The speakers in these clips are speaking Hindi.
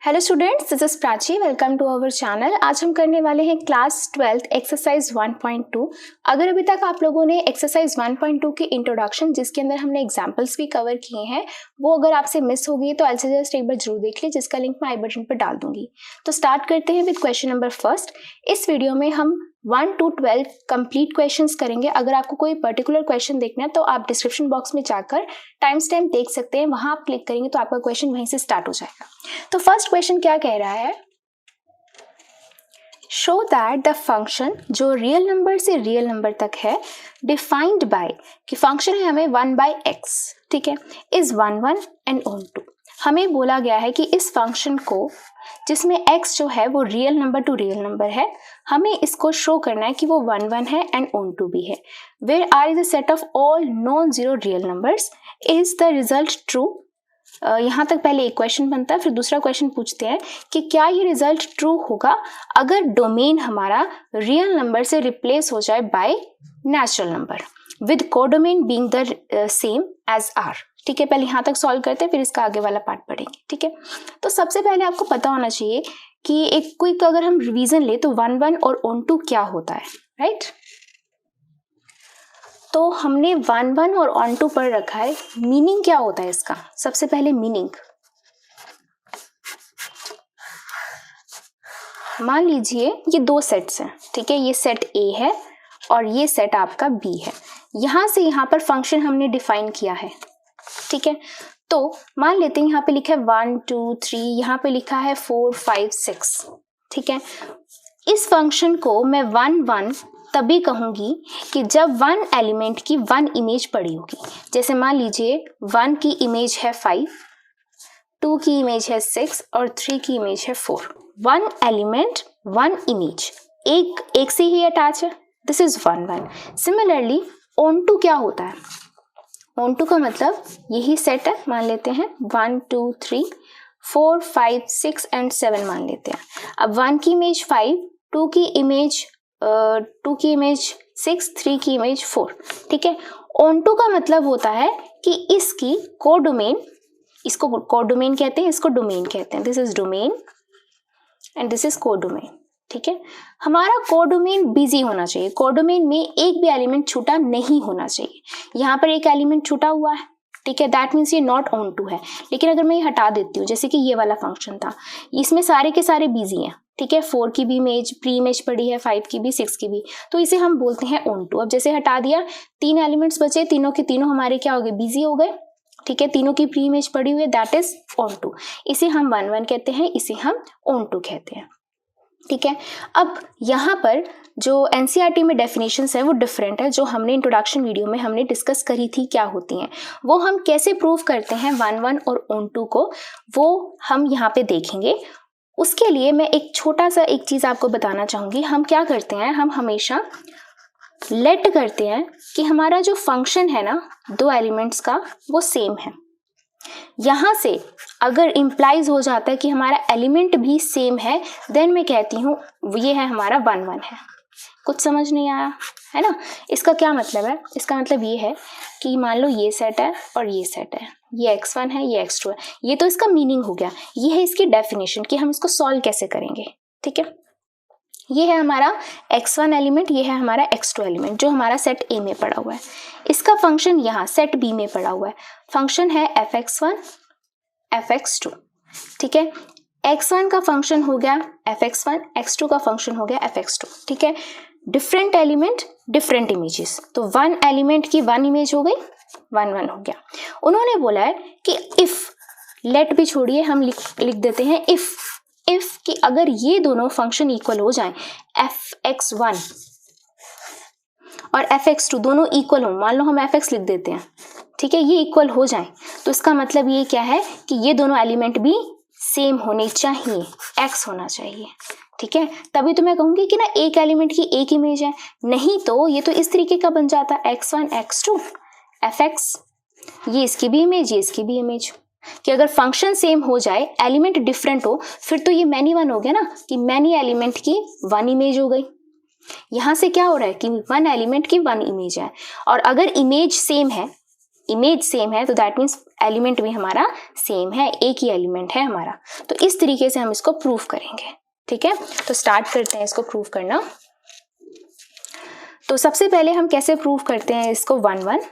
Hello students, this is Prachi. Welcome to our channel. आज हम करने वाले हैं क्लास 12 एक्सरसाइज 1.2। अगर अभी तक आप लोगों ने एक्सरसाइज 1.2 की इंट्रोडक्शन, जिसके अंदर हमने एग्जांपल्स भी कवर किए हैं, वो अगर आपसे मिस हो गई तो आई सजेस्ट एक बार जरूर देख ली, जिसका लिंक मैं आई बटन पर डाल दूंगी। तो स्टार्ट करते हैं विद क्वेश्चन नंबर फर्स्ट। इस वीडियो में हम 1 to 12 कंप्लीट क्वेश्चंस करेंगे। अगर आपको कोई पर्टिकुलर क्वेश्चन देखना है तो आप डिस्क्रिप्शन बॉक्स में जाकर टाइम स्टैम्प देख सकते हैं, वहां आप क्लिक करेंगे तो आपका क्वेश्चन वहीं से स्टार्ट हो जाएगा। तो फर्स्ट क्वेश्चन क्या कह रहा है, शो दैट द फंक्शन जो रियल नंबर से रियल नंबर तक है डिफाइंड बाय, कि फंक्शन है हमें 1/x, ठीक है, इज 1 1 एंड ऑन 2। हमें बोला गया है कि इस फंक्शन को जिसमें x जो है वो real number to real number है, हमें इसको शो करना है कि वो 1 1 है एंड ऑन 2 भी है। Where r is a set of all non zero real numbers, is the result true. यहाँ तक पहले एक क्वेश्चन बनता है, फिर दूसरा क्वेश्चन पूछते हैं कि क्या ये रिजल्ट ट्रू होगा अगर डोमेन हमारा रियल नंबर से रिप्लेस हो जाए by natural number, with codomain being the same as r। ठीक है, पहले यहाँ तक सॉल्व करते हैं, फिर इसका आगे वाला पार्ट पढ़ेंगे। ठीक है, तो सबसे पहले आपको पता होना चाहिए कि एक क्विक अगर हम रिवीजन ले तो 1 1 और ऑन 2 क्या होता है, राइट। तो हमने 1 1 और ऑन 2 पढ़ रखा है। मीनिंग क्या होता है इसका? सबसे पहले मीनिंग, मान लीजिए ये दो सेट्स हैं, ठीक है, ये सेट A है और ये सेट आपका B है। यहां से यहां पर फंक्शन हमने डिफाइन किया है, ठीक है। तो मान लेते हैं यहाँ पे लिखा है 1 2 3, यहाँ पे लिखा है 4 5 6, ठीक है। इस फंक्शन को मैं 1 1 तभी कहूंगी कि जब 1 एलिमेंट की 1 इमेज पड़ी होगी। जैसे मान लीजिए 1 की इमेज है 5, 2 की इमेज है 6 और 3 की इमेज है 4। 1 एलिमेंट 1 इमेज, एक से ही अटैच है, दिस इज 1 1। सिमिलरली ऑन 2 क्या होता है? ऑन 2 का मतलब यही सेट है, मान लेते हैं 1 2 3 4 5 6 एंड 7 मान लेते हैं। अब 1 की इमेज 5, 2 की इमेज 6, 3 की इमेज 4, ठीक है। ऑन 2 का मतलब होता है कि इसकी कोडोमेन, इसको कोडोमेन कहते हैं, इसको डोमेन कहते हैं। This is domain and this is codomain, ठीक है। हमारा कोडोमेन बिजी होना चाहिए, कोडोमेन में एक भी एलिमेंट छूटा नहीं होना चाहिए। यहाँ पर एक एलिमेंट छूटा हुआ है, ठीक है, दैट मीन्स ये नॉट ऑन 2 है। लेकिन अगर मैं ये हटा देती हूँ, जैसे कि ये वाला फंक्शन था, इसमें सारे के सारे बिजी हैं, ठीक है। 4 की भी इमेज प्री इमेज पड़ी है, 5 की भी, 6 की भी, तो इसे हम बोलते हैं ऑन 2। अब जैसे हटा दिया, 3 एलिमेंट्स बचे, तीनों के तीनों हमारे क्या हो गए, बिजी हो गए, ठीक है। तीनों की प्री इमेज पड़ी हुई है, दैट इज ऑन 2। इसे हम 1 1 कहते हैं, इसे हम ऑन 2 कहते हैं, ठीक है। अब यहाँ पर जो एनसीईआरटी में डेफिनेशंस है वो डिफरेंट है, जो हमने इंट्रोडक्शन वीडियो में हमने डिस्कस करी थी क्या होती हैं, वो हम कैसे प्रूव करते हैं 1 1 और ऑन 2 को, वो हम यहाँ पे देखेंगे। उसके लिए मैं एक छोटा सा एक चीज आपको बताना चाहूंगी। हम क्या करते हैं, हम हमेशा लेट करते हैं कि हमारा जो फंक्शन है ना दो एलिमेंट्स का, वो सेम है। यहां से अगर इंप्लाइज हो जाता है कि हमारा एलिमेंट भी सेम है, देन मैं कहती हूँ ये है हमारा 1 1 है। कुछ समझ नहीं आया है ना? इसका क्या मतलब है? इसका मतलब ये है कि मान लो ये सेट है और ये सेट है, ये x1 है, ये x2 है। ये तो इसका मीनिंग हो गया, ये है इसकी डेफिनेशन कि हम इसको सॉल्व कैसे करेंगे, ठीक है। ये है हमारा x1 एलिमेंट, ये है हमारा x2 एलिमेंट, जो हमारा सेट A में पड़ा हुआ है। इसका फंक्शन यहाँ सेट B में पड़ा हुआ है, फंक्शन है fx1 fx2, ठीक है। x1 का फंक्शन हो गया fx1, x2 का फंक्शन हो गया fx2, ठीक है। डिफरेंट एलिमेंट डिफरेंट इमेजेस, तो 1 एलिमेंट की 1 इमेज हो गई, 1 1 हो गया। उन्होंने बोला है कि इफ, लेट भी छोड़िए, हम लिख देते हैं इफ कि अगर ये दोनों फंक्शन इक्वल हो जाएं, fx1 और fx2 दोनों इक्वल हो, मान लो हम fx लिख देते हैं, ठीक है, ये इक्वल हो जाएं, तो इसका मतलब ये क्या है कि ये दोनों एलिमेंट भी सेम होने चाहिए, x होना चाहिए, ठीक है। तभी तो मैं कहूंगी कि ना एक एलिमेंट की एक इमेज है, नहीं तो ये तो इस तरीके का बन जाता x1 x2 fx, ये इसकी भी इमेज, ये इसकी भी इमेज, कि अगर फंक्शन सेम हो जाए, एलिमेंट डिफरेंट हो, फिर तो ये मैनी वन हो गया ना, कि मैनी एलिमेंट की 1 इमेज हो गई। यहां से क्या हो रहा है कि 1 एलिमेंट की 1 इमेज है, और अगर इमेज सेम है तो दैट मीन्स एलिमेंट भी हमारा सेम है, एक ही एलिमेंट है हमारा। तो इस तरीके से हम इसको प्रूव करेंगे, ठीक है। तो स्टार्ट करते हैं इसको प्रूव करना। तो सबसे पहले हम कैसे प्रूव करते हैं इसको 1 1।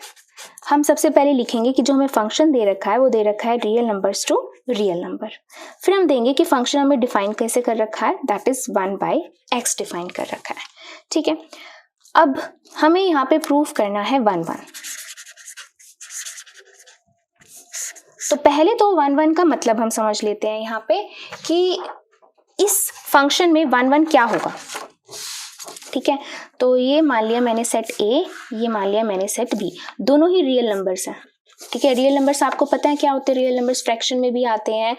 हम सबसे पहले लिखेंगे कि जो हमें फंक्शन दे रखा है वो दे रखा है real numbers to real number. फिर हम देंगे कि फंक्शन हमें डिफाइन कैसे कर रखा है, दैट इज 1/x डिफाइन कर रखा है, ठीक है। अब हमें यहाँ पे प्रूफ करना है 1 1। तो पहले तो 1 1 का मतलब हम समझ लेते हैं यहाँ पे कि इस फंक्शन में 1 1 क्या होगा, ठीक है। तो ये मान लिया मैंने सेट A, ये मान लिया मैंने सेट B, दोनों ही रियल नंबर्स हैं, ठीक है। रियल नंबर्स आपको पता है क्या होते हैं, रियल नंबर्स फ्रैक्शन में भी आते हैं,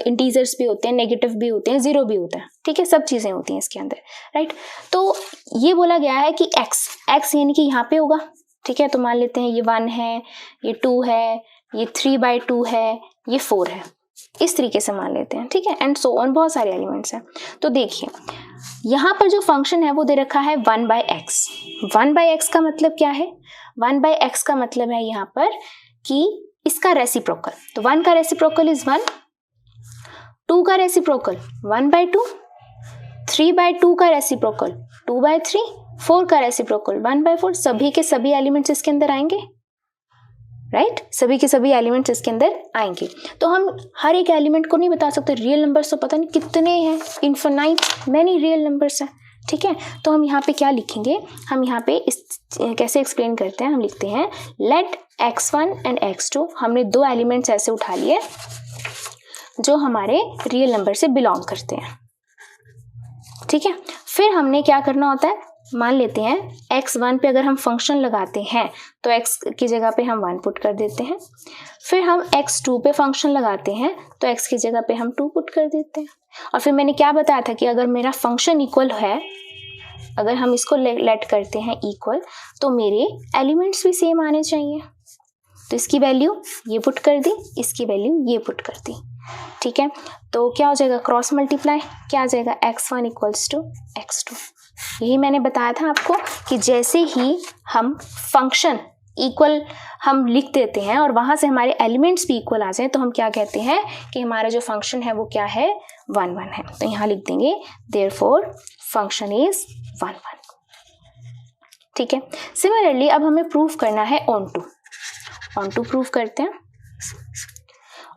इंटीजर्स भी होते हैं, नेगेटिव भी होते हैं, जीरो भी होता है, ठीक है, सब चीजें होती हैं इसके अंदर, राइट। तो ये बोला गया है कि x यानी कि यहाँ पे होगा, ठीक है। तो मान लेते हैं ये 1 है, ये 2 है, ये 3/2 है, ये 4 है, इस तरीके से मान लेते हैं, ठीक है। एंड सो ऑन, बहुत सारे एलिमेंट्स हैं। तो देखिए यहाँ पर जो फंक्शन है वो दे रखा है 1/x। 1/x का मतलब क्या है, 1/x का मतलब है यहाँ पर कि इसका रेसिप्रोकल। तो 1 का रेसिप्रोकल इज 1, 2 का रेसिप्रोकल 1/2, 3/2 का रेसिप्रोकल 2/3, 4 का रेसिप्रोकल 1/4। सभी के सभी एलिमेंट्स इसके अंदर आएंगे, राइट, सभी के सभी एलिमेंट्स इसके अंदर आएंगे। तो हम हर एक एलिमेंट को नहीं बता सकते, रियल नंबर्स तो पता नहीं कितने हैं, इन्फिनाइट मैनी रियल नंबर्स हैं, ठीक है। तो हम यहाँ पे क्या लिखेंगे, हम यहाँ पे इस कैसे एक्सप्लेन करते हैं, हम लिखते हैं लेट x1 एंड x2, हमने दो एलिमेंट्स ऐसे उठा लिए जो हमारे रियल नंबर से बिलोंग करते हैं, ठीक है। फिर हमने क्या करना होता है, मान लेते हैं x1 पे अगर हम फंक्शन लगाते हैं तो x की जगह पे हम 1 पुट कर देते हैं। फिर हम x2 पे फंक्शन लगाते हैं तो x की जगह पे हम 2 पुट कर देते हैं। और फिर मैंने क्या बताया था कि अगर मेरा फंक्शन इक्वल है, अगर हम इसको लेट करते हैं इक्वल, तो मेरे एलिमेंट्स भी सेम आने चाहिए। तो इसकी वैल्यू ये पुट कर दी, इसकी वैल्यू ये पुट कर दी, ठीक है। तो क्या हो जाएगा, क्रॉस मल्टीप्लाई, क्या आ जाएगा, x1 इक्वल्स टू x2। यही मैंने बताया था आपको कि जैसे ही हम फंक्शन इक्वल हम लिख देते हैं और वहां से हमारे एलिमेंट्स भी इक्वल आ जाए तो हम क्या कहते हैं कि हमारा जो फंक्शन है वो क्या है, 1 1 है। तो यहाँ लिख देंगे देयरफॉर फंक्शन इज 1 1, ठीक है। सिमिलरली अब हमें प्रूफ करना है ऑन टू प्रूफ करते हैं।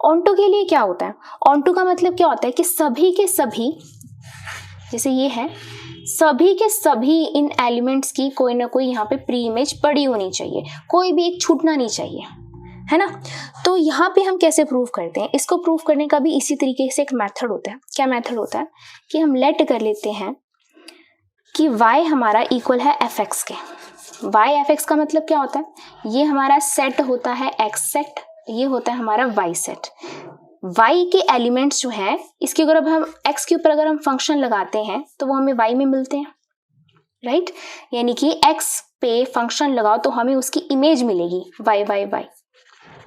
ऑन टू के लिए क्या होता है, ऑन टू का मतलब क्या होता है कि सभी के सभी, जैसे ये है, सभी के सभी इन एलिमेंट्स की कोई ना कोई यहाँ पे प्री इमेज पड़ी होनी चाहिए, कोई भी एक छूटना नहीं चाहिए, है ना। तो यहाँ पे हम कैसे प्रूव करते हैं, इसको प्रूव करने का भी इसी तरीके से एक मेथड होता है। क्या मेथड होता है कि हम लेट कर लेते हैं कि y हमारा इक्वल है fx के। y fx का मतलब क्या होता है, ये हमारा सेट होता है x सेट, ये होता है हमारा y सेट। y के एलिमेंट्स जो हैं, इसके अगर अब हम x के ऊपर अगर हम फंक्शन लगाते हैं तो वो हमें y में मिलते हैं, राइट। यानी कि x पे फंक्शन लगाओ तो हमें उसकी इमेज मिलेगी y y y,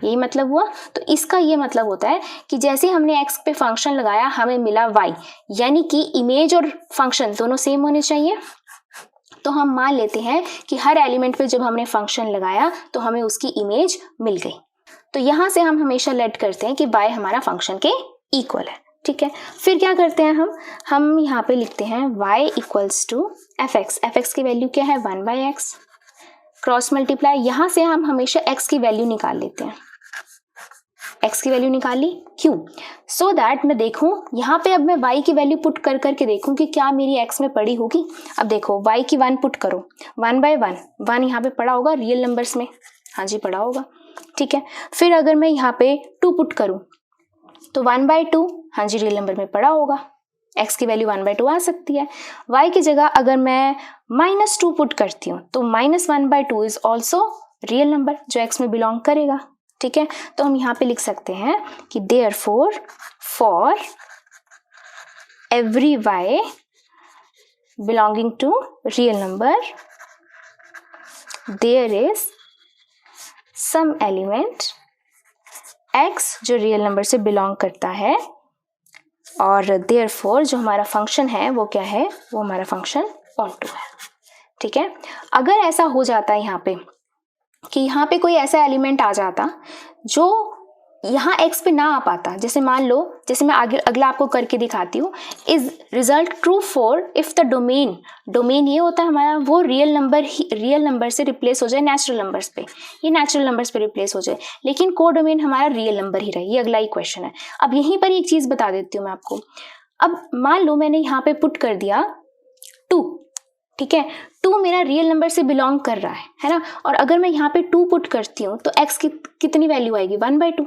यही मतलब हुआ। तो इसका ये मतलब होता है कि जैसे हमने x पे फंक्शन लगाया हमें मिला y, यानी कि इमेज और फंक्शन दोनों सेम होने चाहिए। तो हम मान लेते हैं कि हर एलिमेंट पे जब हमने फंक्शन लगाया तो हमें उसकी इमेज मिल गई। तो यहाँ से हम हमेशा लेट करते हैं कि y हमारा फंक्शन के इक्वल है, ठीक है। फिर क्या करते हैं हम यहाँ पे लिखते हैं y इक्वल्स टू fx की वैल्यू क्या है, 1/x, क्रॉस मल्टीप्लाई, यहाँ से हम हमेशा x की वैल्यू निकाल लेते हैं। x की वैल्यू निकाली, क्यों, सो दैट मैं देखूं यहाँ पे, अब मैं y की वैल्यू पुट कर करके देखूं कि क्या मेरी x में पड़ी होगी। अब देखो y की 1 पुट करो, 1/1, 1 यहाँ पे पड़ा होगा रियल नंबर्स में, हाँ जी पड़ा होगा, ठीक है। फिर अगर मैं यहाँ पे 2 पुट करूं तो 1/2, हाँ जी रियल नंबर में पड़ा होगा, x की वैल्यू 1/2 आ सकती है। y की जगह अगर मैं -2 पुट करती हूँ तो -1/2 इज ऑल्सो रियल नंबर जो x में बिलोंग करेगा, ठीक है। तो हम यहाँ पे लिख सकते हैं कि therefore for every y belonging to real number there is some element x जो रियल नंबर से बिलोंग करता है, और देयरफॉर जो हमारा फंक्शन है वो क्या है, वो हमारा फंक्शन ऑन टू है, ठीक है। अगर ऐसा हो जाता है यहाँ पे कि यहाँ पे कोई ऐसा एलिमेंट आ जाता जो यहाँ x पे ना आ पाता, जैसे मान लो, जैसे मैं आगे अगला आपको करके दिखाती हूँ, is result true for if the domain ये होता है हमारा, वो रियल नंबर से रिप्लेस हो जाए नेचुरल नंबर्स पे, ये नेचुरल नंबर्स पे रिप्लेस हो जाए, लेकिन कोडोमेन हमारा रियल नंबर ही रहे। ये अगला ही क्वेश्चन है। अब यहीं पर एक चीज बता देती हूँ मैं आपको। अब मान लो मैंने यहाँ पे पुट कर दिया 2, ठीक है, 2 मेरा रियल नंबर से बिलोंग कर रहा है ना, और अगर मैं यहाँ पे 2 पुट करती हूँ तो x की कितनी वैल्यू आएगी, 1/2।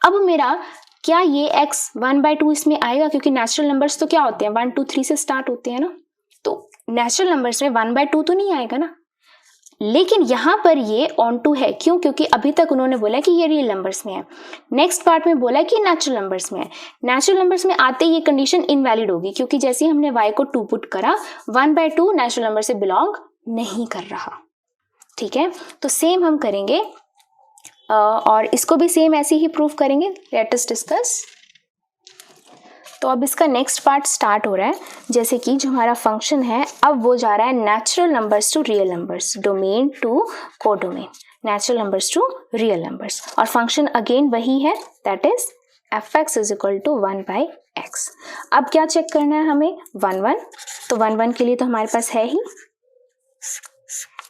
अब मेरा क्या ये x 1/2 इसमें आएगा, क्योंकि नेचुरल नंबर्स तो क्या होते हैं 1 2 3 से स्टार्ट होते हैं ना, तो नेचुरल नंबर्स में 1/2 तो नहीं आएगा ना। लेकिन यहाँ पर ये ऑन टू है, क्यों, क्योंकि अभी तक उन्होंने बोला कि ये रियल नंबर्स में है, नेक्स्ट पार्ट में बोला कि नेचुरल नंबर्स में है। नेचुरल नंबर्स में आते ही ये कंडीशन इनवैलिड होगी, क्योंकि जैसे ही हमने y को 2 पुट करा, 1/2 नेचुरल नंबर से बिलोंग नहीं कर रहा। ठीक है, तो सेम हम करेंगे और इसको भी सेम ऐसे ही प्रूव करेंगे। Let us discuss. तो अब इसका नेक्स्ट पार्ट स्टार्ट हो रहा है, जैसे कि जो हमारा फंक्शन है अब वो जा रहा है natural numbers to real numbers, domain to codomain, natural numbers to real numbers, और फंक्शन अगेन वही है, that is fx is equal to 1/x। अब क्या चेक करना है हमें, 1 1, तो 1 1 के लिए तो हमारे पास है ही,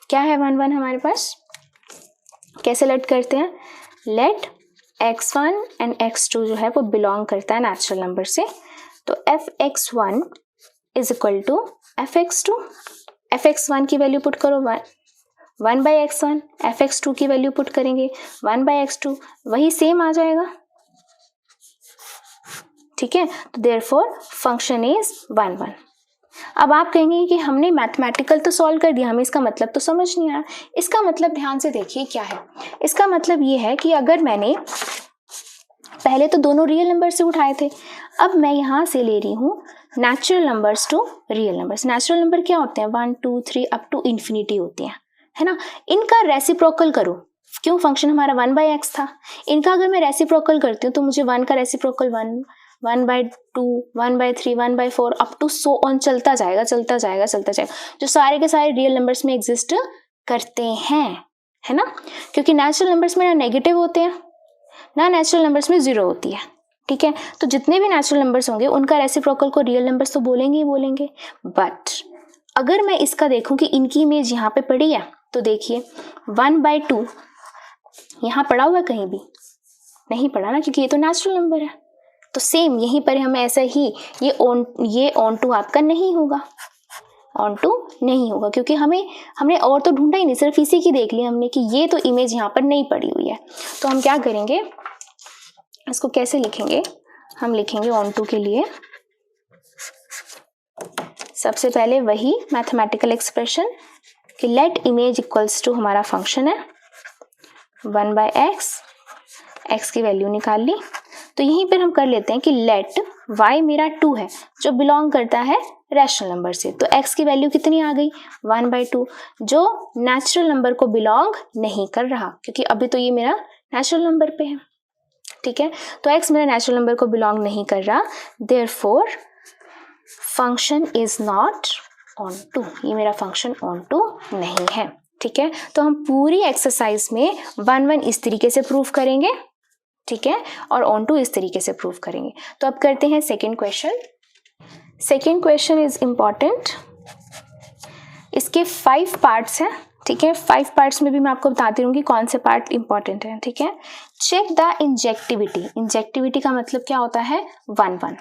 क्या है 1 1 हमारे पास, कैसे लेट करते हैं, लेट x1 एंड x2 जो है वो बिलोंग करता है नेचुरल नंबर से, तो fx1 is equal to fx2, fx1 की वैल्यू पुट करो 1/x1, fx2 की वैल्यू पुट करेंगे 1/x2, वही सेम आ जाएगा। ठीक है, तो देयरफॉर फंक्शन इज 1 1। अब आप कहेंगे कि हमने मैथमेटिकल तो सॉल्व कर दिया, हमें इसका मतलब तो समझ नहीं आया। इसका मतलब ध्यान से देखिए क्या है, इसका मतलब ये है कि अगर मैंने पहले तो दोनों रियल नंबर से उठाए थे, अब मैं यहाँ से ले रही हूँ natural numbers to real numbers. Natural number क्या होते हैं, 1 2 3 अप टू इन्फिनिटी होते हैं, है ना। इनका रेसिप्रोकल करो, क्यों, फंक्शन हमारा 1/x था, इनका अगर मैं रेसिप्रोकल करती हूँ तो मुझे 1 का reciprocal 1, 1/2, 1/3, 1/4 up to so on चलता जाएगा, जो सारे के सारे रियल नंबर्स में एग्जिस्ट करते हैं, है ना, क्योंकि नेचुरल नंबर्स में ना नेगेटिव होते हैं ना नेचुरल नंबर्स में 0 होती है। ठीक है, तो जितने भी नेचुरल नंबर्स होंगे उनका रेसिप्रोकल को रियल नंबर्स तो बोलेंगे ही बोलेंगे। बट अगर मैं इसका देखूं कि इनकी इमेज यहाँ पे पड़ी है, तो देखिए 1/2 यहाँ पड़ा हुआ कहीं भी नहीं पड़ा ना, क्योंकि ये तो नेचुरल नंबर है। तो सेम यहीं पर हमें ऐसा ही ये ऑन टू आपका नहीं होगा, ऑन टू नहीं होगा, क्योंकि हमने और तो ढूंढा ही नहीं, सिर्फ इसी की देख ली हमने कि ये तो इमेज यहाँ पर नहीं पड़ी हुई है। तो हम क्या करेंगे, इसको कैसे लिखेंगे, हम लिखेंगे ऑन टू के लिए सबसे पहले वही मैथमेटिकल एक्सप्रेशन कि लेट इमेज इक्वल्स टू हमारा फंक्शन है 1/x, x की वैल्यू निकाल ली, तो यहीं पर हम कर लेते हैं कि लेट y मेरा 2 है जो बिलोंग करता है रैशनल नंबर से, तो x की वैल्यू कितनी आ गई 1/2, जो नेचुरल नंबर को बिलोंग नहीं कर रहा, क्योंकि अभी तो ये मेरा नेचुरल नंबर पे है। ठीक है, तो x मेरा नेचुरल नंबर को बिलोंग नहीं कर रहा, therefore function is not onto, ये मेरा फंक्शन ऑन टू नहीं है। ठीक है, तो हम पूरी एक्सरसाइज में 1 1 इस तरीके से प्रूव करेंगे, ठीक है, और ऑन टू इस तरीके से प्रूव करेंगे। तो अब करते हैं second question. Second question is important, इसके 5 पार्ट्स हैं। ठीक है, 5 पार्ट्स में भी मैं आपको बताती रहूंगी कौन से पार्ट इंपॉर्टेंट है। ठीक है, चेक द इंजेक्टिविटी, इंजेक्टिविटी का मतलब क्या होता है 1 1,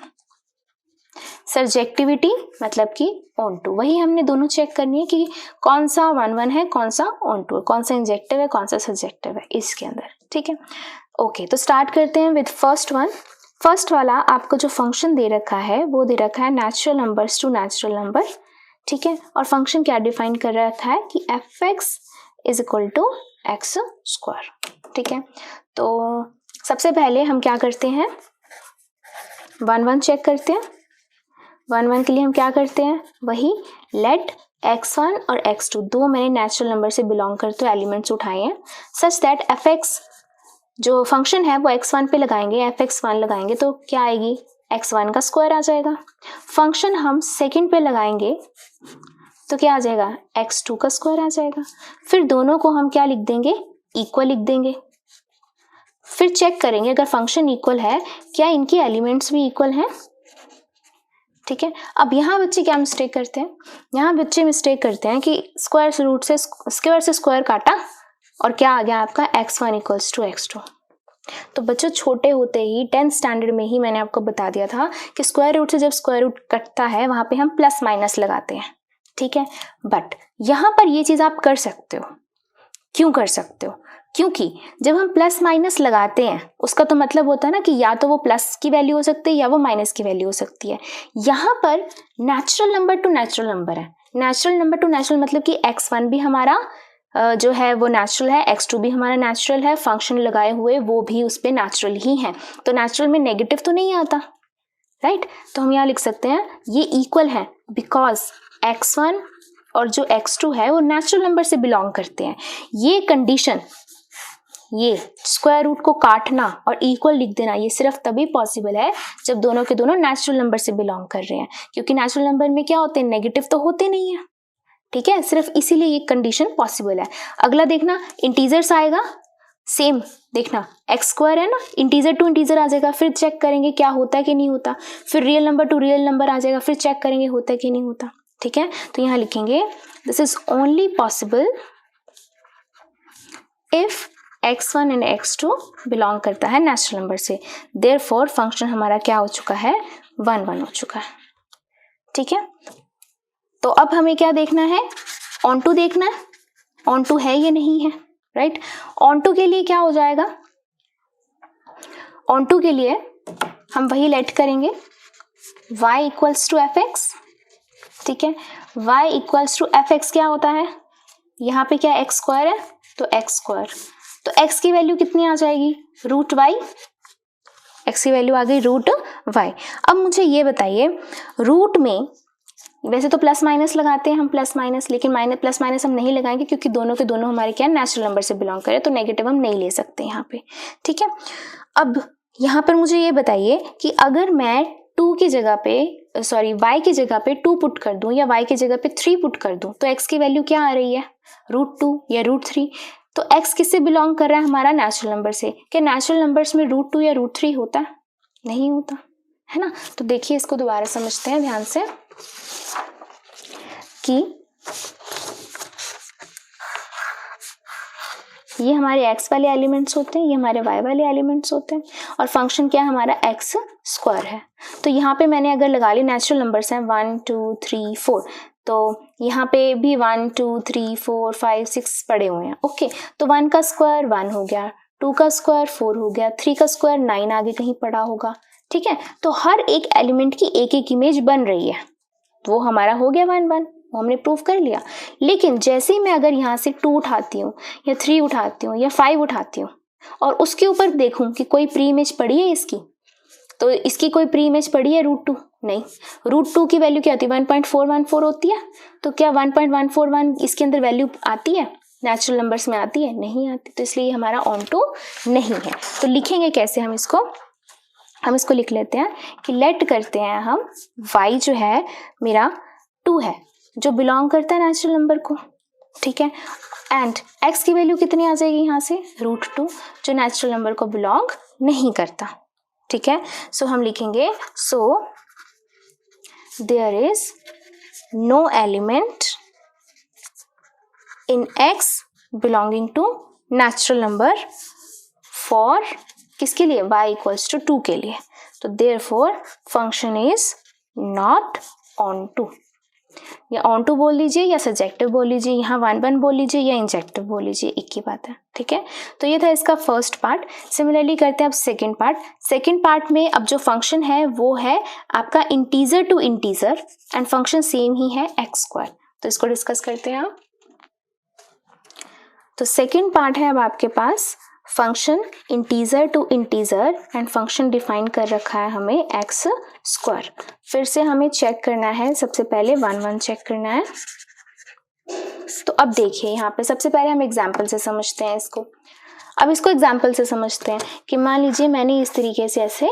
सर्जेक्टिविटी मतलब कि ऑन टू, वही हमने दोनों चेक करनी है कि कौन सा 1 1 है, कौन सा ऑन टू है, कौन सा इंजेक्टिव है, कौन सा सर्जेक्टिव है इसके अंदर। ठीक है, ओके, तो स्टार्ट करते हैं विद फर्स्ट वन। फर्स्ट वाला आपको जो फंक्शन दे रखा है वो दे रखा है natural numbers to natural number. ठीक है, और फंक्शन क्या डिफाइन कर रखा है कि fx is equal to x²। ठीक है, तो सबसे पहले हम क्या करते हैं 1 1 चेक करते हैं। 1 1 के लिए हम क्या करते हैं, वही लेट x1 और x2 दो मैंने नेचुरल नंबर से बिलोंग करते हुए एलिमेंट्स उठाए हैं, सच दैट fx जो फंक्शन है वो x1 पे लगाएंगे, fx1 लगाएंगे तो क्या आएगी x1 का स्क्वायर आ जाएगा। फंक्शन हम सेकंड पे लगाएंगे तो क्या आ जाएगा x2 का स्क्वायर आ जाएगा। फिर दोनों को हम क्या लिख देंगे, इक्वल लिख देंगे। फिर चेक करेंगे अगर फंक्शन इक्वल है क्या इनके एलिमेंट्स भी इक्वल हैं। ठीक है, अब यहाँ बच्चे क्या मिस्टेक करते हैं, यहाँ बच्चे मिस्टेक करते हैं कि स्क्वायर रूट से स्क्वायर काटा और क्या आ गया आपका x1 इक्वल्स टू x2। तो बच्चों छोटे होते ही 10th स्टैंडर्ड में ही मैंने आपको बता दिया था कि स्क्वायर रूट से जब स्क्वायर रूट कटता है वहां पे हम प्लस माइनस लगाते हैं। ठीक है, बट यहाँ पर ये चीज आप कर सकते हो। क्यों कर सकते हो? क्योंकि जब हम प्लस माइनस लगाते हैं उसका तो मतलब होता है ना कि या तो वो प्लस की वैल्यू हो सकती है या वो माइनस की वैल्यू हो सकती है। यहाँ पर natural number to natural number है। नेचुरल नंबर टू नेचुरल मतलब कि x1 भी हमारा जो है वो नेचुरल है, x2 भी हमारा नेचुरल है, फंक्शन लगाए हुए वो भी उस पर नेचुरल ही है, तो नेचुरल में नेगेटिव तो नहीं आता, राइट। तो हम यहाँ लिख सकते हैं ये इक्वल है बिकॉज x1 और जो x2 है वो नेचुरल नंबर से बिलोंग करते हैं। ये कंडीशन, ये स्क्वायर रूट को काटना और इक्वल लिख देना, ये सिर्फ तभी पॉसिबल है जब दोनों के दोनों नेचुरल नंबर से बिलोंग कर रहे हैं, क्योंकि नेचुरल नंबर में क्या होते हैं, नेगेटिव तो होते नहीं है। ठीक है, सिर्फ इसीलिए ये कंडीशन पॉसिबल है। अगला देखना इंटीजर्स आएगा, सेम देखना एक्स स्क्वायर है ना, इंटीजर टू इंटीजर आ जाएगा, फिर चेक करेंगे क्या होता है कि नहीं होता, फिर real number to real number आ जाएगा, फिर चेक करेंगे होता है कि नहीं होता। ठीक है, तो यहाँ लिखेंगे this is only possible if x1 and x2 belong करता है नेचुरल नंबर से, देयरफॉर फंक्शन हमारा क्या हो चुका है, 1 1 हो चुका है। ठीक है, तो अब हमें क्या देखना है, ऑन टू देखना है, ऑन टू है या नहीं है, राइट। ऑन टू के लिए क्या हो जाएगा, ऑन टू के लिए हम वही लेट करेंगे y equals to F X. ठीक है, y equals to F X क्या होता है, यहाँ पे क्या x स्क्वायर है तो x स्क्वायर, तो x की वैल्यू कितनी आ जाएगी, रूट y, x की वैल्यू आ गई रूट y। अब मुझे ये बताइए रूट में वैसे तो प्लस माइनस लगाते हैं हम, प्लस माइनस, लेकिन प्लस माइनस हम नहीं लगाएंगे क्योंकि दोनों के दोनों हमारे क्या नेचुरल नंबर से बिलोंग करें, तो नेगेटिव हम नहीं ले सकते यहाँ पे। ठीक है, अब यहाँ पर मुझे ये बताइए कि अगर मैं 2 की जगह पे सॉरी y की जगह पे 2 पुट कर दूं या y की जगह पे 3 पुट कर दूं, तो x की वैल्यू क्या आ रही है, रूट 2 या रूट 3। तो x किससे बिलोंग कर रहा है, हमारा नेचुरल नंबर से। क्या नेचुरल नंबर्स में रूट 2 या रूट 3 होता है, नहीं होता है ना। तो देखिए इसको दोबारा समझते हैं ध्यान से कि ये हमारे x वाले एलिमेंट्स होते हैं, ये हमारे y वाले एलिमेंट्स होते हैं, और फंक्शन क्या है हमारा x स्क्वायर है। तो यहाँ पे मैंने अगर लगा ली नेचुरल नंबर्स हैं 1 2 3 4, तो यहाँ पे भी 1 2 3 4 5 6 पड़े हुए हैं। ओके, तो 1 का स्क्वायर 1 हो गया, 2 का स्क्वायर 4 हो गया, 3 का स्क्वायर 9 आगे कहीं पड़ा होगा। ठीक है, तो हर एक एलिमेंट की एक एक इमेज बन रही है, वो हमारा हो गया 1 1, वो हमने प्रूव कर लिया। लेकिन जैसे ही मैं अगर यहाँ से 2 उठाती हूँ या 3 उठाती हूँ या 5 उठाती हूँ और उसके ऊपर देखूँ कि कोई प्री इमेज पड़ी है इसकी, तो इसकी कोई प्री इमेज पड़ी है रूट 2, नहीं। रूट 2 की वैल्यू क्या होती है, 1.414 होती है, तो क्या 1.141 इसके अंदर वैल्यू आती है, नेचुरल नंबर्स में आती है, नहीं आती, तो इसलिए हमारा ऑन टू नहीं है। तो लिखेंगे कैसे हम इसको लिख लेते हैं कि लेट करते हैं हम y जो है मेरा 2 है जो बिलोंग करता है नेचुरल नंबर को। ठीक है, एंड x की वैल्यू कितनी आ जाएगी यहाँ से, रूट 2 जो नेचुरल नंबर को बिलोंग नहीं करता। ठीक है, सो हम लिखेंगे so there is no element in x belonging to natural number for किसके लिए, y इक्वल्स टू 2 के लिए। तो therefore function is not onto, या ऑन टू बोल लीजिए या सब्जेक्टिव बोल लीजिए, यहाँ 1 1 बोल लीजिए या इंजेक्टिव बोल लीजिए, एक ही बात है। ठीक है, तो ये था इसका फर्स्ट पार्ट। सिमिलरली करते हैं अब सेकंड पार्ट। सेकंड पार्ट में अब जो फंक्शन है वो है आपका integer to integer and function same ही है एक्स स्क्वायर, तो इसको डिस्कस करते हैं आप। तो सेकंड पार्ट है अब आपके पास function integer to integer and function define कर रखा है हमें एक्स स्क्वायर। फिर से हमें चेक करना है, सबसे पहले 1 1 चेक करना है। तो अब देखिए यहाँ पे सबसे पहले हम एग्जाम्पल से समझते हैं इसको। अब इसको एग्जाम्पल से समझते हैं कि मान लीजिए मैंने इस तरीके से ऐसे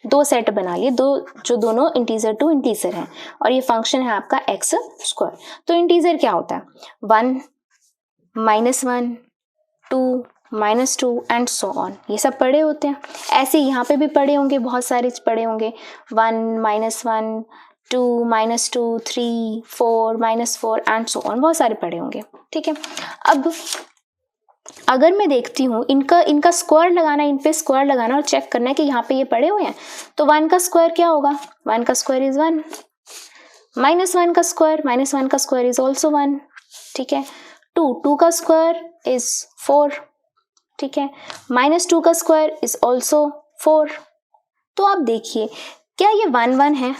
2 सेट बना लिए, जो दोनों इंटीजर टू इंटीजर हैं, और ये फंक्शन है आपका एक्स स्क्वायर। तो इंटीजर क्या होता है, 1 -1 2 -2 एंड सो ऑन, ये सब पढ़े होते हैं। ऐसे यहाँ पे भी पढ़े होंगे, बहुत सारे पढ़े होंगे, 1 -1 2 -2 3 4 -4 एंड सो ऑन, बहुत सारे पढ़े होंगे। ठीक है, अब अगर मैं देखती हूँ इनका स्क्वायर लगाना, इन पे स्क्वायर लगाना और चेक करना है कि यहाँ पे ये पढ़े हुए हैं, तो 1 का स्क्वायर क्या होगा, 1 का स्क्वायर इज 1, -1 का स्क्वायर इज ऑल्सो 1। ठीक है, 2 का स्क्वायर इज 4। ठीक है, -2 का स्क्वायर इज ऑल्सो 4। तो आप देखिए क्या ये 1 1 है,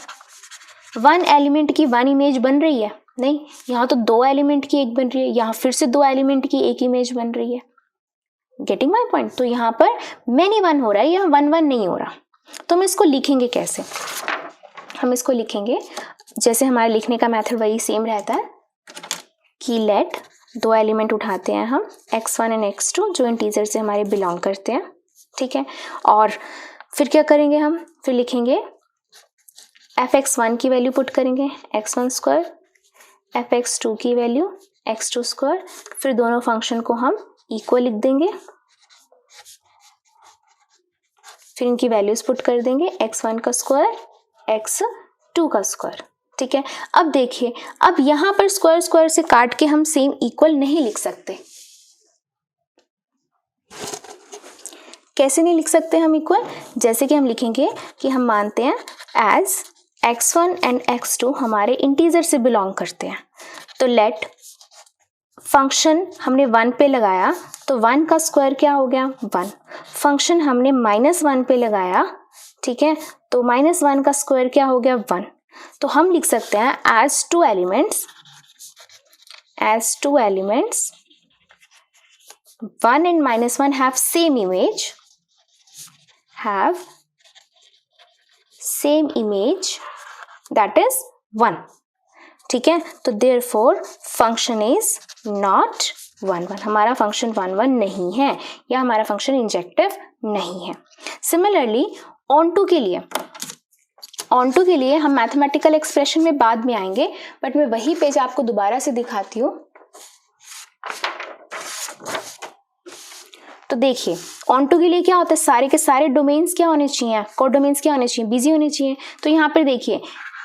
1 एलिमेंट की 1 इमेज बन रही है, नहीं, यहाँ तो 2 एलिमेंट की एक बन रही है, यहाँ फिर से 2 एलिमेंट की एक इमेज बन रही है। Getting my point? तो यहाँ पर मैनी 1 हो रहा है, यहाँ 1 1 नहीं हो रहा। तो हम इसको लिखेंगे कैसे? हम इसको लिखेंगे जैसे हमारे लिखने का मेथड वही सेम रहता है कि लेट 2 एलिमेंट उठाते हैं हम x1 एंड x2 जो इंटीजर से हमारे बिलोंग करते हैं। ठीक है, और फिर क्या करेंगे हम, फिर लिखेंगे fx1 की वैल्यू पुट करेंगे x1 स्क्वायर, fx2 की वैल्यू x2 स्क्वायर, फिर दोनों फंक्शन को हम इक्वल लिख देंगे, फिर इनकी वैल्यूज पुट कर देंगे x1 का स्क्वायर x2 का स्क्वायर। ठीक है, अब देखिए, अब यहां पर स्क्वायर स्क्वायर से काट के हम सेम इक्वल नहीं लिख सकते। कैसे नहीं लिख सकते हम इक्वल? जैसे कि हम लिखेंगे कि हम मानते हैं एज x1 एंड x2 हमारे इंटीजर से बिलोंग करते हैं, तो लेट फंक्शन हमने 1 पे लगाया तो 1 का स्क्वायर क्या हो गया, 1। फंक्शन हमने -1 पे लगाया, ठीक है, तो -1 का स्क्वायर क्या हो गया, 1। तो हम लिख सकते हैं as two elements 1 and -1 have same image that is 1। ठीक है, तो therefore function is not 1 1, हमारा फंक्शन 1 1 नहीं है, या हमारा फंक्शन इंजेक्टिव नहीं है। सिमिलरली ऑन टू के लिए हम मैथमेटिकल एक्सप्रेशन में बाद में आएंगे, बट मैं वही पेज आपको दोबारा से दिखाती हूँ। तो देखिए ऑन टू के लिए क्या होता है, सारे के सारे डोमेन्स क्या होने चाहिए, कोडोमेन्स क्या होने चाहिए, बिजी होने चाहिए। तो यहाँ पर देखिए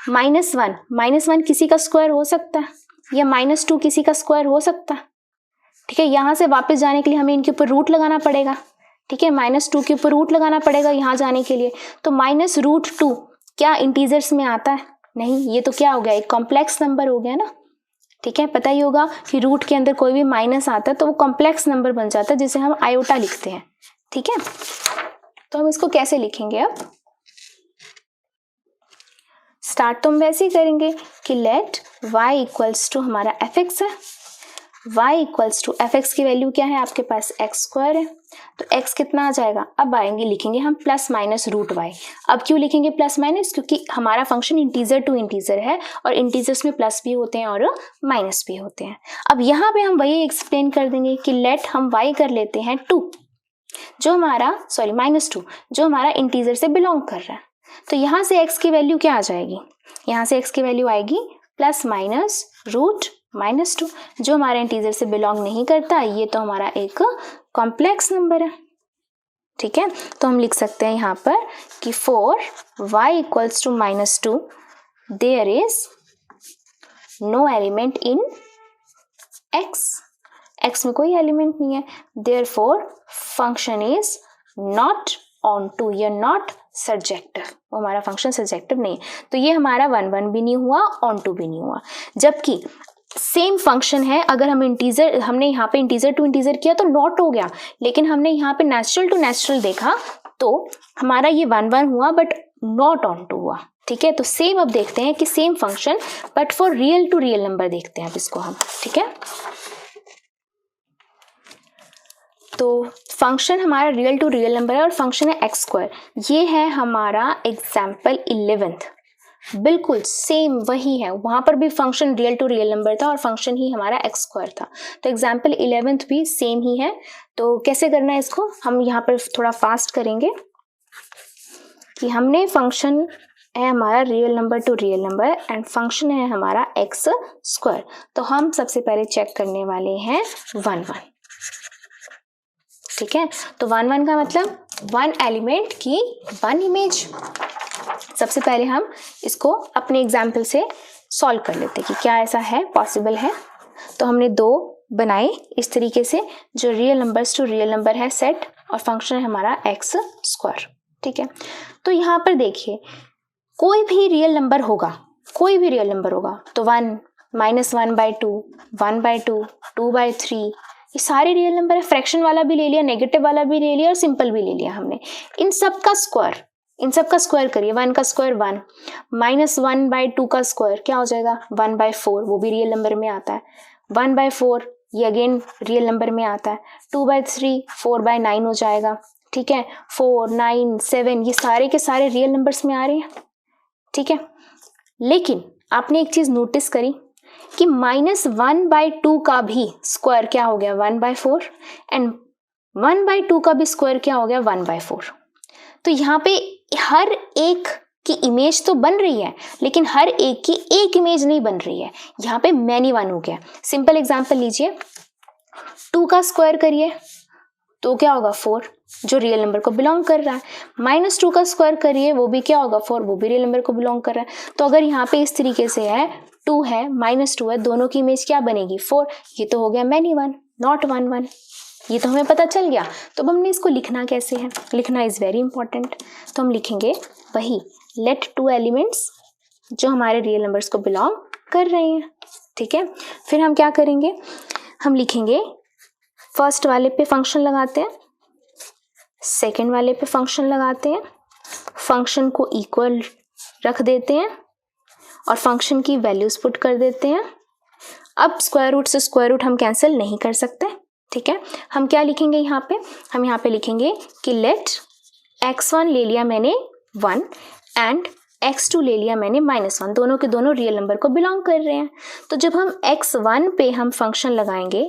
-1 किसी का स्क्वायर हो सकता है, या -2 किसी का स्क्वायर हो सकता है। ठीक है, यहाँ से वापस जाने के लिए हमें इनके ऊपर रूट लगाना पड़ेगा। ठीक है, -2 के ऊपर रूट लगाना पड़ेगा यहाँ जाने के लिए। तो -√2 क्या इंटीजर्स में आता है? नहीं, ये तो क्या हो गया, एक कॉम्प्लेक्स नंबर हो गया ना। ठीक है, पता ही होगा कि रूट के अंदर कोई भी माइनस आता है तो वो कॉम्प्लेक्स नंबर बन जाता है, जिसे हम आयोटा लिखते हैं। ठीक है, तो हम इसको कैसे लिखेंगे? अब स्टार्ट तो हम वैसे ही करेंगे कि लेट y इक्वल्स टू हमारा fx है, y इक्वल्स टू fx की वैल्यू क्या है आपके पास, x स्क्वायर है, तो x कितना आ जाएगा, अब आएंगे लिखेंगे हम +-√y। अब क्यों लिखेंगे +-, क्योंकि हमारा फंक्शन इंटीजर टू इंटीजर है और इंटीजर्स में प्लस भी होते हैं और माइनस भी होते हैं। अब यहाँ पे हम वही एक्सप्लेन कर देंगे कि लेट हम y कर लेते हैं 2 जो हमारा -2 जो हमारा इंटीजर से बिलोंग कर रहा है। तो यहाँ से x की वैल्यू क्या आ जाएगी, यहाँ से x की वैल्यू आएगी +-√-2 जो हमारे इंटीजर से बिलोंग नहीं करता, ये तो हमारा एक कॉम्प्लेक्स नंबर है। ठीक है, तो हम लिख सकते हैं यहाँ पर कि for y equals to -2 there is no element in x में कोई एलिमेंट नहीं है, therefore function is not onto या नॉट सर्जेक्टिव, वो हमारा फंक्शन सर्जेक्टिव नहीं है। तो ये हमारा 1 1 भी नहीं हुआ, ऑन टू भी नहीं हुआ। जबकि सेम फंक्शन है, अगर हम इंटीजर, हमने यहाँ पे इंटीजर टू इंटीजर किया तो नॉट हो गया, लेकिन हमने यहाँ पे नेचुरल टू नेचुरल देखा तो हमारा ये 1 1 हुआ बट नॉट ऑन टू हुआ। ठीक है, तो सेम अब देखते हैं कि same function but for real to real number देखते हैं अब इसको हम। ठीक है, तो फंक्शन हमारा रियल टू रियल नंबर है और फंक्शन है x स्क्वायर। ये है हमारा एग्जाम्पल 11th, बिल्कुल सेम वही है, वहां पर भी function real to real number था और फंक्शन ही हमारा x स्क्वायर था। तो एग्जाम्पल 11th भी सेम ही है। तो कैसे करना है इसको, हम यहाँ पर थोड़ा फास्ट करेंगे कि हमने फंक्शन है हमारा real number to real number and function है हमारा x स्क्वायर। तो हम सबसे पहले चेक करने वाले हैं 1 1। ठीक है। तो 1 1 का मतलब 1 एलिमेंट की 1 इमेज। सबसे पहले हम इसको अपने एग्जाम्पल से सॉल्व कर लेते हैं कि क्या ऐसा है, पॉसिबल है। तो हमने 2 बनाए इस तरीके से, जो real numbers to real number है सेट, और फंक्शन है हमारा एक्स स्क्वायर। ठीक है। तो यहाँ पर देखिए, कोई भी रियल नंबर होगा, कोई भी रियल नंबर होगा तो 1, -1/2, 1/2, 2/3, ये सारे रियल नंबर है। फ्रैक्शन वाला भी ले लिया, नेगेटिव वाला भी ले लिया और सिंपल भी ले लिया हमने। इन सब का स्क्वायर करिए। 1 का स्क्वायर 1, -1/2 का स्क्वायर क्या हो जाएगा 1/4, वो भी रियल नंबर में आता है। 1/4 ये अगेन रियल नंबर में आता है। 2/3 4/9 हो जाएगा। ठीक है। 4, 9, 7 ये सारे के सारे रियल नंबर्स में आ रहे हैं। ठीक है। लेकिन आपने एक चीज नोटिस करी कि -1/2 का भी स्क्वायर क्या हो गया 1/4, एंड 1/2 का भी स्क्वायर क्या हो गया 1/4। तो यहाँ पे हर एक की इमेज तो बन रही है, लेकिन हर एक की एक इमेज नहीं बन रही है। यहाँ पे मैनी वन हो गया। सिंपल एग्जांपल लीजिए, 2 का स्क्वायर करिए तो क्या होगा 4, जो रियल नंबर को बिलोंग कर रहा है। -2 का स्क्वायर करिए, वो भी क्या होगा 4, वो भी रियल नंबर को बिलोंग कर रहा है। तो अगर यहाँ पे इस तरीके से है, 2 है -2 है, दोनों की इमेज क्या बनेगी 4। ये तो हो गया मैनी वन, नॉट 1 1। ये तो हमें पता चल गया। तो अब हमने इसको लिखना कैसे है, लिखना इज वेरी इंपॉर्टेंट। तो हम लिखेंगे वही लेट 2 एलिमेंट्स जो हमारे रियल नंबर्स को बिलोंग कर रहे हैं। ठीक है। फिर हम क्या करेंगे, हम लिखेंगे फर्स्ट वाले पे फंक्शन लगाते हैं, सेकेंड वाले पे फंक्शन लगाते हैं, फंक्शन को इक्वल रख देते हैं और फंक्शन की वैल्यूज पुट कर देते हैं। अब स्क्वायर रूट से स्क्वायर रूट हम कैंसिल नहीं कर सकते। ठीक है। हम क्या लिखेंगे यहाँ पे, हम यहाँ पे लिखेंगे कि लेट x1 ले लिया मैंने 1 एंड x2 ले लिया मैंने -1, दोनों के दोनों रियल नंबर को बिलोंग कर रहे हैं। तो जब हम x1 पे हम फंक्शन लगाएंगे,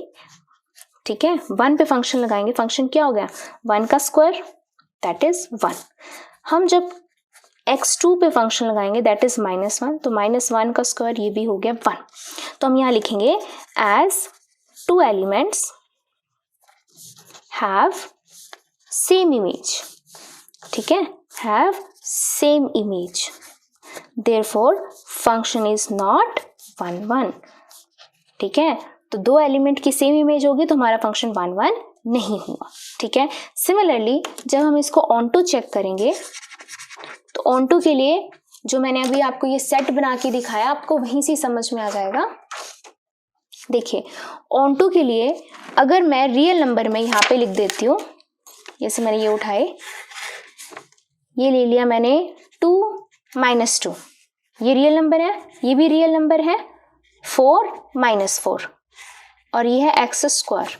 ठीक है, 1 पे फंक्शन लगाएंगे, फंक्शन क्या हो गया 1 का स्क्वायर दैट इज 1। हम जब x2 पे फंक्शन लगाएंगे दैट इज -1, तो -1 का स्क्वायर ये भी हो गया 1। तो हम यहाँ लिखेंगे as 2 elements have same image. ठीक है, have same image, therefore function is not 1 1। ठीक है। तो 2 एलिमेंट की सेम इमेज होगी तो हमारा फंक्शन 1 1 नहीं हुआ। ठीक है। सिमिलरली जब हम इसको ऑनटू चेक करेंगे, तो ऑनटू के लिए जो मैंने अभी आपको ये सेट बना के दिखाया, आपको वहीं से समझ में आ जाएगा। देखिए, ऑनटू के लिए अगर मैं रियल नंबर में यहाँ पे लिख देती हूँ, जैसे मैंने ये उठाए, ये ले लिया मैंने 2 -2, ये रियल नंबर है, ये भी रियल नंबर है 4 -4, और ये है एक्स स्क्वायर।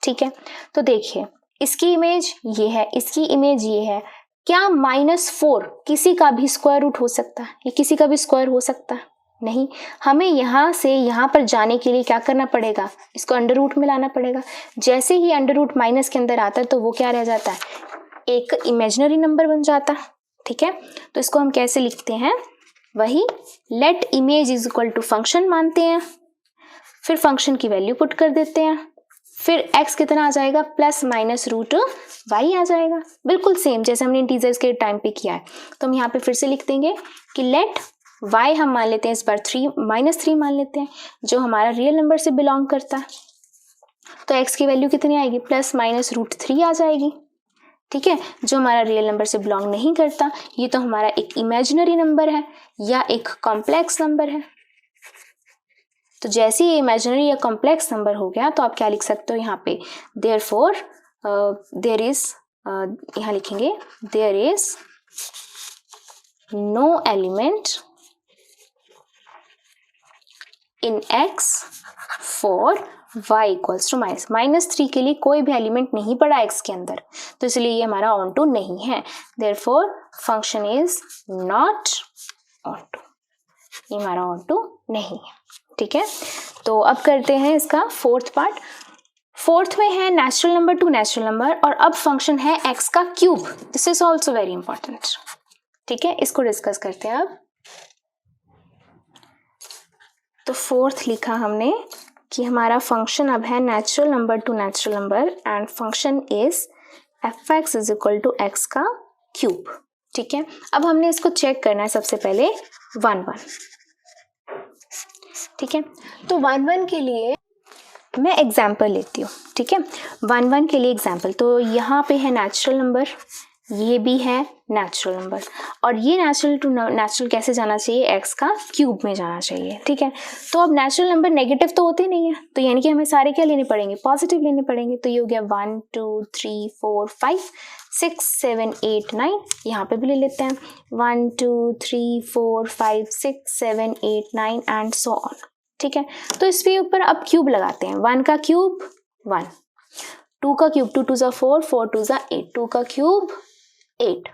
ठीक है। तो देखिए, इसकी इमेज ये है, इसकी इमेज ये है। क्या -4 किसी का भी स्क्वायर रूट हो सकता है? ये किसी का भी स्क्वायर हो सकता है? नहीं। हमें यहाँ से यहाँ पर जाने के लिए क्या करना पड़ेगा, इसको अंडर रूट में लाना पड़ेगा। जैसे ही अंडर रूट माइनस के अंदर आता है तो वो क्या रह जाता है, एक इमेजिनरी नंबर बन जाता है। ठीक है। तो इसको हम कैसे लिखते हैं, वही let image is equal to function मानते हैं, फिर फंक्शन की वैल्यू पुट कर देते हैं, फिर x कितना आ जाएगा +-√y आ जाएगा। बिल्कुल सेम जैसे हमने इंटीजर्स के टाइम पे किया है। तो हम यहाँ पे फिर से लिख देंगे कि लेट y हम मान लेते हैं इस बार -3 मान लेते हैं, जो हमारा रियल नंबर से बिलोंग करता है। तो x की वैल्यू कितनी आएगी +-√3 आ जाएगी। ठीक है। जो हमारा रियल नंबर से बिलोंग नहीं करता, ये तो हमारा एक इमेजिनरी नंबर है या एक कॉम्प्लेक्स नंबर है। तो जैसे ही इमेजिनरी या कॉम्प्लेक्स नंबर हो गया तो आप क्या लिख सकते हो यहाँ पे, देयरफॉर देयर इज, यहाँ लिखेंगे there is no element in x for y equals to -3 के लिए कोई भी एलिमेंट नहीं पड़ा x के अंदर, तो इसलिए ये हमारा ऑनटू नहीं है। Therefore function is not onto, ये हमारा ऑनटू नहीं है। ठीक है। तो अब करते हैं इसका फोर्थ पार्ट। फोर्थ में है natural number to natural number, और अब फंक्शन है x का cube. This is also very important. ठीक है, इसको डिस्कस करते हैं अब। तो फोर्थ लिखा हमने कि हमारा फंक्शन अब है natural number to natural number, and function is fx is equal to x का क्यूब। ठीक है, अब हमने इसको चेक करना है सबसे पहले 1 1। ठीक है, तो 1 1 के लिए मैं एग्जाम्पल लेती हूँ। ठीक है, 1 1 के लिए एग्जाम्पल, तो यहाँ पे है नेचुरल नंबर, ये भी है नेचुरल नंबर, और ये नेचुरल टू नेचुरल कैसे जाना चाहिए, x का क्यूब में जाना चाहिए। ठीक है, तो अब नेचुरल नंबर नेगेटिव तो होते नहीं है, तो यानी कि हमें सारे क्या लेने पड़ेंगे, पॉजिटिव लेने पड़ेंगे। तो ये हो गया 1 2 3 4 5 6 7 8 9, यहाँ पे भी ले लेते हैं 1 2 3 4 5 6 7 8 9 एंड सो ऑन। ठीक है, तो इसके ऊपर अब क्यूब लगाते हैं। 1 का क्यूब 1, 2 का क्यूब 2 2 ज़ा 4 4 2 ज़ा 8, 2 का क्यूब 8।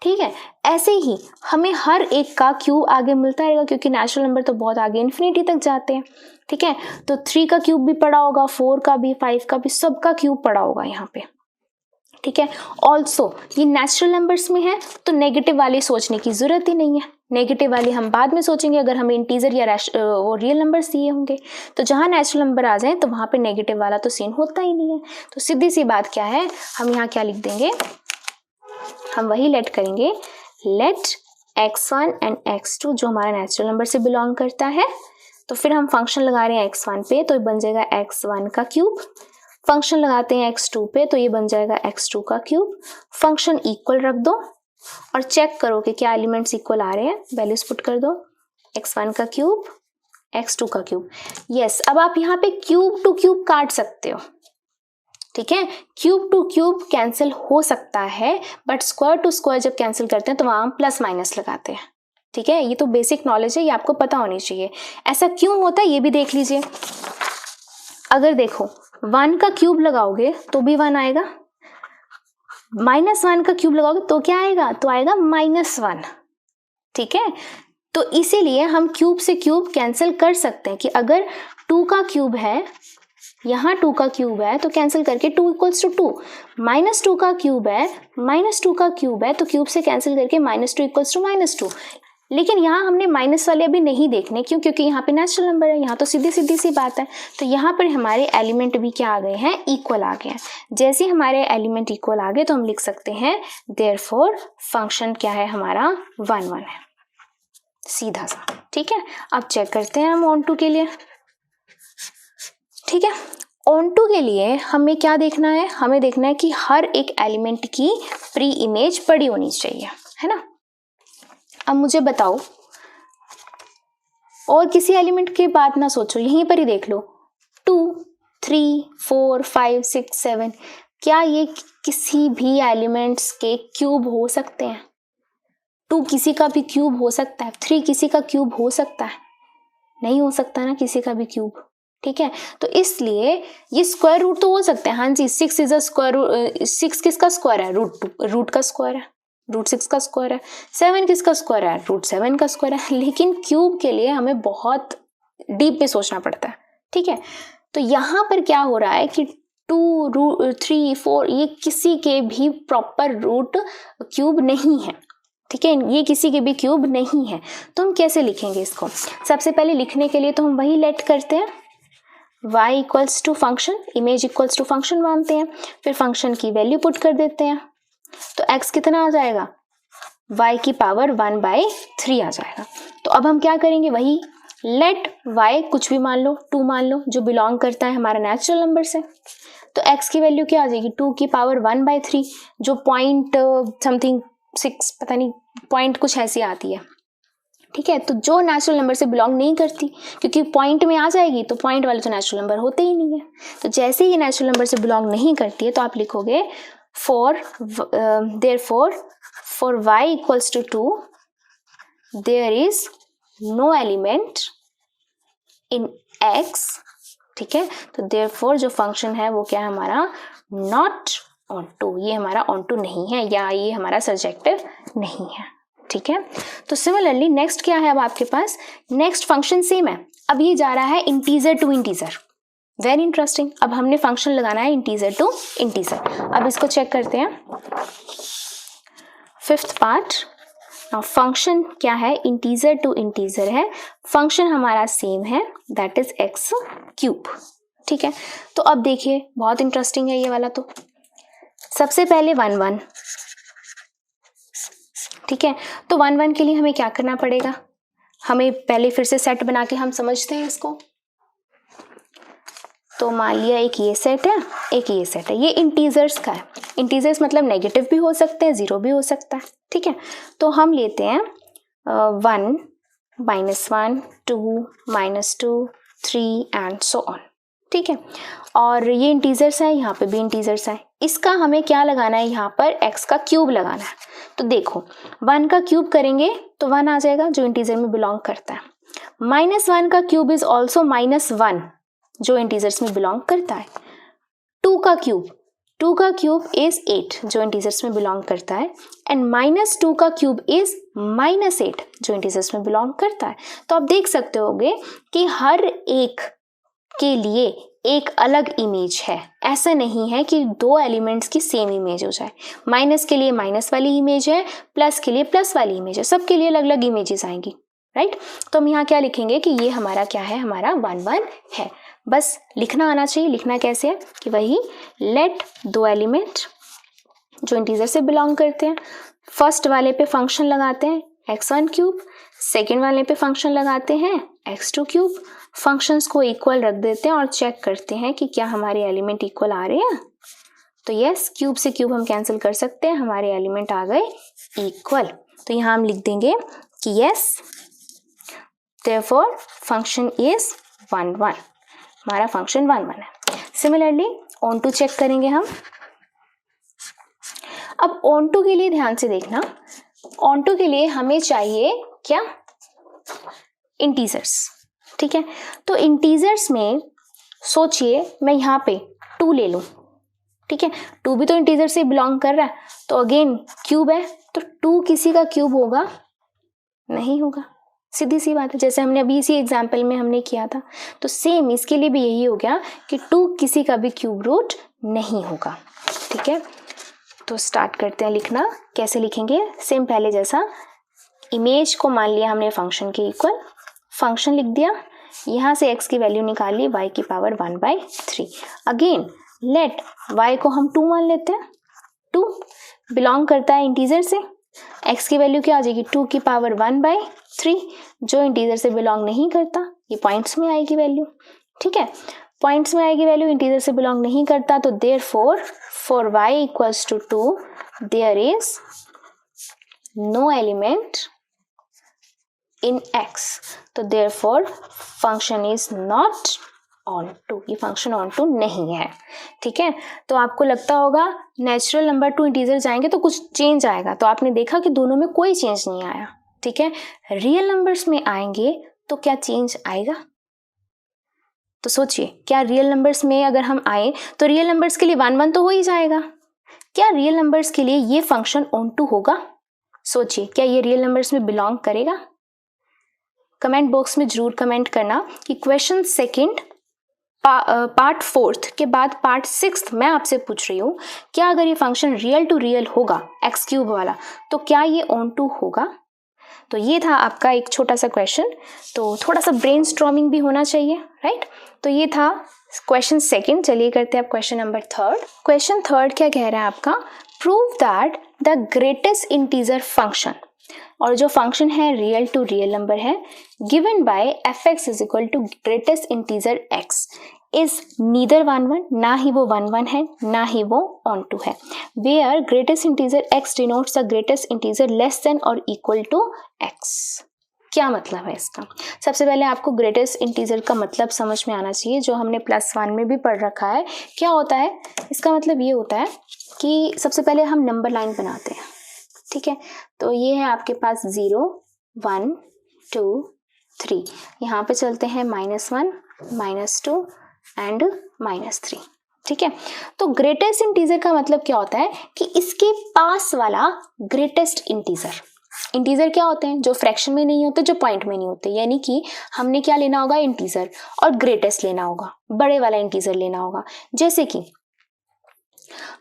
ठीक है, ऐसे ही हमें हर एक का क्यूब आगे मिलता रहेगा, क्योंकि नेचुरल नंबर तो बहुत आगे इन्फिनिटी तक जाते हैं। ठीक है, तो 3 का क्यूब भी पड़ा होगा, 4 का भी, 5 का भी, सबका क्यूब पड़ा होगा यहाँ पे। ठीक है, ऑल्सो ये नेचुरल नंबर्स में है तो नेगेटिव वाली सोचने की जरूरत ही नहीं है, नेगेटिव वाली हम बाद में सोचेंगे अगर हमें इंटीजर या वो रियल नंबर्स दिए होंगे। तो जहाँ नेचुरल नंबर आ जाए तो वहाँ पे नेगेटिव वाला तो सीन होता ही नहीं है। तो सीधी सी बात क्या है, हम यहाँ क्या लिख देंगे, हम वही लेट करेंगे, लेट x1 एंड x2 जो हमारा नेचुरल नंबर से बिलोंग करता है। तो फिर हम फंक्शन लगा रहे हैं x1 पे, तो ये बन जाएगा x1 का क्यूब। फंक्शन लगाते हैं x2 पे, तो ये बन जाएगा x2 का क्यूब। फंक्शन इक्वल रख दो और चेक करो कि क्या एलिमेंट्स इक्वल आ रहे हैं, वैल्यूज पुट कर दो, x1 का क्यूब x2 का क्यूब। यस, अब आप यहाँ पे क्यूब टू क्यूब काट सकते हो। ठीक है, क्यूब टू क्यूब कैंसिल हो सकता है, बट स्क्वायर टू स्क्वायर जब कैंसिल करते हैं तो वहां हम प्लस माइनस लगाते हैं। ठीक है, ये तो बेसिक नॉलेज है, ये आपको पता होनी चाहिए। ऐसा क्यों होता है ये भी देख लीजिए। अगर देखो 1 का क्यूब लगाओगे तो भी 1 आएगा, -1 का क्यूब लगाओगे तो क्या आएगा, तो आएगा -1। ठीक है, तो इसीलिए हम क्यूब से क्यूब कैंसिल कर सकते हैं कि अगर 2 का क्यूब है, यहाँ 2 का क्यूब है तो कैंसिल करके 2 इक्वल्स टू 2, -2 का क्यूब है, -2 का क्यूब है तो क्यूब से कैंसिल करके -2 इक्वल्स टू -2। लेकिन यहाँ हमने माइनस वाले अभी नहीं देखने, क्यों, क्योंकि यहाँ पे नेचुरल नंबर है, यहाँ तो सीधी सीधी सी बात है। तो यहाँ पर हमारे एलिमेंट भी क्या आ गए हैं, इक्वल आ गए हैं। जैसे ही हमारे एलिमेंट इक्वल आ गए तो हम लिख सकते हैं देयरफॉर फंक्शन क्या है हमारा 1 1 है, सीधा सा। ठीक है, अब चेक करते हैं हम ऑन टू के लिए। ठीक है, ऑन टू के लिए हमें क्या देखना है, हमें देखना है कि हर एक एलिमेंट की प्री इमेज बड़ी होनी चाहिए, है ना। अब मुझे बताओ, और किसी एलिमेंट की बात ना सोचो, यहीं पर ही देख लो, 2 3 4 5 6 7, क्या ये किसी भी एलिमेंट्स के क्यूब हो सकते हैं? 2 किसी का भी क्यूब हो सकता है, 3 किसी का क्यूब हो सकता है? नहीं हो सकता ना किसी का भी क्यूब। ठीक है, तो इसलिए ये स्क्वायर रूट तो हो सकते हैं। हाँ जी, 6 इज अ स्क्वायर रूट, 6 किसका स्क्वायर है, रूट का स्क्वायर है, रूट 6 का स्क्वायर है। 7 किसका स्क्वायर है, रूट 7 का स्क्वायर है। लेकिन क्यूब के लिए हमें बहुत डीप में सोचना पड़ता है। ठीक है, तो यहाँ पर क्या हो रहा है कि 2 3 4 ये किसी के भी प्रॉपर रूट क्यूब नहीं है। ठीक है, ये किसी के भी क्यूब नहीं है। तो हम कैसे लिखेंगे इसको, सबसे पहले लिखने के लिए तो हम वही लेट करते हैं, y equals to function, image equals to function मानते हैं, फिर फंक्शन की वैल्यू पुट कर देते हैं। तो x कितना आ जाएगा, y की पावर 1/3 आ जाएगा। तो अब हम क्या करेंगे, वही लेट y कुछ भी मान लो, 2 मान लो, जो बिलोंग करता है हमारा नेचुरल नंबर से। तो x की वैल्यू क्या आ जाएगी, 2 की पावर 1/3, जो पॉइंट समथिंग 6, पता नहीं पॉइंट कुछ ऐसी आती है। ठीक है, तो जो नेचुरल नंबर से बिलोंग नहीं करती, क्योंकि पॉइंट में आ जाएगी तो पॉइंट वाले तो नेचुरल नंबर होते ही नहीं है। तो जैसे ही नेचुरल नंबर से बिलोंग नहीं करती है तो आप लिखोगे therefore for y equals to 2 there is no element in x। ठीक है, तो therefore जो फंक्शन है वो क्या है हमारा, not onto, ये हमारा onto नहीं है, या ये हमारा सब्जेक्टिव नहीं है। ठीक है, तो सिमिलरली नेक्स्ट क्या है अब आपके पास, नेक्स्ट फंक्शन सेम है, अब ये जा रहा है integer to integer. Very interesting, अब हमने फंक्शन लगाना है इंटीजर टू इंटीजर। अब इसको चेक करते हैं, 5th पार्ट। नाउ फंक्शन क्या है, इंटीजर टू इंटीजर है, फंक्शन हमारा सेम है, दैट इज x3। ठीक है, तो अब देखिए बहुत इंटरेस्टिंग है ये वाला। तो सबसे पहले 1 1, ठीक है। तो 1 1 के लिए हमें क्या करना पड़ेगा, हमें पहले फिर से सेट बना के हम समझते हैं इसको। तो मान लिया एक ये सेट है, एक ये सेट है, ये इंटीजर्स का है। इंटीजर्स मतलब नेगेटिव भी हो सकते हैं, 0 भी हो सकता है, ठीक है। तो हम लेते हैं 1 -1 2 -2 3 एंड सो ऑन, ठीक है। और ये इंटीजर्स है, यहाँ पे भी इंटीजर्स है। इसका हमें क्या लगाना है, यहाँ पर x का क्यूब लगाना है। तो देखो 1 का क्यूब करेंगे तो 1 आ जाएगा जो इंटीजर में बिलोंग करता है। -1 का क्यूब इज ऑल्सो -1 जो इंटीजर्स में बिलोंग करता है। 2 का क्यूब इज 8 जो इंटीजर्स में बिलोंग करता है। एंड -2 का क्यूब इज -8 जो इंटीजर्स में बिलोंग करता है। तो आप देख सकते होगे कि हर एक के लिए एक अलग इमेज है। ऐसा नहीं है कि दो एलिमेंट्स की सेम इमेज हो जाए। माइनस के लिए माइनस वाली इमेज है, प्लस के लिए प्लस वाली इमेज है, सबके लिए अलग अलग इमेजेस आएंगी, राइट। तो हम यहाँ क्या लिखेंगे कि ये हमारा क्या है, हमारा 1 1 है। बस लिखना आना चाहिए। लिखना कैसे है कि वही लेट दो एलिमेंट जो इंटीजर से बिलोंग करते हैं, फर्स्ट वाले पे फंक्शन लगाते हैं x1 क्यूब, सेकेंड वाले पे फंक्शन लगाते हैं x2 क्यूब। फंक्शंस को इक्वल रख देते हैं और चेक करते हैं कि क्या हमारे एलिमेंट इक्वल आ रहे हैं। तो यस, क्यूब से क्यूब हम कैंसिल कर सकते हैं, हमारे एलिमेंट आ गए इक्वल। तो यहाँ हम लिख देंगे कि यस देयरफॉर फंक्शन इज 1 1, हमारा फंक्शन 1 1 है। सिमिलरली ऑन टू चेक करेंगे हम। अब ऑन टू के लिए ध्यान से देखना, ऑन टू के लिए हमें चाहिए क्या, इंटीजर्स, ठीक है। तो इंटीजर्स में सोचिए मैं यहाँ पे 2 ले लूं, ठीक है। 2 भी तो इंटीजर से बिलोंग कर रहा है, तो अगेन क्यूब है, तो 2 किसी का क्यूब होगा नहीं होगा, सीधी सी बात है। जैसे हमने अभी इसी एग्जाम्पल में हमने किया था, तो सेम इसके लिए भी यही हो गया कि 2 किसी का भी क्यूब रूट नहीं होगा, ठीक है। तो स्टार्ट करते हैं लिखना। कैसे लिखेंगे, सेम पहले जैसा, इमेज को मान लिया हमने फंक्शन के इक्वल, फंक्शन लिख दिया, यहाँ से x की वैल्यू निकाली y की पावर 1/3। अगेन लेट y को हम 2 मान लेते हैं, 2 बिलोंग करता है इंटीजर से, x की वैल्यू क्या आ जाएगी 2 की पावर 1/3, जो इंटीजर से बिलोंग नहीं करता, ये पॉइंट्स में आएगी वैल्यू, ठीक है। पॉइंट्स में आएगी वैल्यू, इंटीजर से बिलोंग नहीं करता, तो therefore for y equals to 2 there is no element in x, तो therefore function is not on to, ये function on to नहीं है, ठीक है। तो आपको लगता होगा नेचुरल नंबर टू इंटीजर जाएंगे तो कुछ चेंज आएगा, तो आपने देखा कि दोनों में कोई चेंज नहीं आया, ठीक है। रियल नंबर्स में आएंगे तो क्या चेंज आएगा, तो सोचिए क्या रियल नंबर्स में अगर हम आए तो रियल नंबर्स के लिए 1 1 तो हो ही जाएगा। क्या रियल नंबर्स के लिए ये फंक्शन ऑन टू होगा, सोचिए क्या ये रियल नंबर्स में बिलोंग करेगा। कमेंट बॉक्स में जरूर कमेंट करना कि क्वेश्चन सेकंड पार्ट 4 के बाद पार्ट 6 मैं आपसे पूछ रही हूँ, क्या अगर ये फंक्शन रियल टू रियल होगा x क्यूब वाला, तो क्या ये ऑन टू होगा। तो ये था आपका एक छोटा सा क्वेश्चन, तो थोड़ा सा ब्रेनस्टॉर्मिंग भी होना चाहिए, राइट। तो ये था क्वेश्चन सेकंड। चलिए करते हैं आप क्वेश्चन नंबर 3। क्वेश्चन 3 क्या कह रहा है आपका, prove that the greatest integer function, और जो फंक्शन है रियल टू रियल नंबर है, given by f(x) is equal to greatest integer x is neither 1 1, ना ही वो 1 1 है ना ही वो ऑन टू है, where greatest integer x denotes the greatest integer less than और इक्वल टू x। क्या मतलब है इसका, सबसे पहले आपको ग्रेटेस्ट इंटीजर का मतलब समझ में आना चाहिए, जो हमने +1 में भी पढ़ रखा है। क्या होता है इसका मतलब, ये होता है कि सबसे पहले हम नंबर लाइन बनाते हैं, ठीक है। तो ये है आपके पास 0 1 2 3, यहाँ पे चलते हैं -1 -2 एंड -3, ठीक है। तो ग्रेटेस्ट इंटीजर का मतलब क्या होता है कि इसके पास वाला ग्रेटेस्ट इंटीजर। इंटीजर क्या होते हैं, जो फ्रैक्शन में नहीं होते, जो पॉइंट में नहीं होते, यानी कि हमने क्या लेना होगा, इंटीजर, और ग्रेटेस्ट लेना होगा, बड़े वाला इंटीजर लेना होगा। जैसे कि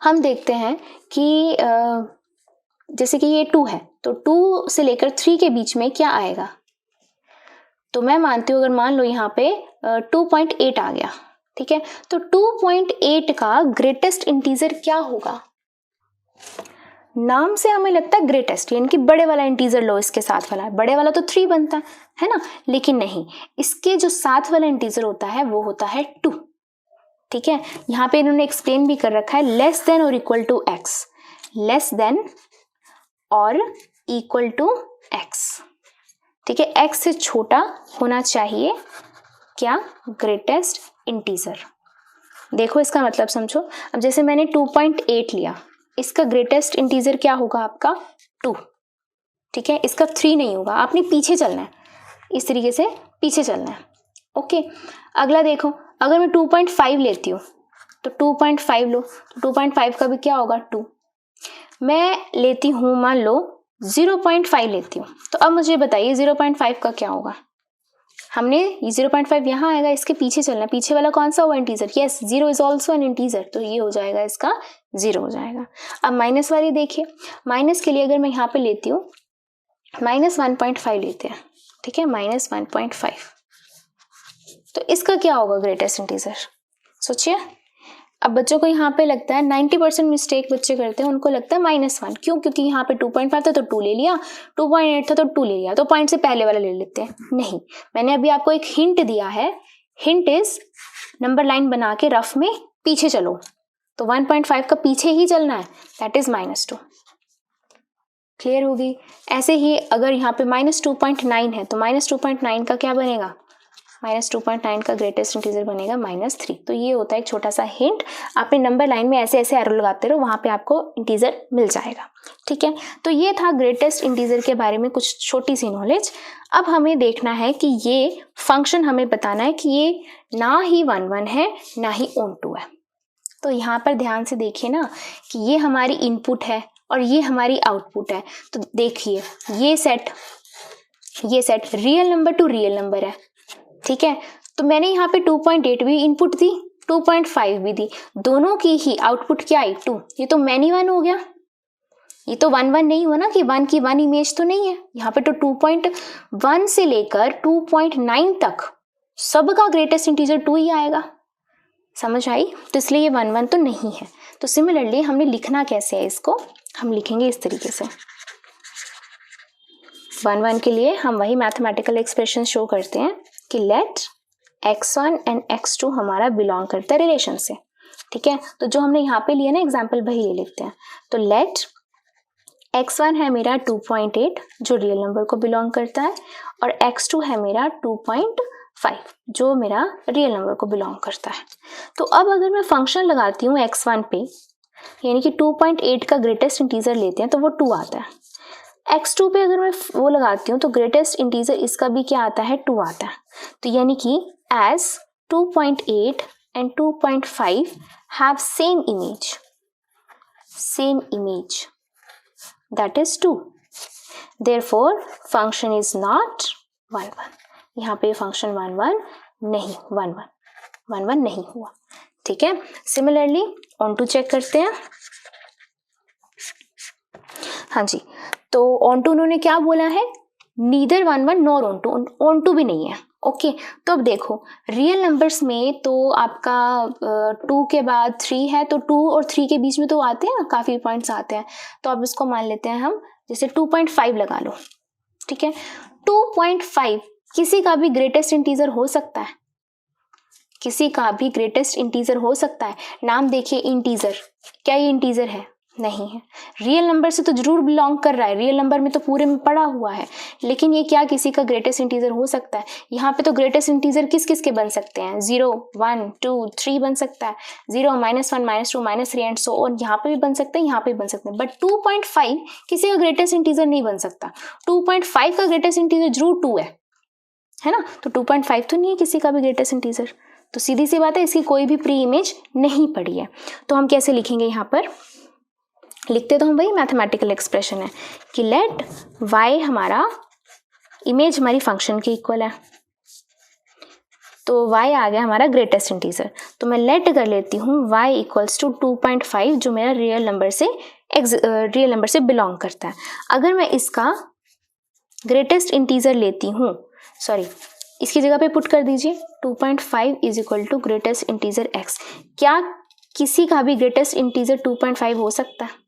हम देखते हैं कि जैसे कि ये 2 है, तो 2 से लेकर 3 के बीच में क्या आएगा, तो मैं मानती हूँ अगर मान लो यहाँ पे 2.8 आ गया, ठीक है। तो 2.8 का ग्रेटेस्ट इंटीजर क्या होगा, नाम से हमें लगता है ग्रेटेस्ट, यानी कि बड़े वाला इंटीजर लो इसके साथ वाला, बड़े वाला तो 3 बनता है ना, लेकिन नहीं, इसके जो साथ वाला इंटीजर होता है वो होता है 2। ठीक है, यहाँ पे इन्होंने एक्सप्लेन भी कर रखा है, लेस देन और equal to X, less than और इक्वल टू एक्स। ठीक है, एक्स से छोटा होना चाहिए क्या, ग्रेटेस्ट इंटीजर। देखो इसका मतलब समझो, अब जैसे मैंने 2.8 लिया, इसका ग्रेटेस्ट इंटीजर क्या होगा आपका 2। ठीक है, इसका 3 नहीं होगा, आपने पीछे चलना है, इस तरीके से पीछे चलना है। ओके, अगला देखो, अगर मैं 2.5 लेती हूँ तो 2.5 लो, तो 2.5 का भी क्या होगा 2। मैं लेती हूँ मान लो 0.5 लेती हूँ, तो अब मुझे बताइए 0.5 का क्या होगा। हमने 0.5 यहाँ आएगा, इसके पीछे चलना, पीछे वाला कौन सा हुआ integer, yes 0 is also an integer, तो ये हो जाएगा इसका 0 हो जाएगा। अब माइनस वाली देखिए, माइनस के लिए अगर मैं यहाँ पे लेती हूँ -1.5 लेते हैं। ठीक है, -1.5, तो इसका क्या होगा ग्रेटेस्ट इंटीजर, सोचिए। अब बच्चों को यहाँ पे लगता है 90% मिस्टेक बच्चे करते हैं, उनको लगता है -1, क्यों, क्योंकि यहाँ पे 2.5 था तो 2 ले लिया, 2.8 था तो 2 ले लिया, तो पॉइंट से पहले वाला ले लेते हैं। नहीं, मैंने अभी आपको एक हिंट दिया है, हिंट इज नंबर लाइन बना के रफ में पीछे चलो, तो 1.5 का पीछे ही चलना है, दैट इज -2। क्लियर होगी। ऐसे ही अगर यहाँ पे -2.9 है तो -2.9 का क्या बनेगा, -2.9 का ग्रेटेस्ट इंटीजर बनेगा -3। तो ये होता है एक छोटा सा हिंट, आपने नंबर लाइन में ऐसे ऐसे एरो लगाते रहो, वहां पे आपको इंटीजर मिल जाएगा। ठीक है, तो ये था ग्रेटेस्ट इंटीजर के बारे में कुछ छोटी सी नॉलेज। अब हमें देखना है कि ये फंक्शन हमें बताना है कि ये ना ही 1 है ना ही ऑन2 है। तो यहाँ पर ध्यान से देखिए ना कि ये हमारी इनपुट है और ये हमारी आउटपुट है। तो देखिए ये set real number to real number है। ठीक है, तो मैंने यहाँ पे 2.8 भी इनपुट दी, 2.5 भी दी, दोनों की ही आउटपुट क्या आई 2। ये तो मैनी 1 हो गया, ये तो 1 1 नहीं हुआ ना कि 1 की 1 इमेज तो नहीं है। यहाँ पे तो 2.1 से लेकर 2.9 तक सबका ग्रेटेस्ट इंटीजर 2 ही आएगा। समझ आई? तो इसलिए ये 1 1 तो नहीं है। तो सिमिलरली हमने लिखना कैसे है इसको, हम लिखेंगे इस तरीके से। 1 1 के लिए हम वही मैथमेटिकल एक्सप्रेशन शो करते हैं कि लेट x1 एंड x2 हमारा बिलोंग करता है रिलेशन से। ठीक है, तो जो हमने यहाँ पे लिया ना एग्जाम्पल वही ले लेते हैं। तो लेट x1 है मेरा 2.8 जो रियल नंबर को बिलोंग करता है, और x2 है मेरा 2.5 जो मेरा रियल नंबर को बिलोंग करता है। तो अब अगर मैं फंक्शन लगाती हूँ x1 पे, यानी कि 2.8 का ग्रेटेस्ट इंटीजर लेते हैं तो वो 2 आता है। x2 पे अगर मैं वो लगाती हूँ तो ग्रेटेस्ट इंटीजर इसका भी क्या आता है 2 आता है। तो यानी कि as 2.8 and 2.5 have same image that is 2, therefore function is not 1 1। यहाँ पे फंक्शन 1 1 नहीं, 1 1 नहीं हुआ। ठीक है, सिमिलरली ऑन2 चेक करते हैं। हाँ जी, तो ऑन2 उन्होंने क्या बोला है, नीदर 1 1 नॉर ऑन2 भी नहीं है। ओके, तो अब देखो रियल नंबर्स में तो आपका 2 के बाद 3 है, तो 2 और 3 के बीच में तो आते हैं, काफ़ी पॉइंट्स आते हैं। तो अब इसको मान लेते हैं हम, जैसे 2.5 लगा लो। ठीक है, 2.5 किसी का भी ग्रेटेस्ट इंटीजर हो सकता है, किसी का भी ग्रेटेस्ट इंटीजर हो सकता है। नाम देखिए इंटीजर, क्या ये इंटीजर है? नहीं है। रियल नंबर से तो जरूर बिलोंग कर रहा है, रियल नंबर में तो पूरे में पड़ा हुआ है, लेकिन ये क्या किसी का ग्रेटेस्ट इंटीजर हो सकता है? यहाँ पे तो ग्रेटेस्ट इंटीजर किस किस के बन सकते हैं, 0 1 2 3 बन सकता है, 0 -1 -2 -3 एंड सो ऑन। यहाँ पे भी बन सकते हैं, यहाँ पे भी बन सकते हैं, बट 2.5 किसी का ग्रेटेस्ट इंटीजर नहीं बन सकता। 2.5 का ग्रेटेस्ट इंटीजर जरूर 2 है ना, तो 2.5 तो नहीं है किसी का भी ग्रेटेस्ट इंटीजर। तो सीधी सी बात है, इसकी कोई भी प्री इमेज नहीं पड़ी है। तो हम कैसे लिखेंगे, यहाँ पर लिखते तो हम वही मैथमेटिकल एक्सप्रेशन है कि लेट y हमारा इमेज हमारी फंक्शन के इक्वल है, तो y आ गया हमारा ग्रेटेस्ट इंटीजर। तो मैं लेट कर लेती हूँ y इक्वल्स टू 2.5 जो मेरा रियल नंबर से बिलोंग करता है। अगर मैं इसका ग्रेटेस्ट इंटीजर लेती हूँ, सॉरी इसकी जगह पे पुट कर दीजिए 2.5 is equal to greatest integer x। क्या किसी का भी ग्रेटेस्ट इंटीजर 2.5 हो सकता है?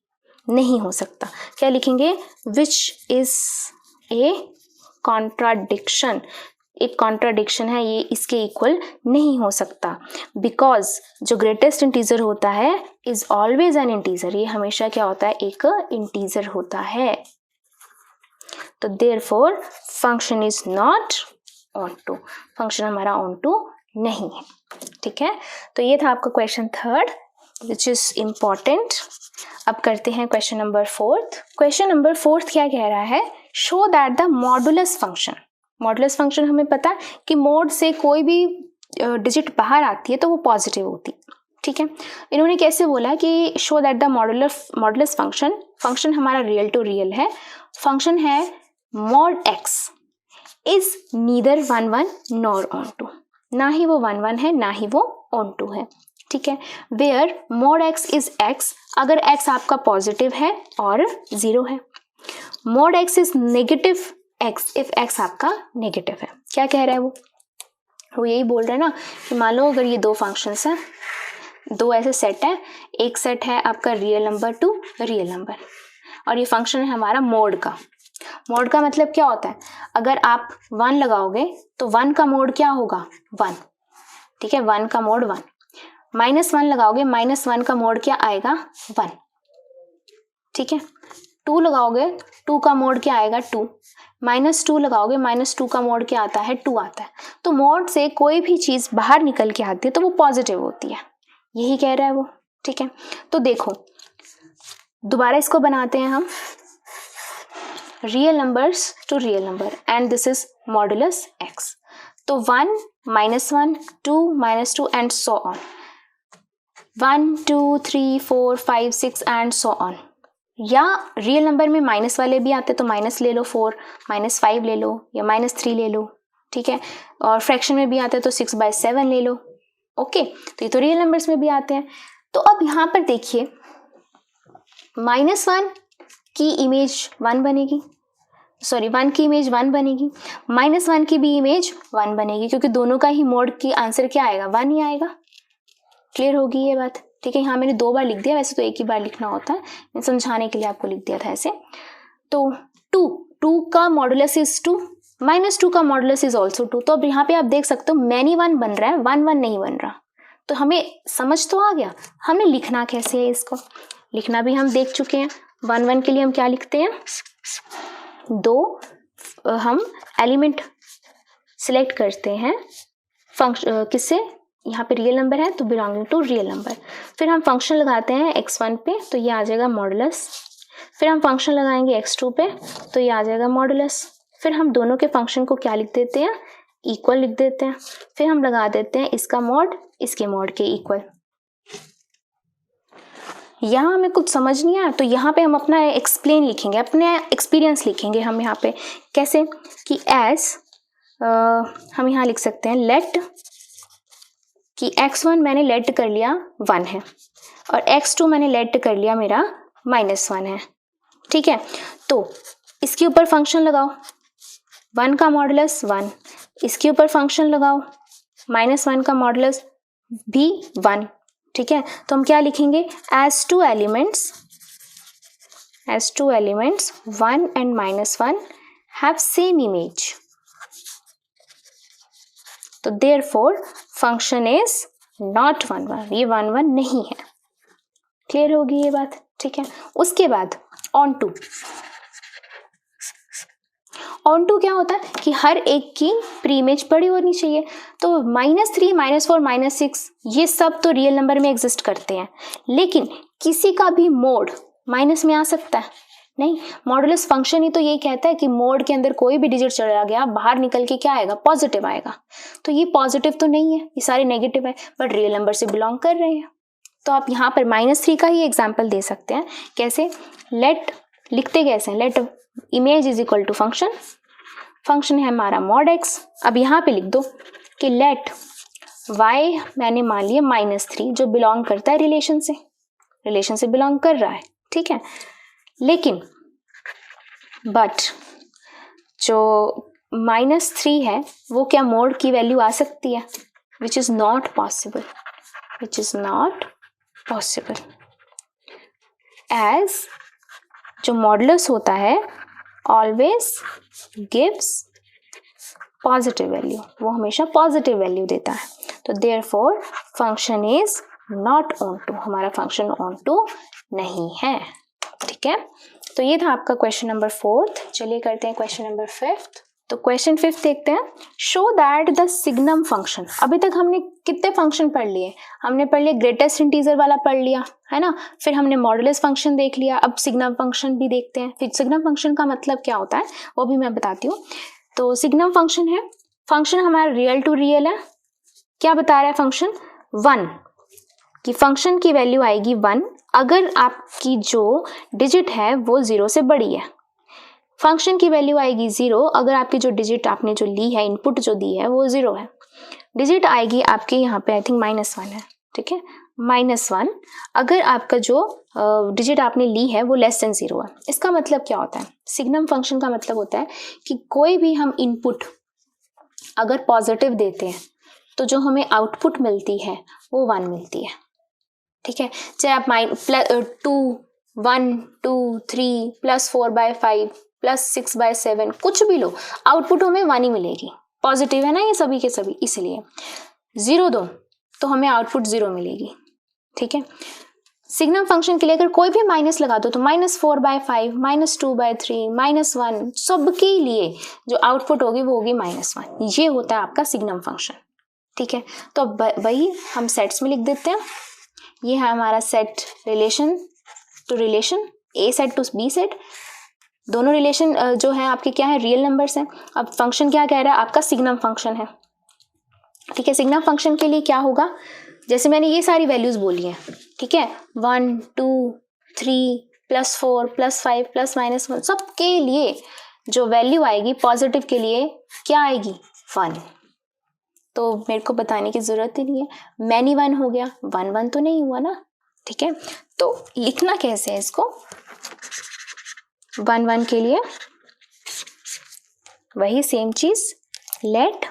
नहीं हो सकता। क्या लिखेंगे? विच इज ए कॉन्ट्राडिक्शन, एक कॉन्ट्राडिक्शन है, ये इसके इक्वल नहीं हो सकता। बिकॉज जो ग्रेटेस्ट इंटीजर होता है इज ऑलवेज एन इंटीजर, ये हमेशा क्या होता है? एक इंटीजर होता है। तो therefore function is not onto, function हमारा ऑनटू नहीं है। ठीक है, तो ये था आपका question third which is important. अब करते हैं question number fourth. Question number fourth क्या कह रहा है? Show that the modulus function, modulus function हमें पता है कि मोड से कोई भी डिजिट बाहर आती है तो वो पॉजिटिव होती है। ठीक है, इन्होंने कैसे बोला कि show that the modulus function, function हमारा रियल टू रियल है, फंक्शन है mod X is neither 1 1 nor onto, ना ही वो 1 1 है ना ही वो ऑन टू है। ठीक है, where mod X is X, अगर एक्स आपका पॉजिटिव है और 0 है। Mod X is negative X if X आपका नेगेटिव है। क्या कह रहा है वो यही बोल रहा है ना कि मान लो अगर ये दो फंक्शंस हैं, दो ऐसे सेट है, एक सेट है आपका real number to real number, और ये फंक्शन है हमारा मोड का। मोड का मतलब क्या होता है? अगर आप 1 लगाओगे तो 1 का मोड क्या होगा? 1। ठीक है, 1 का मोड 1। -1 लगाओगे, -1 का मोड क्या आएगा? 1। ठीक है, 2 लगाओगे, 2 का मोड क्या आएगा? 2। -2 लगाओगे, -2 का मोड क्या आता है? 2 आता है। तो मोड से कोई भी चीज बाहर निकल के आती है तो वो पॉजिटिव होती है, यही कह रहा है वो। ठीक है, तो देखो दोबारा इसको बनाते हैं हम, real numbers to real number and this is modulus X. तो 1 -1 2 -2 and so on, 1 2 3 4 5 6 and so on. या रियल नंबर में माइनस वाले भी आते तो माइनस ले लो 4, -5 ले लो या -3 ले लो। ठीक है, और फ्रैक्शन में भी आते हैं तो 6/7 ले लो। ओके, तो ये तो रियल नंबर्स में भी आते हैं। तो अब यहाँ पर देखिए -1 की इमेज 1 बनेगी, सॉरी 1 की इमेज 1 बनेगी, -1 की भी इमेज 1 बनेगी, क्योंकि दोनों का ही मोड की आंसर क्या आएगा? 1 ही आएगा। क्लियर होगी ये बात? ठीक है, यहाँ मैंने 2 बार लिख दिया, वैसे तो एक ही बार लिखना होता है, मैं समझाने के लिए आपको लिख दिया था ऐसे। तो 2 का मॉडुलस इज 2, -2 का मॉडुलस इज ऑल्सो 2। तो अब यहाँ पे आप देख सकते हो मैनी 1 बन रहा है, 1 1 नहीं बन रहा। तो हमें समझ तो आ गया हमने लिखना कैसे है। इसको लिखना भी हम देख चुके हैं। 1 1 के लिए हम क्या लिखते हैं? 2 हम एलिमेंट सिलेक्ट करते हैं फंक्शन किससे? यहाँ पे रियल नंबर है तो बिलोंगिंग टू रियल नंबर। फिर हम फंक्शन लगाते हैं x1 पे तो ये आ जाएगा मॉडुलस। फिर हम फंक्शन लगाएंगे x2 पे तो ये आ जाएगा मॉडुलस। फिर हम दोनों के फंक्शन को क्या लिख देते हैं? इक्वल लिख देते हैं। फिर हम लगा देते हैं इसका मॉड इसके मॉड के इक्वल। यहाँ हमें कुछ समझ नहीं आया तो यहाँ पे हम अपना एक्सप्लेन लिखेंगे, अपने एक्सपीरियंस लिखेंगे हम यहाँ पे। कैसे कि एज हम यहाँ लिख सकते हैं लेट कि x1 मैंने लेट कर लिया 1 है और x2 मैंने लेट कर लिया मेरा -1 है। ठीक है, तो इसके ऊपर फंक्शन लगाओ, 1 का मॉडुलस 1, इसके ऊपर फंक्शन लगाओ, -1 का मॉडुलस भी 1। ठीक है, तो हम क्या लिखेंगे? As two elements 1 and -1 have same image, तो देयरफॉर फंक्शन इज नॉट 1 1, ये 1 1 नहीं है। क्लियर होगी ये बात? ठीक है, उसके बाद ऑन टू क्या होता है कि हर एक की प्री इमेज बड़ी होनी चाहिए। तो -3 -4 -6 ये सब तो रियल नंबर में एग्जिस्ट करते हैं, लेकिन किसी का भी मोड माइनस में आ सकता है नहीं। मॉडुलस फंक्शन ही तो ये कहता है कि मोड के अंदर कोई भी डिजिट चला गया बाहर निकल के क्या आएगा? पॉजिटिव आएगा। तो ये पॉजिटिव तो नहीं है, ये सारे नेगेटिव है, बट रियल नंबर से बिलोंग कर रहे हैं। तो आप यहाँ पर -3 का ही एग्जाम्पल दे सकते हैं। कैसे? लेट लिखते कैसे हैं? Let image is equal to function, function है हमारा मॉड एक्स। अब यहाँ पे लिख दो कि लेट y मैंने मान लिया -3 जो बिलोंग करता है रिलेशन से बिलोंग कर रहा है। ठीक है, लेकिन बट जो -3 है वो क्या मोड की वैल्यू आ सकती है? Which is not possible, as जो मॉडुलस होता है ऑलवेज गिव्स पॉजिटिव वैल्यू, वो हमेशा पॉजिटिव वैल्यू देता है। तो therefore function is not onto, हमारा फंक्शन ऑन टू नहीं है। ठीक है, तो ये था आपका क्वेश्चन नंबर 4। चलिए करते हैं क्वेश्चन नंबर 5। तो क्वेश्चन 5 देखते हैं। Show that the signum function, अभी तक हमने कितने फंक्शन पढ़ लिए? हमने पढ़ लिया ग्रेटेस्ट इंटीजर वाला पढ़ लिया है ना, फिर हमने मॉडुलस फंक्शन देख लिया, अब सिग्नम फंक्शन भी देखते हैं। फिर सिग्नम फंक्शन का मतलब क्या होता है वो भी मैं बताती हूँ। तो सिग्नम फंक्शन है, फंक्शन हमारा रियल टू रियल है। क्या बता रहा है फंक्शन? 1 कि फंक्शन की वैल्यू आएगी 1 अगर आपकी जो डिजिट है वो 0 से बड़ी है। फंक्शन की वैल्यू आएगी 0 अगर आपकी जो डिजिट आपने जो ली है, इनपुट जो दी है वो 0 है। डिजिट आएगी आपके यहाँ पे आई थिंक -1 है, ठीक है, -1 अगर आपका जो डिजिट आपने ली है वो लेस देन 0 है। इसका मतलब क्या होता है? सिग्नम फंक्शन का मतलब होता है कि कोई भी हम इनपुट अगर पॉजिटिव देते हैं तो जो हमें आउटपुट मिलती है वो 1 मिलती है। ठीक है, चाहे आप 2 1 2 3 +4/5 +6/7 कुछ भी लो, आउटपुट हमें 1 ही मिलेगी। पॉजिटिव है ना ये सभी के सभी, इसलिए 0 दो तो हमें आउटपुट 0 मिलेगी। ठीक है, सिग्नम फंक्शन के लिए अगर कोई भी माइनस लगा दो तो -4/5 -2/3 -1 सबके लिए जो आउटपुट होगी वो होगी -1। ये होता है आपका सिग्नम फंक्शन। ठीक है, तो वही हम सेट्स में लिख देते हैं। ये है हमारा set relation to relation, A set to B set. दोनों रिलेशन जो है आपके क्या है? रियल नंबर्स हैं। अब फंक्शन क्या कह रहा है? आपका सिग्नम फंक्शन है। ठीक है, सिग्नम फंक्शन के लिए क्या होगा? जैसे मैंने ये सारी वैल्यूज बोली हैं, ठीक है, 1 2 3 +4 +5 +-1 सबके लिए जो वैल्यू आएगी पॉजिटिव के लिए क्या आएगी? 1। तो मेरे को बताने की जरूरत ही नहीं है, मैनी 1 हो गया, 1 1 तो नहीं हुआ ना। ठीक है, तो लिखना कैसे है इसको? 1 1 के लिए वही सेम चीज, let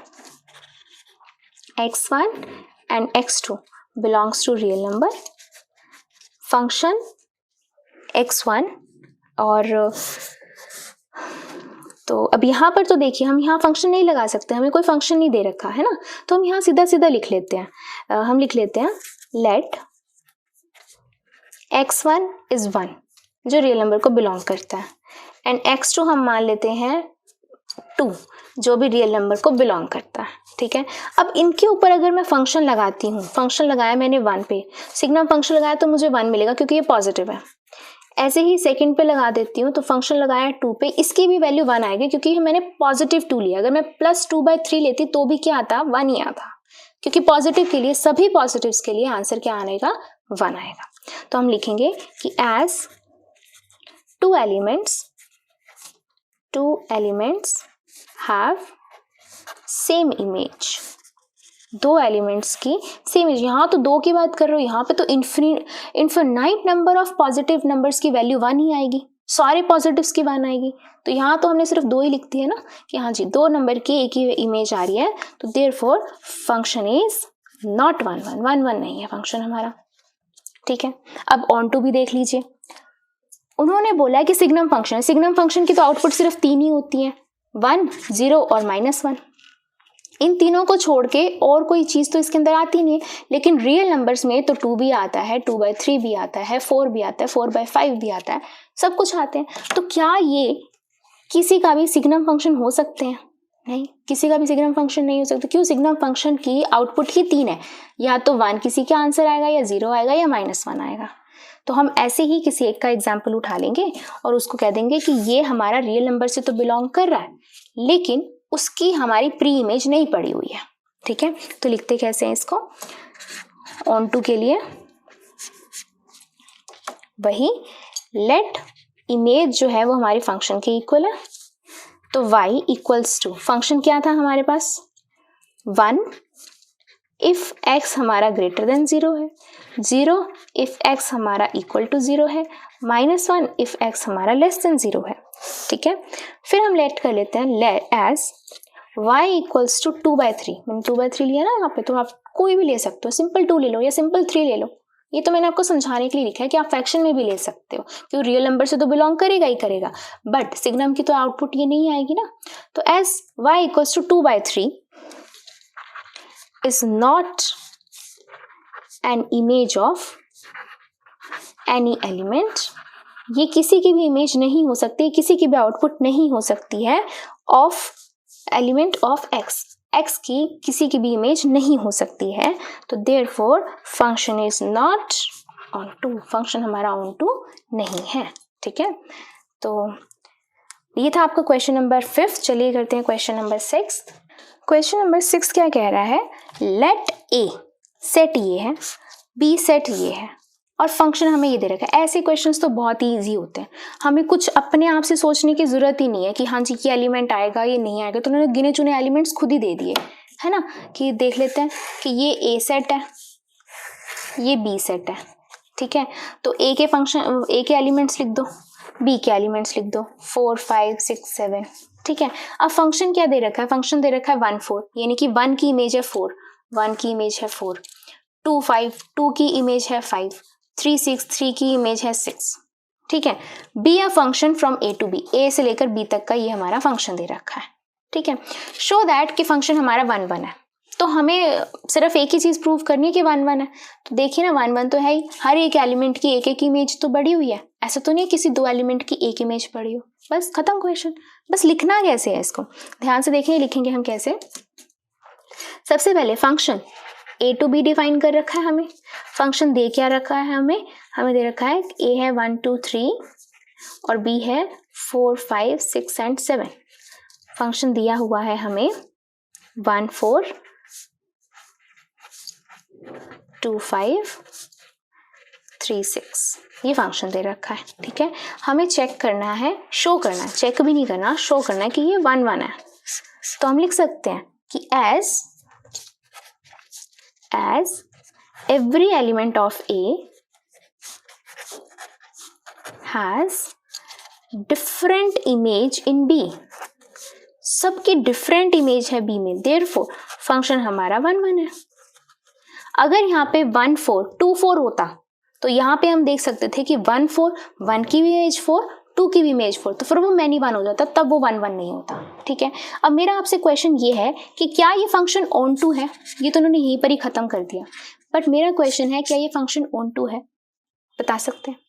x1 and x2 belongs to real number, function x1 और तो अब यहाँ पर तो देखिए हम यहाँ फंक्शन नहीं लगा सकते, हमें कोई फंक्शन नहीं दे रखा है ना, तो हम यहाँ सीधा सीधा लिख लेते हैं। हम लिख लेते हैं लेट x1 is 1 जो रियल नंबर को बिलोंग करता है, एंड x2 हम मान लेते हैं 2 जो भी रियल नंबर को बिलोंग करता है। ठीक है, अब इनके ऊपर अगर मैं फंक्शन लगाती हूँ, फंक्शन लगाया मैंने 1 पे, सिग्नम फंक्शन लगाया तो मुझे 1 मिलेगा क्योंकि ये पॉजिटिव है। ऐसे ही सेकंड पे लगा देती हूँ तो फंक्शन लगाया 2 पे, इसकी भी वैल्यू 1 आएगी क्योंकि मैंने पॉजिटिव 2 लिया। अगर मैं +2/3 लेती तो भी क्या आता? 1 ही आता, क्योंकि पॉजिटिव के लिए, सभी पॉजिटिव्स के लिए आंसर क्या आएगा? 1 आएगा। तो हम लिखेंगे कि as 2 elements have same image, 2 elements की सेम इमेज। यहाँ तो 2 की बात कर रहे हो, यहाँ पे तो infinite number of positive numbers की वैल्यू 1 ही आएगी, सारे पॉजिटिव्स की 1 आएगी। तो यहाँ तो हमने सिर्फ 2 ही लिख दी है ना कि हाँ जी 2 नंबर की एक ही इमेज आ रही है, तो देयरफॉर फंक्शन इज नॉट 1 1 1 1 नहीं है फंक्शन हमारा। ठीक है, अब ऑन टू भी देख लीजिए। उन्होंने बोला है कि सिग्नम फंक्शन, सिग्नम फंक्शन की तो आउटपुट सिर्फ 3 ही होती है, 1 0 और -1। इन तीनों को छोड़ के और कोई चीज़ तो इसके अंदर आती नहीं है। लेकिन रियल नंबर्स में तो 2 भी आता है, 2/3 भी आता है, 4 भी आता है, 4/5 भी आता है, सब कुछ आते हैं। तो क्या ये किसी का भी सिग्नम फंक्शन हो सकते हैं? नहीं, किसी का भी सिग्नम फंक्शन नहीं हो सकता। क्यों? सिग्नम फंक्शन की आउटपुट ही 3 है, या तो 1 किसी का आंसर आएगा, या 0 आएगा, या -1 आएगा। तो हम ऐसे ही किसी एक का एग्जाम्पल उठा लेंगे और उसको कह देंगे कि ये हमारा रियल नंबर से तो बिलोंग कर रहा है, लेकिन उसकी हमारी प्री इमेज नहीं पड़ी हुई है। ठीक है, तो लिखते कैसे हैं इसको? ऑन टू के लिए वही लेट इमेज जो है वो हमारी फंक्शन के इक्वल है, तो y इक्वल्स टू, फंक्शन क्या था हमारे पास? 1 इफ x हमारा ग्रेटर देन 0 है, 0 इफ x हमारा इक्वल टू 0 है, -1 इफ x हमारा लेस देन 0 है। ठीक है, फिर हम लेट कर लेते हैं let as y equals to 2/3। मैंने 2/3 लिया ना यहाँ पे, तो आप कोई भी ले सकते हो, सिंपल 2 ले लो या सिंपल 3 ले लो, ये तो मैंने आपको समझाने के लिए लिखा है कि आप फ्रैक्शन में भी ले सकते हो, क्योंकि रियल नंबर से तो बिलोंग करेगा ही करेगा, बट सिग्नम की तो आउटपुट ये नहीं आएगी ना। तो as y equals to 2/3 is not an image of any element, ये किसी की भी इमेज नहीं हो सकती, किसी की भी आउटपुट नहीं हो सकती है of element of x, x की किसी की भी इमेज नहीं हो सकती है। तो therefore function is not onto, function हमारा ऑन टू नहीं है। ठीक है, तो ये था आपका क्वेश्चन नंबर 5। चलिए करते हैं क्वेश्चन नंबर 6। क्वेश्चन नंबर 6 क्या कह रहा है, लेट ए सेट ये है, बी सेट ये है और फंक्शन हमें ये दे रखा है। ऐसे क्वेश्चंस तो बहुत ही ईजी होते हैं, हमें कुछ अपने आप से सोचने की जरूरत ही नहीं है कि हाँ जी ये एलिमेंट आएगा ये नहीं आएगा, तो उन्होंने गिने चुने एलिमेंट्स खुद ही दे दिए है ना, कि देख लेते हैं कि ये ए सेट है, ये बी सेट है। ठीक है, तो ए के फंक्शन, ए के एलिमेंट्स लिख दो, बी के एलिमेंट्स लिख दो, 4 5 6 7। ठीक है, अब फंक्शन क्या दे रखा है, फंक्शन दे रखा है 1 4, यानी कि 1 की इमेज है 4, 1 की इमेज है 4, 2 5, 2 की इमेज है 5, 3 6, 3 की इमेज है 6। ठीक है, be a function from A to B, A से लेकर बी तक का ये हमारा फंक्शन दे रखा है। ठीक है, शो दैट कि फंक्शन हमारा 1 1 है, तो हमें सिर्फ एक ही चीज प्रूव करनी है कि 1 1 है। तो देखिए ना 1 1 तो है ही, हर एक एलिमेंट की एक एक इमेज तो बड़ी हुई है, ऐसा तो नहीं किसी दो एलिमेंट की एक इमेज पड़ी हो। बस खत्म क्वेश्चन। बस लिखना कैसे है इसको ध्यान से देखें, लिखेंगे हम कैसे। सबसे पहले function A to B define कर रखा है हमें, फंक्शन दे क्या रखा है हमें दे रखा है ए है 1 2 3 और बी है 4 5 6 एंड 7। फंक्शन दिया हुआ है हमें 1 4 2 5 3 6, ये फंक्शन दे रखा है। ठीक है, हमें चेक करना है, शो करना है, चेक भी नहीं करना, शो करना है कि ये 1 1 है। तो हम लिख सकते हैं कि as every element of A has different image in B, सबकी different image है B में, therefore फंक्शन हमारा 1 1 है। अगर यहाँ पे 1 4 2 4 होता तो यहाँ पे हम देख सकते थे कि 1 4, 1 की भी इमेज 4, 2 की भी इमेज 4, तो फिर वो मैनी 1 हो जाता, तब वो 1 1 नहीं होता। ठीक है, अब मेरा आपसे क्वेश्चन ये है कि क्या ये फंक्शन ऑन टू है, ये तो उन्होंने यहीं पर ही खत्म कर दिया, बट मेरा क्वेश्चन है क्या ये फंक्शन ऑन टू है, बता सकते हैं?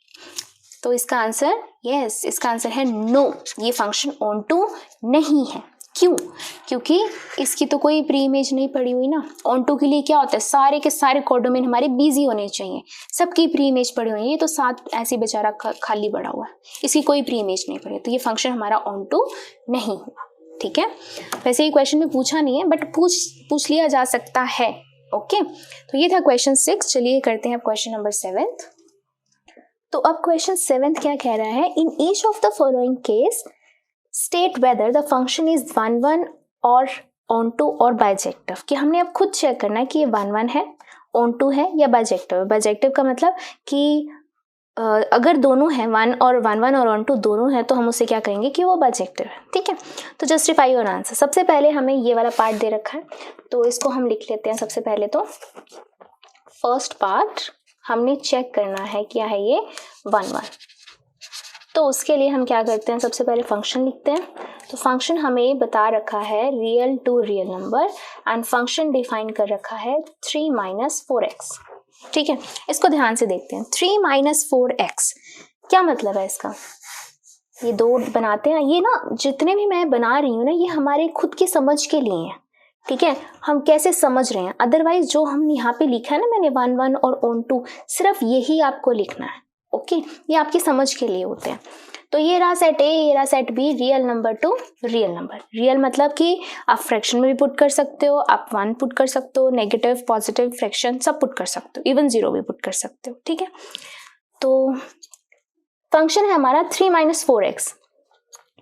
तो इसका आंसर यस, इसका आंसर है नो, ये फंक्शन ऑन टू नहीं है। क्यों? क्योंकि इसकी तो कोई प्री इमेज नहीं पड़ी हुई ना। ऑन टू के लिए क्या होता है, सारे के सारे कोडोमेन हमारे बिजी होने चाहिए, सबकी प्री इमेज पड़ी हुई है, ये तो साथ ऐसे बेचारा खाली पड़ा हुआ है, इसकी कोई प्री इमेज नहीं पड़ी, तो ये फंक्शन हमारा ऑन टू नहीं हुआ। ठीक है, वैसे ये क्वेश्चन में पूछा नहीं है बट पूछ लिया जा सकता है। ओके, तो ये था क्वेश्चन 6। चलिए करते हैं क्वेश्चन नंबर 7। तो अब क्वेश्चन 7 क्या कह रहा है, in each of the following case state whether the function is 1 1 और ऑन टू और बाइजेक्टिव, कि हमने अब खुद चेक करना है कि ये 1 1 है, ऑन टू है या बाइजेक्टिव है। बाइजेक्टिव का मतलब कि अगर दोनों हैं 1 और 1 1 और ऑन टू दोनों हैं तो हम उसे क्या करेंगे कि वो बाइजेक्टिव है। ठीक है, तो जस्टिफाई योर आंसर। सबसे पहले हमें ये वाला पार्ट दे रखा है तो इसको हम लिख लेते हैं। सबसे पहले तो फर्स्ट पार्ट हमने चेक करना है क्या है ये 1 1, तो उसके लिए हम क्या करते हैं, सबसे पहले फंक्शन लिखते हैं। तो फंक्शन हमें बता रखा है real to real number and function define कर रखा है 3 - 4x। ठीक है, इसको ध्यान से देखते हैं। 3 - 4x क्या मतलब है इसका, ये दो बनाते हैं, ये ना जितने भी मैं बना रही हूँ ना ये हमारे खुद की समझ के लिए हैं। ठीक है, हम कैसे समझ रहे हैं, अदरवाइज जो हम यहाँ पे लिखा है ना मैंने 1 1 और ऑन टू, सिर्फ यही आपको लिखना है। ओके, ये आपकी समझ के लिए होते हैं। तो ये रहा सेट ए, ये रहा set B, real number to real number. Real मतलब कि आप फ्रैक्शन में भी पुट कर सकते हो, आप 1 पुट कर सकते हो, नेगेटिव पॉजिटिव फ्रैक्शन सब पुट कर सकते हो, इवन 0 भी पुट कर सकते हो। ठीक है, तो फंक्शन है हमारा 3 - 4x।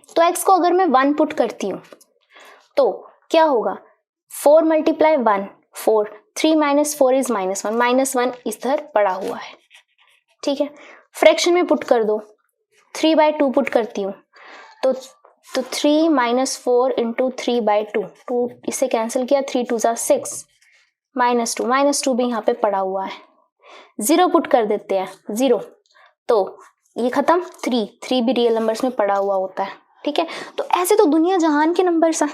तो x को अगर मैं 1 पुट करती हूँ तो क्या होगा, 4 × 1 4, 3 - 4 इज -1, -1 इधर पड़ा हुआ है। ठीक है, फ्रैक्शन में पुट कर दो, 3/2 पुट करती हूँ तो 3 - 4 × 3/2, 2 इससे कैंसिल किया, 3 2 = 6, -2 भी यहाँ पे पड़ा हुआ है। 0 पुट कर देते हैं, 0, तो ये खत्म। 3 भी रियल नंबर्स में पड़ा हुआ होता है, ठीक है। तो ऐसे तो दुनिया जहान के नंबर्स हैं।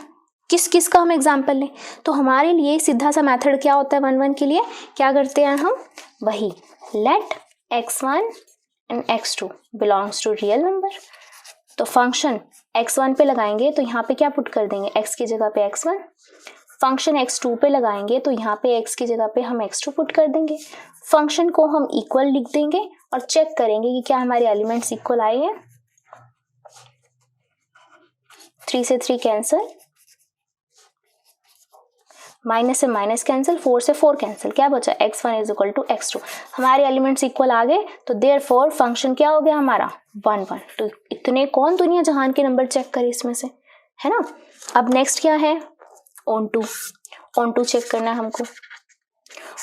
किस किस का हम एग्जाम्पल लें? तो हमारे लिए सीधा सा मेथड क्या होता है 1 1 के लिए? क्या करते हैं हम? वही let x1 and x2 belongs to real number. तो फंक्शन x1 पे लगाएंगे तो यहाँ पे क्या पुट कर देंगे? x की जगह पे x1। फंक्शन x2 पे लगाएंगे तो यहाँ पे x की जगह पे हम x2 पुट कर देंगे। फंक्शन को हम इक्वल लिख देंगे और चेक करेंगे कि क्या हमारे एलिमेंट्स इक्वल आए हैं। 3 से 3 कैंसिल, माइनस से माइनस कैंसिल, 4 से 4 कैंसिल, क्या बचा? x1 is equal to x2। हमारे एलिमेंट्स इक्वल आ गए, तो देयरफॉर फंक्शन क्या हो गया हमारा? 1 1। तो इतने कौन दुनिया जहान के नंबर चेक करे इसमें से, है ना। अब नेक्स्ट क्या है? ऑन टू चेक करना है हमको।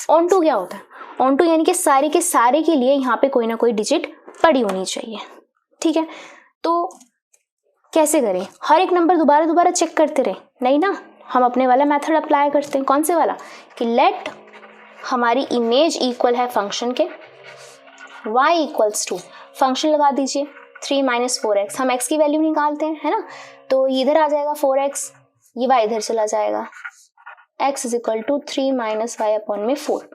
ऑन टू क्या होता है? ऑन टू यानी कि सारे के सारे के लिए यहाँ पे कोई ना कोई डिजिट पड़ी होनी चाहिए, ठीक है। तो कैसे करें? हर एक नंबर दोबारा दोबारा चेक करते रहे? नहीं ना, हम अपने वाला मेथड अप्लाई करते हैं। कौन से वाला? कि लेट हमारी इमेज इक्वल है फंक्शन के, y इक्वल्स टू, फंक्शन लगा दीजिए 3 - 4x, हम x की वैल्यू निकालते हैं, है ना। तो इधर आ जाएगा 4x, ये y इधर चला जाएगा, x is equal to 3 - y upon में 4,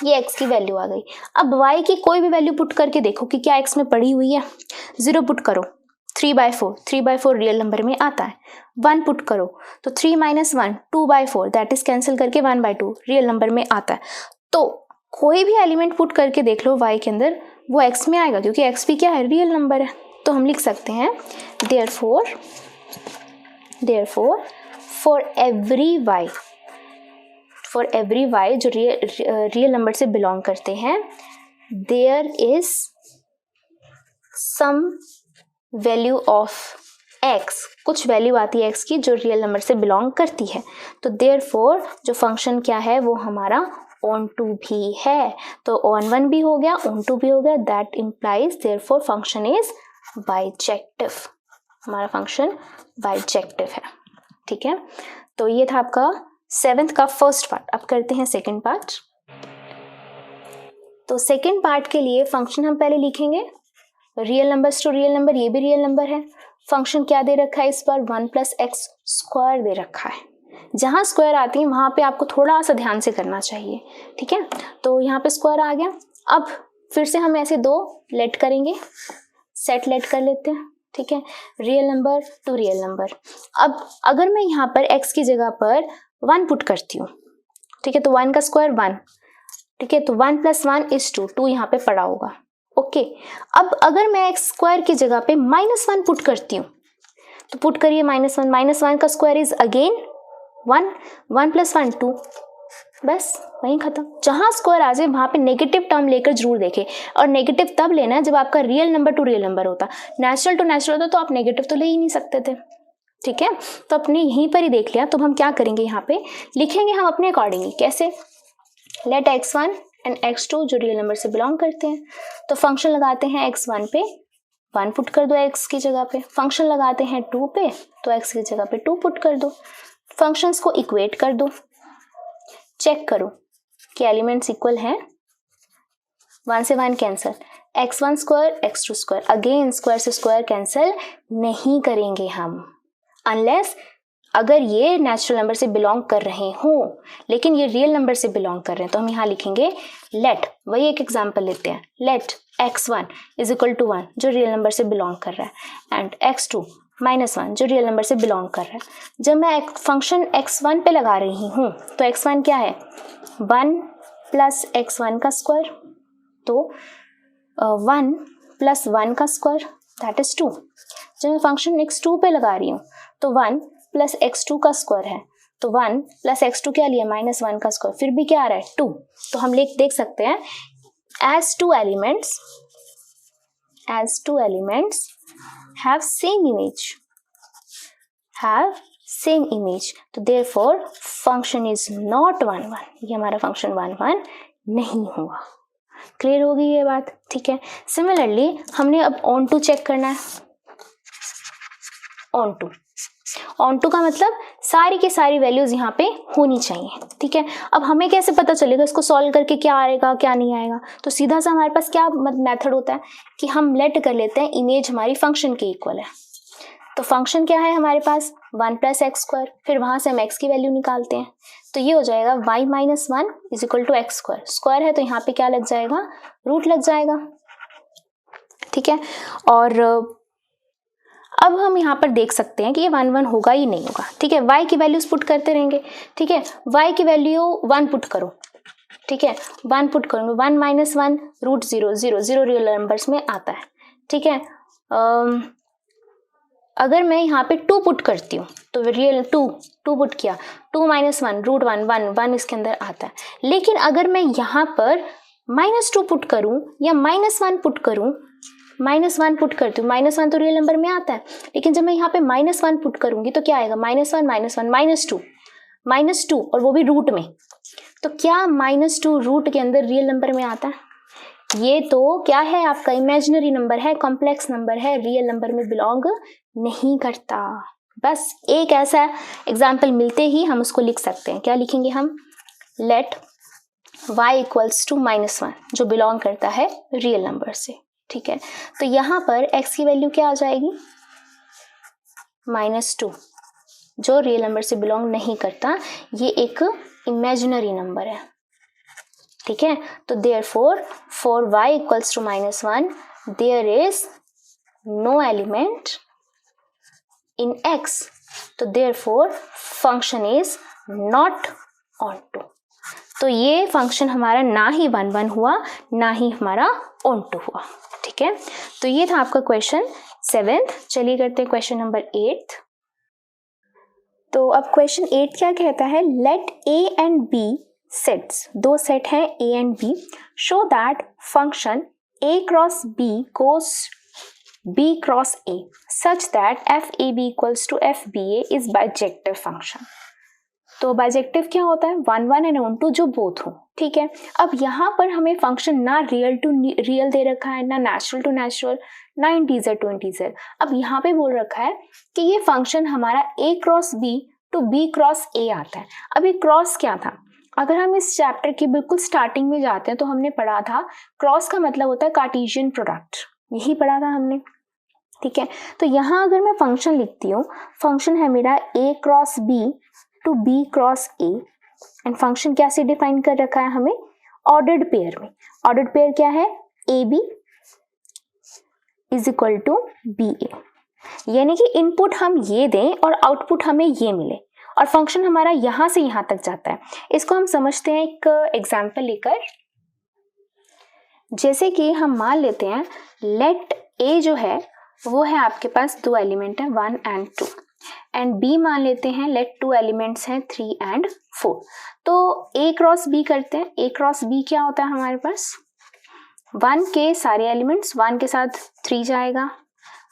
ये x की वैल्यू आ गई। अब y की कोई भी वैल्यू पुट करके देखो कि क्या x में पड़ी हुई है। 0 पुट करो, 3/4 रियल नंबर में आता है। 1 पुट करो तो 3 - 1 2/4, दैट इज कैंसिल करके 1/2 रियल नंबर में आता है। तो कोई भी एलिमेंट पुट करके देख लो y के अंदर, वो x में आएगा, क्योंकि x भी क्या है? रियल नंबर है। तो हम लिख सकते हैं देयरफॉर फॉर एवरी y जो रियल नंबर से बिलोंग करते हैं, there is some value of x, कुछ वैल्यू आती है x की जो रियल नंबर से बिलोंग करती है। तो देयरफॉर जो फंक्शन क्या है वो हमारा ऑन टू भी है। तो ऑन 1 भी हो गया, ऑन 2 भी हो गया, that implies therefore function is bijective. हमारा फंक्शन बाइजेक्टिव है, ठीक है। तो ये था आपका 7th का फर्स्ट पार्ट। अब करते हैं सेकेंड पार्ट। तो सेकेंड पार्ट के लिए फंक्शन हम पहले लिखेंगे real numbers to real number, ये भी रियल नंबर है। फंक्शन क्या दे रखा है इस बार? 1 + x² दे रखा है। जहाँ स्क्वायर आती है वहाँ पे आपको थोड़ा सा ध्यान से करना चाहिए, ठीक है। तो यहाँ पे स्क्वायर आ गया। अब फिर से हम ऐसे 2 लेट करेंगे, सेट लेट कर लेते हैं, ठीक है, real number to real number. अब अगर मैं यहाँ पर x की जगह पर 1 पुट करती हूँ, ठीक है, तो 1 का स्क्वायर 1, ठीक है, तो 1 + 1 = 2, 2 यहाँ पे पड़ा होगा, ओके। अब अगर मैं x² की जगह पे -1 पुट करती हूँ, तो पुट करिए -1 का स्क्वायर इज अगेन 1, 1 + 1 2, बस वहीं खत्म। जहां स्क्वायर आ जाए वहां पे नेगेटिव टर्म लेकर जरूर देखें, और नेगेटिव तब लेना है जब आपका real number to real number होता। नेचुरल टू नेचुरल होता तो आप नेगेटिव तो ले ही नहीं सकते थे, ठीक है। तो अपने यहीं पर ही देख लिया। तो हम क्या करेंगे, यहाँ पे लिखेंगे हम अपने अकॉर्डिंगली। कैसे? लेट x1 एंड x2 जो रियल नंबर से बिलोंग करते हैं, तो फंक्शन लगाते हैं x1 पे 1 पुट कर दो x की जगह पे, फंक्शन लगाते हैं 2 पे तो x की जगह पे 2 पुट कर दो, फंक्शंस को इक्वेट कर दो, चेक करो कि एलिमेंट्स इक्वल हैं। 1 से 1 cancel, x1² x2², again square से स्क्वायर कैंसिल नहीं करेंगे हम, अनलेस अगर ये नेचुरल नंबर से बिलोंग कर रहे हों, लेकिन ये रियल नंबर से बिलोंग कर रहे हैं। तो हम यहाँ लिखेंगे लेट, वही एक एग्जांपल लेते हैं, लेट x1 = 1 जो रियल नंबर से बिलोंग कर रहा है, एंड x2 - 1 जो रियल नंबर से बिलोंग कर रहा है। जब मैं फंक्शन x1 पे लगा रही हूँ तो x1 क्या है? 1 + x1 का स्क्वायर, तो 1 + 1 का स्क्वायर दैट इज 2। जब मैं फंक्शन x2 पे लगा रही हूँ तो 1 + x2 का स्क्वायर है, तो 1 + x2 क्या लिया? -1 का स्क्वायर, फिर भी क्या आ रहा है? 2। तो हम देख सकते हैं as two elements have same image, तो therefore function is not 1 1, ये हमारा फंक्शन 1 1 नहीं हुआ। क्लियर होगी ये बात, ठीक है। सिमिलरली हमने अब ऑन टू चेक करना है, ऑन टू ऑन टू का मतलब सारी की सारी वैल्यूज यहाँ पे होनी चाहिए, ठीक है। अब हमें कैसे पता चलेगा इसको सॉल्व करके क्या आएगा क्या नहीं आएगा, तो सीधा सा हमारे पास क्या मेथड होता है कि हम लेट कर लेते हैं इमेज हमारी फंक्शन के इक्वल है। तो फंक्शन क्या है हमारे पास 1 + x², फिर वहां से हम x की वैल्यू निकालते हैं, तो ये हो जाएगा y - 1 = x²। स्क्वायर है तो यहाँ पे क्या लग जाएगा, रूट लग जाएगा, ठीक है। और अब हम यहाँ पर देख सकते हैं कि ये 1 1 होगा ही नहीं होगा, ठीक है। y की वैल्यूज पुट करते रहेंगे, ठीक है। y की वैल्यू 1 पुट करो, ठीक है, 1 पुट करूंगे, 1 - 1 √0 0 0 रियल नंबर्स में आता है, ठीक है। अगर मैं यहाँ पे 2 पुट करती हूँ तो रियल 2 पुट किया, 2 - 1 √1 1 1 इसके अंदर आता है। लेकिन अगर मैं यहाँ पर -2 पुट करूँ या -1 पुट करूँ, -1 पुट करती हूँ, -1 तो रियल नंबर में आता है, लेकिन जब मैं यहाँ पे -1 पुट करूंगी तो क्या आएगा, -1 -2 और वो भी रूट में। तो क्या -2 रूट के अंदर रियल नंबर में आता है? ये तो क्या है, आपका इमेजिनरी नंबर है, कॉम्प्लेक्स नंबर है, रियल नंबर में बिलोंग नहीं करता। बस एक ऐसा एग्जाम्पल मिलते ही हम उसको लिख सकते हैं। क्या लिखेंगे हम, लेट y = -1 जो बिलोंग करता है रियल नंबर से, ठीक है। तो यहाँ पर x की वैल्यू क्या आ जाएगी, -2 जो रियल नंबर से बिलोंग नहीं करता, ये एक इमेजिनरी नंबर है, ठीक है। तो therefore for y = -1 there is no element in x, तो therefore function is not onto. तो ये फंक्शन हमारा ना ही 1 1 हुआ, ना ही हमारा ऑनटू हुआ, ठीक है। तो ये था आपका क्वेश्चन 7th। चलिए करते हैं क्वेश्चन नंबर 8। तो अब क्वेश्चन 8 क्या कहता है, let a and b sets, 2 set हैं a and b, show that function a cross b goes b cross a such that fab = fba is bijective function. तो बाइजेक्टिव क्या होता है, 1 1 एंड ऑन टू जो बोथ हो, ठीक है। अब यहाँ पर हमें फंक्शन ना रियल टू रियल दे रखा है, ना नेचुरल टू नेचुरल, ना इंटीजर टू इंटीजर। अब यहाँ पे बोल रखा है कि ये फंक्शन हमारा a cross b to b cross a आता है। अब ये क्रॉस क्या था, अगर हम इस चैप्टर की बिल्कुल स्टार्टिंग में जाते हैं तो हमने पढ़ा था क्रॉस का मतलब होता है कार्टेशियन प्रोडक्ट, यही पढ़ा था हमने, ठीक है। तो यहाँ अगर मैं फंक्शन लिखती हूँ, फंक्शन है मेरा a cross b to b cross a, and function कैसे डिफाइन कर रखा है हमें, ऑर्डर्ड पेयर में। ऑर्डर्ड पेयर क्या है, ab = ba, यानी कि इनपुट हम ये दें और आउटपुट हमें ये मिले, और फंक्शन हमारा यहां से यहां तक जाता है। इसको हम समझते हैं एक एग्जाम्पल लेकर। जैसे कि हम मान लेते हैं लेट a जो है वो है आपके पास 2 एलिमेंट है 1 and 2, एंड b मान लेते हैं लेट 2 एलिमेंट्स हैं 3 and 4। तो a क्रॉस b करते हैं। a क्रॉस b क्या होता है हमारे पास, 1 के सारे एलिमेंट्स, 1 के साथ 3 जाएगा,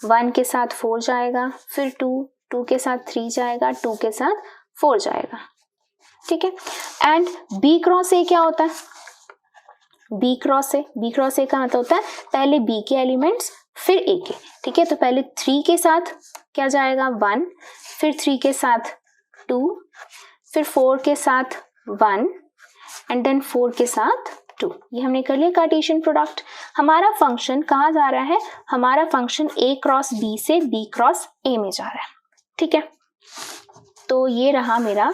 1 के साथ 4 जाएगा, फिर 2 के साथ 3 जाएगा, 2 के साथ 4 जाएगा, ठीक है। एंड b क्रॉस a क्या होता है, b क्रॉस a का मतलब होता है पहले b के एलिमेंट्स फिर a के, ठीक है। तो पहले 3 के साथ क्या जाएगा 1, फिर 3 के साथ 2, फिर 4 के साथ 1 एंड देन 4 के साथ 2। ये हमने कर लिया कार्टेशियन प्रोडक्ट। हमारा फंक्शन कहाँ जा रहा है, हमारा फंक्शन a क्रॉस b से b क्रॉस a में जा रहा है, ठीक है। तो ये रहा मेरा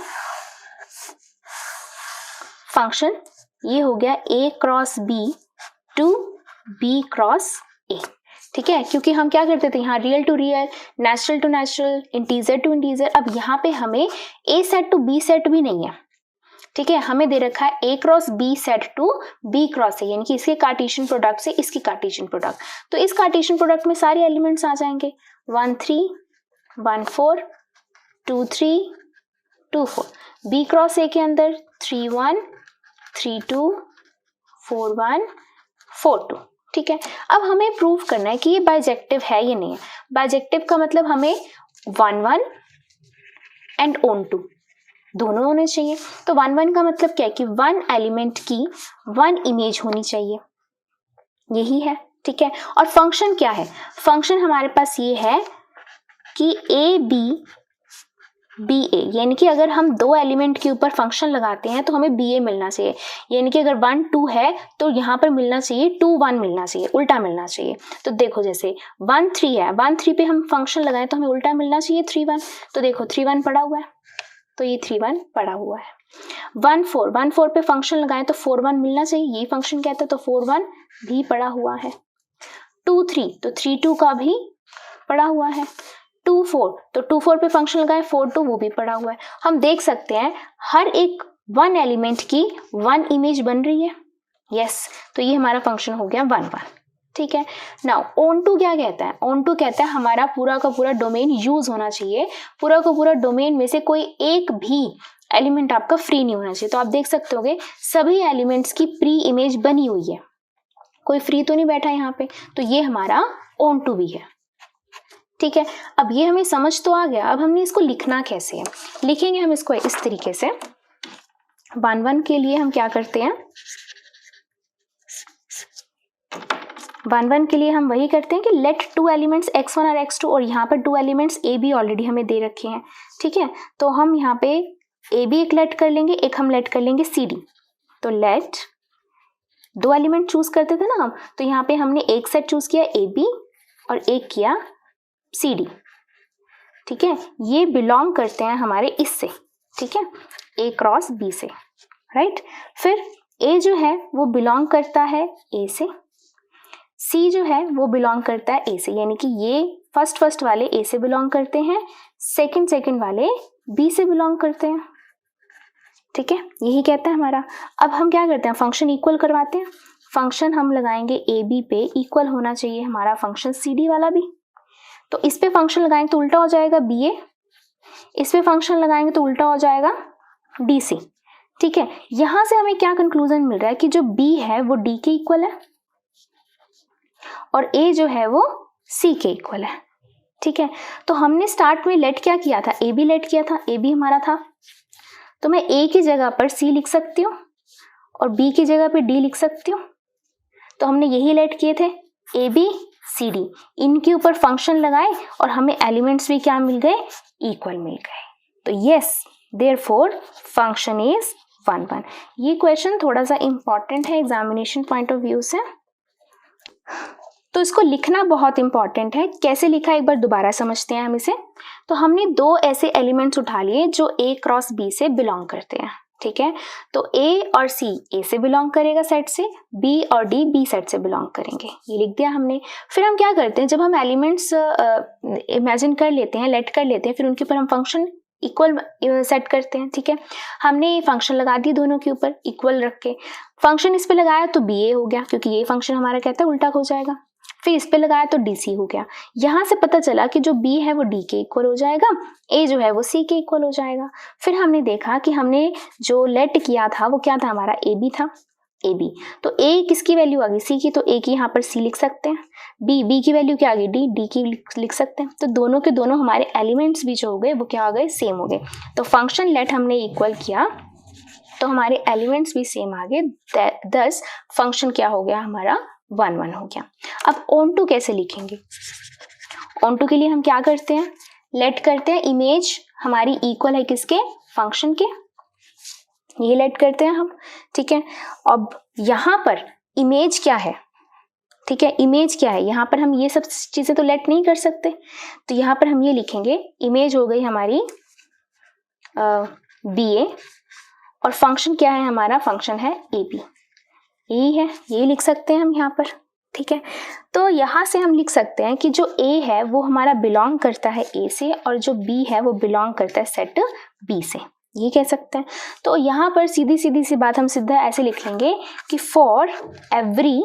फंक्शन, ये हो गया a cross b to b cross a, ठीक है। क्योंकि हम क्या करते थे यहाँ real to real, natural to natural, integer to integer. अब यहाँ पे हमें a set to b set भी नहीं है, ठीक है। हमें दे रखा है a cross b set to b cross a, यानी कि इसके कार्टेशियन प्रोडक्ट से इसकी कार्टेशियन प्रोडक्ट। तो इस कार्टेशियन प्रोडक्ट में सारे एलिमेंट्स आ जाएंगे, 1 3 1 4 2 3 2 4। b क्रॉस a के अंदर 3 1 3 2 4 1 4 2, ठीक है। अब हमें प्रूव करना है कि ये बाइजेक्टिव है या नहीं है। बाइजेक्टिव का मतलब हमें 1 1 एंड ऑन टू दोनों होने चाहिए। तो 1 1 का मतलब क्या है कि 1 एलिमेंट की 1 इमेज होनी चाहिए, यही है, ठीक है। और फंक्शन क्या है, फंक्शन हमारे पास ये है कि a b बी ए, यानी कि अगर हम दो एलिमेंट के ऊपर फंक्शन लगाते हैं तो हमें बी ए मिलना चाहिए, यानी कि अगर 1 2 है तो यहाँ पर मिलना चाहिए 2 1 मिलना चाहिए, उल्टा मिलना चाहिए। तो देखो जैसे 1 3 है, 1 3 पे हम फंक्शन लगाएं तो हमें उल्टा मिलना चाहिए 3 1। तो देखो 3 1 पड़ा हुआ है, तो ये 3 1 पड़ा हुआ है। 1 4 पे फंक्शन लगाएं तो 4 1 मिलना चाहिए, ये फंक्शन कहते हैं, तो 4 1 भी पड़ा हुआ है। 2 3 तो 3 2 का भी पड़ा हुआ है। 2 4 तो 2 4 पे फंक्शन लगाए 4 2 वो भी पड़ा हुआ है। हम देख सकते हैं हर एक 1 एलिमेंट की 1 इमेज बन रही है। यस, तो ये हमारा फंक्शन हो गया 1 1। ठीक है, नाउ ऑन टू क्या कहता है? ऑन टू कहता है हमारा पूरा का पूरा डोमेन यूज होना चाहिए, पूरा का पूरा डोमेन में से कोई एक भी एलिमेंट आपका फ्री नहीं होना चाहिए। तो आप देख सकते होगे सभी एलिमेंट्स की प्री इमेज बनी हुई है, कोई फ्री तो नहीं बैठा यहाँ पे, तो ये हमारा ऑन टू भी है। ठीक है, अब ये हमें समझ तो आ गया, अब हमने इसको लिखना कैसे है? लिखेंगे हम इसको इस तरीके से। 1 1 के लिए हम क्या करते हैं, 1 1 के लिए हम वही करते हैं कि लेट 2 एलिमेंट्स x1 और x2, और यहाँ पर 2 एलिमेंट्स a b ऑलरेडी हमें दे रखे हैं। ठीक है, तो हम यहाँ पे a b एक लेट कर लेंगे, एक हम लेट कर लेंगे c d। तो लेट 2 एलिमेंट चूज करते थे ना हम, तो यहाँ पे हमने एक सेट चूज किया a b और एक किया सी डी। ठीक है, ये बिलोंग करते हैं हमारे इससे, ठीक है, ए क्रॉस बी से, राइट। फिर ए जो है वो बिलोंग करता है ए से, सी जो है वो बिलोंग करता है ए से, यानी कि ये फर्स्ट वाले ए से बिलोंग करते हैं, सेकंड वाले बी से बिलोंग करते हैं। ठीक है, यही कहता है हमारा। अब हम क्या करते हैं, फंक्शन इक्वल करवाते हैं। फंक्शन हम लगाएंगे ए बी पे इक्वल होना चाहिए हमारा फंक्शन सी डी वाला भी। तो इस पे फंक्शन लगाएंगे तो उल्टा हो जाएगा बी ए, इस पे फंक्शन लगाएंगे तो उल्टा हो जाएगा डी सी। ठीक है, यहां से हमें क्या कंक्लूजन मिल रहा है कि जो बी है वो डी के इक्वल है और ए जो है वो सी के इक्वल है। ठीक है, तो हमने स्टार्ट में लेट क्या किया था, ए बी लेट किया था, ए बी हमारा था, तो मैं ए की जगह पर सी लिख सकती हूँ और बी की जगह पर डी लिख सकती हूँ। तो हमने यही लेट किए थे, ए बी सी डी, इनके ऊपर फंक्शन लगाए और हमें एलिमेंट्स भी क्या मिल गए, इक्वल मिल गए। तो यस, देयरफॉर फंक्शन इज 1 1। ये क्वेश्चन थोड़ा सा इंपॉर्टेंट है एग्जामिनेशन पॉइंट ऑफ व्यू से, तो इसको लिखना बहुत इंपॉर्टेंट है। कैसे लिखा एक बार दोबारा समझते हैं हम इसे। तो हमने 2 ऐसे एलिमेंट्स उठा लिए जो ए क्रॉस बी से बिलोंग करते हैं। ठीक है, तो ए और सी ए से बिलोंग करेगा सेट से, बी और डी बी सेट से बिलोंग करेंगे, ये लिख दिया हमने। फिर हम क्या करते हैं, जब हम एलिमेंट्स इमेजिन कर लेते हैं, लेट कर लेते हैं, फिर उनके ऊपर हम फंक्शन इक्वल सेट करते हैं। ठीक है, हमने फंक्शन लगा दिए दोनों के ऊपर इक्वल रख के, फंक्शन इस पे लगाया तो बी ए हो गया, क्योंकि ये फंक्शन हमारा कहता है उल्टा हो जाएगा। फिर इस पे लगाया तो डी सी हो गया। यहां से पता चला कि जो बी है वो डी के इक्वल हो जाएगा, ए जो है वो सी के इक्वल हो जाएगा। फिर हमने देखा कि हमने जो लेट किया था वो क्या था, हमारा ए बी था, ए बी। तो ए किसकी वैल्यू आ गई, सी की, तो ए की यहाँ पर सी लिख सकते हैं। बी की वैल्यू क्या आ गई, डी, डी की लिख सकते हैं। तो दोनों के दोनों हमारे एलिमेंट्स भी जो हो गए वो क्या हो गए, सेम हो गए। तो फंक्शन लेट हमने इक्वल किया तो हमारे एलिमेंट्स भी सेम आ गए, दस फंक्शन क्या हो गया हमारा 1 1 हो गया। अब ऑन टू कैसे लिखेंगे, ऑन टू के लिए हम क्या करते हैं, लेट करते हैं, इमेज हमारी इक्वल है किसके, फंक्शन के, ये लेट करते हैं हम। ठीक है, अब यहाँ पर इमेज क्या है, ठीक है, इमेज क्या है, यहाँ पर हम ये सब चीजें तो लेट नहीं कर सकते, तो यहाँ पर हम ये लिखेंगे, इमेज हो गई हमारी बी ए और फंक्शन क्या है हमारा, फंक्शन है ए बी, यही है, ये लिख सकते हैं हम यहाँ पर। ठीक है, तो यहाँ से हम लिख सकते हैं कि जो ए है वो हमारा बिलोंग करता है ए से और जो बी है वो बिलोंग करता है सेट बी से, ये कह सकते हैं। तो यहाँ पर सीधी सी बात हम सीधा ऐसे लिख लेंगे कि फॉर एवरी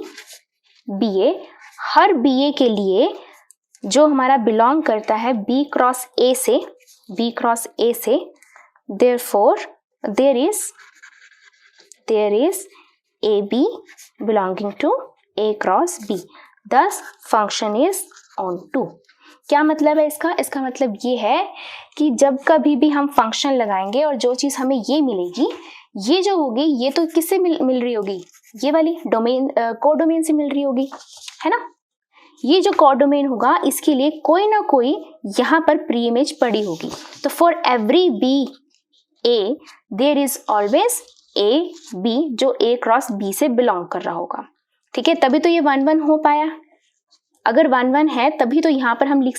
बी ए, हर बी ए के लिए जो हमारा बिलोंग करता है बी क्रॉस ए से, बी क्रॉस ए से, therefore there is A B belonging to A cross B, thus function is onto. क्या मतलब है इसका, इसका मतलब ये है कि जब कभी भी हम फंक्शन लगाएंगे और जो चीज हमें ये मिलेगी, ये जो होगी ये तो किससे मिल रही होगी, ये वाली डोमेन कोडोमेन से मिल रही होगी, है ना, ये जो कोडोमेन होगा इसके लिए कोई ना कोई यहाँ पर प्री इमेज पड़ी होगी। तो for every B A there is always A B जो ए क्रॉस बी से बिलोंग कर रहा होगा। ठीक है, तभी तो ये 1 1 हो पाया। अगर 1 1 है तभी तो यहाँ पर हम लिख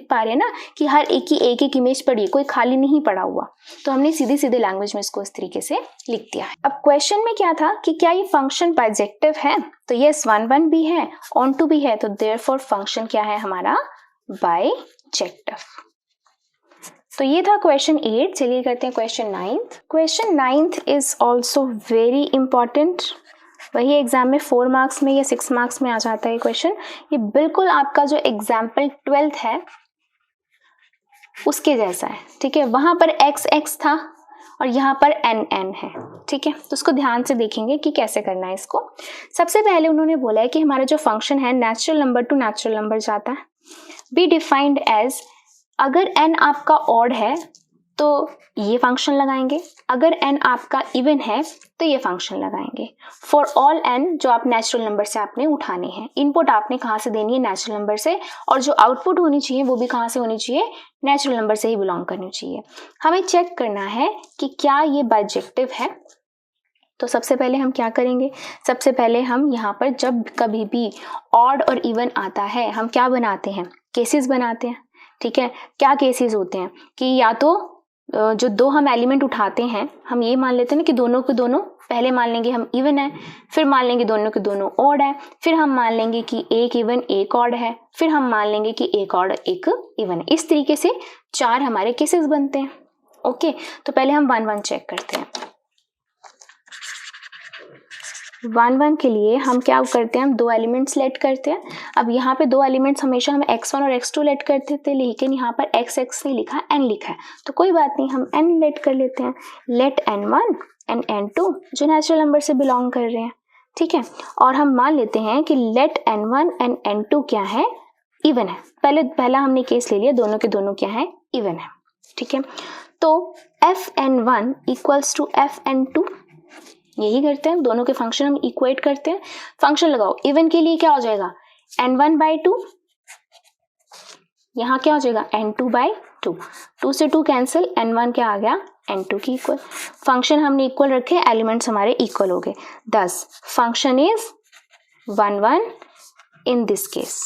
पा रहे हैं ना कि हर एक की एक इमेज पड़ी, कोई खाली नहीं पड़ा हुआ। तो हमने सीधे सीधे लैंग्वेज में इसको इस तरीके से लिख दिया है। अब क्वेश्चन में क्या था कि क्या ये फंक्शन बाइजेक्टिव है, तो यस 1 1 भी है, ऑन टू भी है, तो देयरफॉर फंक्शन क्या है हमारा बाइजेक्टिव। तो ये था क्वेश्चन 8। चलिए करते हैं question 9। Question 9 is also very important. वही एग्जाम में 4 मार्क्स में या 6 मार्क्स में आ जाता है क्वेश्चन। ये बिल्कुल आपका जो एग्जाम्पल 12th है उसके जैसा है। ठीक है, वहां पर x x था और यहाँ पर n n है। ठीक है, तो उसको ध्यान से देखेंगे कि कैसे करना है इसको। सबसे पहले उन्होंने बोला है कि हमारा जो फंक्शन है natural number to natural number जाता है, बी डिफाइंड एज, अगर n आपका ऑड है तो ये फंक्शन लगाएंगे, अगर n आपका इवन है तो ये फंक्शन लगाएंगे। फॉर ऑल n जो आप नेचुरल नंबर से आपने उठाने हैं, इनपुट आपने कहाँ से देनी है नेचुरल नंबर से, और जो आउटपुट होनी चाहिए वो भी कहाँ से होनी चाहिए नेचुरल नंबर से ही बिलोंग करनी चाहिए। हमें चेक करना है कि क्या ये बाइजेक्टिव है। तो सबसे पहले हम क्या करेंगे, सबसे पहले हम यहाँ पर जब कभी भी ऑड और इवन आता है हम क्या बनाते हैं, केसेस बनाते हैं। ठीक है, क्या केसेस होते हैं कि या तो जो दो हम एलिमेंट उठाते हैं हम ये मान लेते हैं ना कि दोनों के दोनों, पहले मान लेंगे हम इवन है, फिर मान लेंगे दोनों के दोनों ऑड है, फिर हम मान लेंगे कि एक इवन एक ऑड है, फिर हम मान लेंगे कि एक ऑड एक इवन है। इस तरीके से 4 हमारे केसेस बनते हैं। ओके, तो पहले हम 1 1 चेक करते हैं। 1 1 के लिए हम क्या करते हैं, हम 2 एलिमेंट्स लेट करते हैं। अब यहाँ पे 2 एलिमेंट्स हमेशा हम x1 और x2 लेट करते थे, लेकिन यहाँ पर x नहीं लिखा, n लिखा है, तो कोई बात नहीं, हम n लेट कर लेते हैं। लेट n1 एंड n2 जो नेचुरल नंबर से बिलोंग कर रहे हैं। ठीक है, और हम मान लेते हैं कि लेट n1 एंड n2 क्या है, इवन है। पहला हमने केस ले लिया, दोनों के दोनों क्या है, इवन है। ठीक है, तो fn1 इक्वल्स टू fn2, यही करते हैं, दोनों के फंक्शन हम इक्वेट करते हैं। फंक्शन लगाओ, इवन के लिए क्या हो जाएगा n1/2, यहाँ क्या हो जाएगा n2/2, 2 से 2 कैंसिल, n1 क्या आ गया n2 की इक्वल। फंक्शन हमने इक्वल रखे, एलिमेंट्स हमारे इक्वल हो गए, thus function is 1 1 in this case.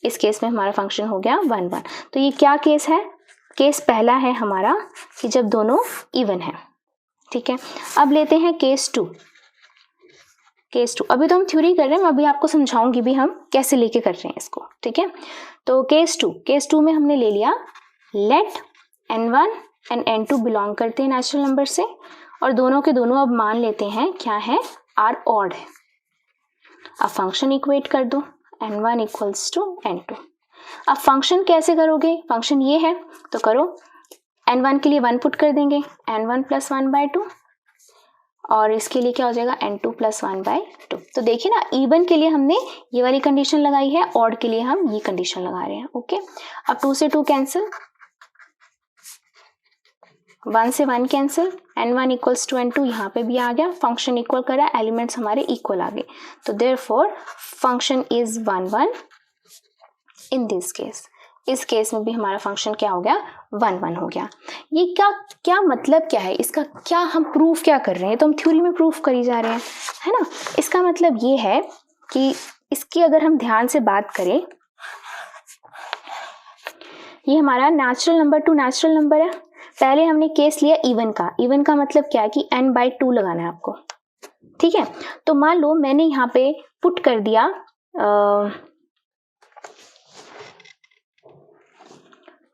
इस केस में हमारा फंक्शन हो गया 1 1। तो ये क्या केस है, केस पहला है हमारा कि जब दोनों इवन है। ठीक है, अब लेते हैं केस 2। केस 2 अभी तो हम थ्योरी कर रहे हैं, अभी आपको समझाऊंगी भी हम कैसे लेके कर रहे हैं इसको। ठीक है, तो केस 2 में हमने ले लिया late n1 and n2 belong करते हैं नेचुरल नंबर से, और दोनों के दोनों अब मान लेते हैं क्या है, आर ऑड है। अब फंक्शन इक्वेट कर दो, n1 इक्वल्स टू n2। अब फंक्शन कैसे करोगे, फंक्शन ये है तो करो, n1 के लिए 1 पुट कर देंगे, n1 + 1/2, और इसके लिए क्या हो जाएगा n2 + 1/2। तो देखिए ना, इवन के लिए हमने ये वाली कंडीशन लगाई है, ऑड के लिए हम ये कंडीशन लगा रहे हैं। ओके, अब 2 से 2 कैंसिल, 1 से 1 cancel, n1 equals to n2 यहाँ पे भी आ गया, फंक्शन इक्वल करा, एलिमेंट्स हमारे इक्वल आ गए, तो therefore function is 1 1 in this case. इस केस में भी हमारा फंक्शन क्या हो गया, 1 1 हो गया। ये क्या मतलब क्या है इसका, क्या हम प्रूफ क्या कर रहे हैं, तो हम थ्योरी में प्रूफ करी जा रहे हैं, है ना। इसका मतलब ये है कि इसकी अगर हम ध्यान से बात करें, ये हमारा natural number to natural number है। पहले हमने केस लिया इवन का, इवन का मतलब क्या है कि n/2 लगाना है आपको। ठीक है, तो मान लो मैंने यहाँ पे पुट कर दिया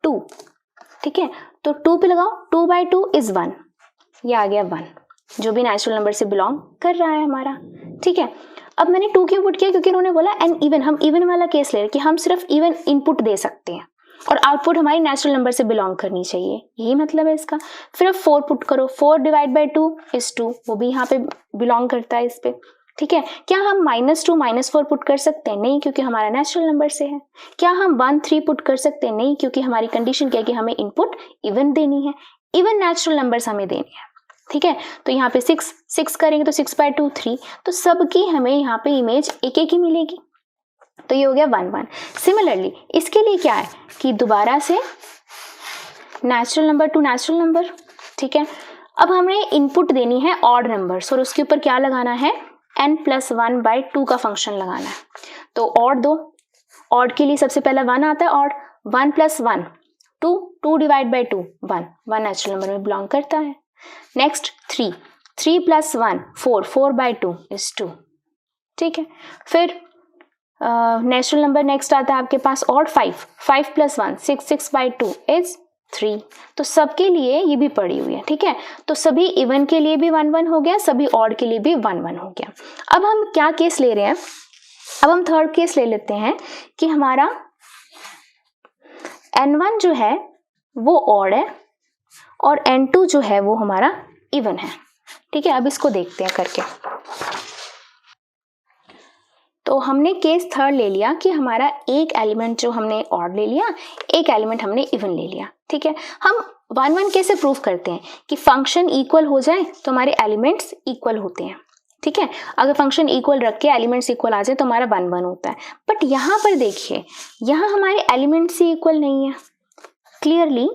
2। ठीक है, तो 2 पे लगाओ, 2/2 इज 1, ये आ गया 1, जो भी नेचुरल नंबर से बिलोंग कर रहा है हमारा। ठीक है, अब मैंने 2 क्यों पुट किया, क्योंकि उन्होंने बोला एन इवन, हम इवन वाला केस ले रहे हैं कि हम सिर्फ इवन इनपुट दे सकते हैं और आउटपुट हमारी नेचुरल नंबर से बिलोंग करनी चाहिए, यही मतलब है इसका। फिर अब 4 पुट करो, 4/2 इज 2, वो भी यहाँ पे बिलोंग करता है इस पे। ठीक है, क्या हम -2 -4 पुट कर सकते हैं, नहीं, क्योंकि हमारा नेचुरल नंबर से है। क्या हम 1 3 पुट कर सकते हैं, नहीं, क्योंकि हमारी कंडीशन क्या है कि हमें इनपुट इवन देनी है, इवन नेचुरल नंबर्स हमें देने हैं। ठीक है, तो यहाँ पे 6 करेंगे तो 6/2 3, तो सबकी हमें यहाँ पे इमेज एक एक ही मिलेगी। तो ये हो गया 1 1। सिमिलरली इसके लिए क्या है कि दोबारा से natural number to natural number, ठीक है। अब हमें इनपुट देनी है ऑड नंबर्स और उसके ऊपर क्या लगाना है, n+1/2 का फंक्शन लगाना है। तो ऑड दो, ऑड के लिए सबसे पहला 1 आता है, odd 1 + 1 2, 2 divide by 2 1, 1 natural number में बिलोंग करता है। नेक्स्ट 3, 3 + 1 4, 4/2 इज 2, ठीक है। फिर नेचुरल नंबर नेक्स्ट आता है आपके पास ऑड 5, 5 + 1 6, 6/2 इज 3। तो सबके लिए ये भी पड़ी हुई है, ठीक है। तो सभी इवन के लिए भी 1 1 हो गया, सभी ऑड के लिए भी 1 1 हो गया। अब हम क्या केस ले रहे हैं, अब हम थर्ड केस ले लेते हैं कि हमारा n1 जो है वो ऑड है और n2 जो है वो हमारा इवन है, ठीक है। अब इसको देखते हैं करके। तो हमने केस थर्ड ले लिया कि हमारा एक एलिमेंट जो हमने ऑड ले लिया, एक एलिमेंट हमने इवन ले लिया, ठीक है। हम 1 1 कैसे प्रूव करते हैं कि फंक्शन इक्वल हो जाए तो हमारे एलिमेंट्स इक्वल होते हैं, ठीक है। अगर फंक्शन इक्वल रख के एलिमेंट्स इक्वल आ जाए तो हमारा 1 1 होता है। बट यहाँ पर देखिए, यहाँ हमारे एलिमेंट्स ही इक्वल नहीं है। क्लियरली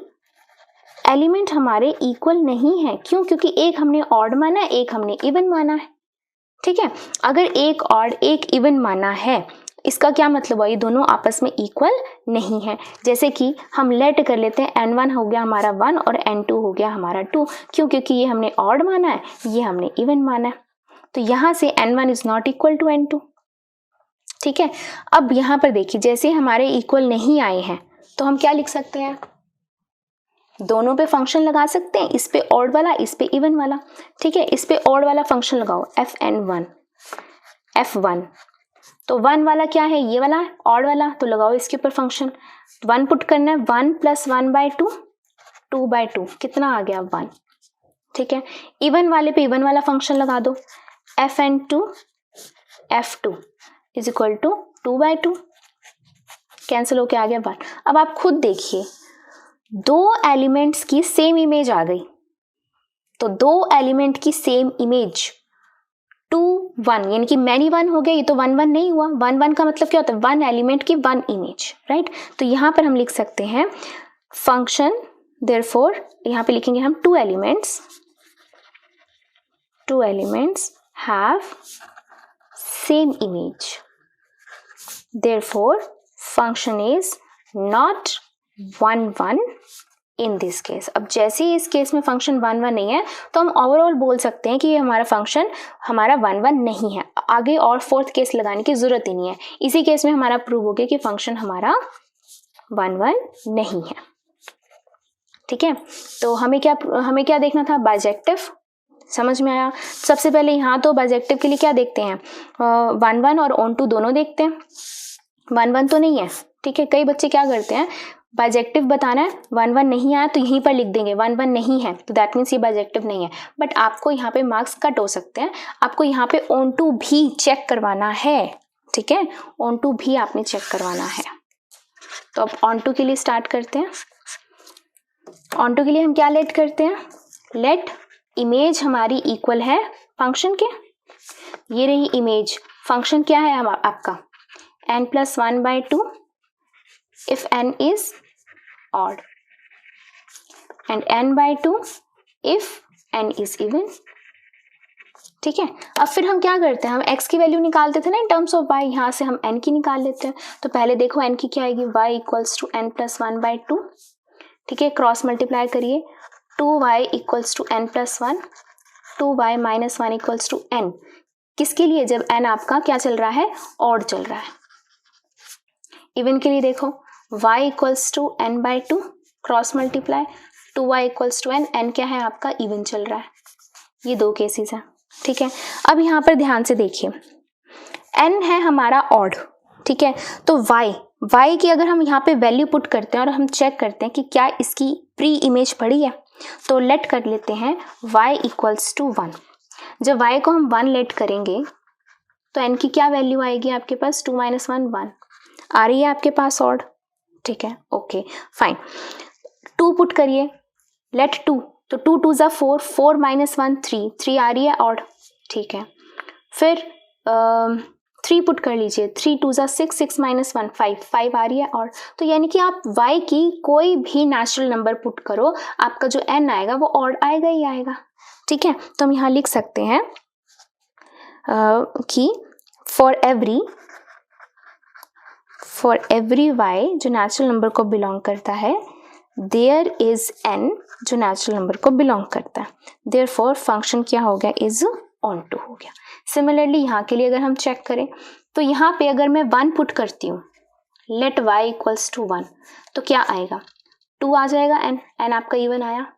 एलिमेंट हमारे इक्वल नहीं है। क्यों? क्योंकि एक हमने ऑड माना है, एक हमने इवन माना है, ठीक है। अगर एक ऑड एक इवन माना है, इसका क्या मतलब है, ये दोनों आपस में इक्वल नहीं है। जैसे कि हम लेट कर लेते हैं n1 हो गया हमारा 1 और n2 हो गया हमारा 2। क्यों? क्योंकि ये हमने ऑड माना है, ये हमने इवन माना है। तो यहाँ से n1 is not equal to n2, ठीक है। अब यहाँ पर देखिए, जैसे हमारे इक्वल नहीं आए हैं तो हम क्या लिख सकते हैं, दोनों पे फंक्शन लगा सकते हैं, इस पे ऑड वाला, इस पे इवन वाला, ठीक है। इस पे ऑड वाला फंक्शन लगाओ fn1 f1। तो 1 वाला क्या है, ये वाला ऑड वाला, तो लगाओ इसके ऊपर फंक्शन। 1 पुट करना है, 1 + 1/2 2/2 कितना आ गया 1, ठीक है। इवन वाले पे इवन वाला फंक्शन लगा दो, fn2 f2 is equal to 2/2, cancel होके आ गया 1। अब आप खुद देखिए, दो एलिमेंट्स की सेम इमेज आ गई। तो दो एलिमेंट की सेम इमेज 2 1 यानी कि मैनी 1 हो गया, ये तो 1 1 नहीं हुआ। 1 1 का मतलब क्या होता है, 1 एलिमेंट की 1 इमेज, राइट। तो यहां पर हम लिख सकते हैं फंक्शन, देयरफॉर यहां पे लिखेंगे हम two elements have same image, therefore function is not 1 1 in this case. अब जैसे ही इस केस में फंक्शन 1 1 नहीं है तो हम ओवरऑल बोल सकते हैं कि ये हमारा फंक्शन हमारा 1 1 नहीं है। आगे और फोर्थ केस लगाने की जरूरत ही नहीं है। इसी केस में हमारा प्रूव हो गया कि फंक्शन हमारा 1 1 नहीं है, ठीक है। तो हमें क्या देखना था, बाइजेक्टिव। समझ में आया? सबसे पहले यहाँ तो बाइजेक्टिव के लिए क्या देखते हैं, 1 1 और ऑन टू दोनों देखते हैं। 1 1 तो नहीं है, ठीक है। कई बच्चे क्या करते हैं, बाइजेक्टिव बताना है, 1 1 नहीं आया तो यहीं पर लिख देंगे 1 1 नहीं है, तो दैट मीन्स ये बाइजेक्टिव नहीं है। बट आपको यहाँ पे मार्क्स कट हो सकते हैं, आपको यहाँ पे ऑन टू भी चेक करवाना है, ठीक है। ऑन टू भी आपने चेक करवाना है। तो अब ऑन टू के लिए स्टार्ट करते हैं। ऑन टू के लिए हम क्या लेट करते हैं, लेट इमेज हमारी इक्वल है फंक्शन के। ये रही इमेज, फंक्शन क्या है आपका n+1/2 if n is odd and n/2 if n is even, ठीक है। अब फिर हम क्या करते हैं, हम x की वैल्यू निकालते थे ना इन टर्म्स ऑफ y, यहाँ से हम n की निकाल लेते हैं। तो पहले देखो n की क्या आएगी, y = n+1/2, ठीक है। क्रॉस मल्टीप्लाई करिए, 2y = n+1, 2y - 1 = n। किसके लिए, जब n आपका क्या चल रहा है, ऑड चल रहा है। इवन के लिए देखो, y = n/2, cross multiply, 2y = n, n क्या है आपका, इवन चल रहा है। ये दो केसेस हैं, ठीक है। अब यहाँ पर ध्यान से देखिए, n है हमारा ऑड, ठीक है। तो y की अगर हम यहाँ पे वैल्यू पुट करते हैं और हम चेक करते हैं कि क्या इसकी प्री इमेज पड़ी है, तो लेट कर लेते हैं y = 1। जब y को हम 1 लेट करेंगे तो n की क्या वैल्यू आएगी आपके पास, 2 - 1 1 आ रही है आपके पास ऑड, ठीक है। ओके फाइन, 2 पुट करिए, लेट 2, तो 2 2 = 4, 4 - 1 3 आ रही है ऑड, ठीक है। फिर 3 पुट कर लीजिए, 3 2 ज़ा 6, 6 माइनस 1 5, 5 आ रही है। और तो यानी कि आप y की कोई भी नेचुरल नंबर पुट करो, आपका जो n आएगा वो ऑड आएगा ही आएगा। ठीक है, तो हम यहाँ लिख सकते हैं कि फॉर एवरी y जो नेचुरल नंबर को बिलोंग करता है, देयर इज n जो नेचुरल नंबर को बिलोंग करता है, देयरफॉर फंक्शन क्या हो गया, इज ऑन टू हो गया। सिमिलरली यहाँ के लिए अगर हम चेक करें तो यहाँ पे अगर मैं 1 पुट करती हूँ, लेट y इक्वल्स टू 1, तो क्या आएगा, 2 आ जाएगा, n आपका इवन आया।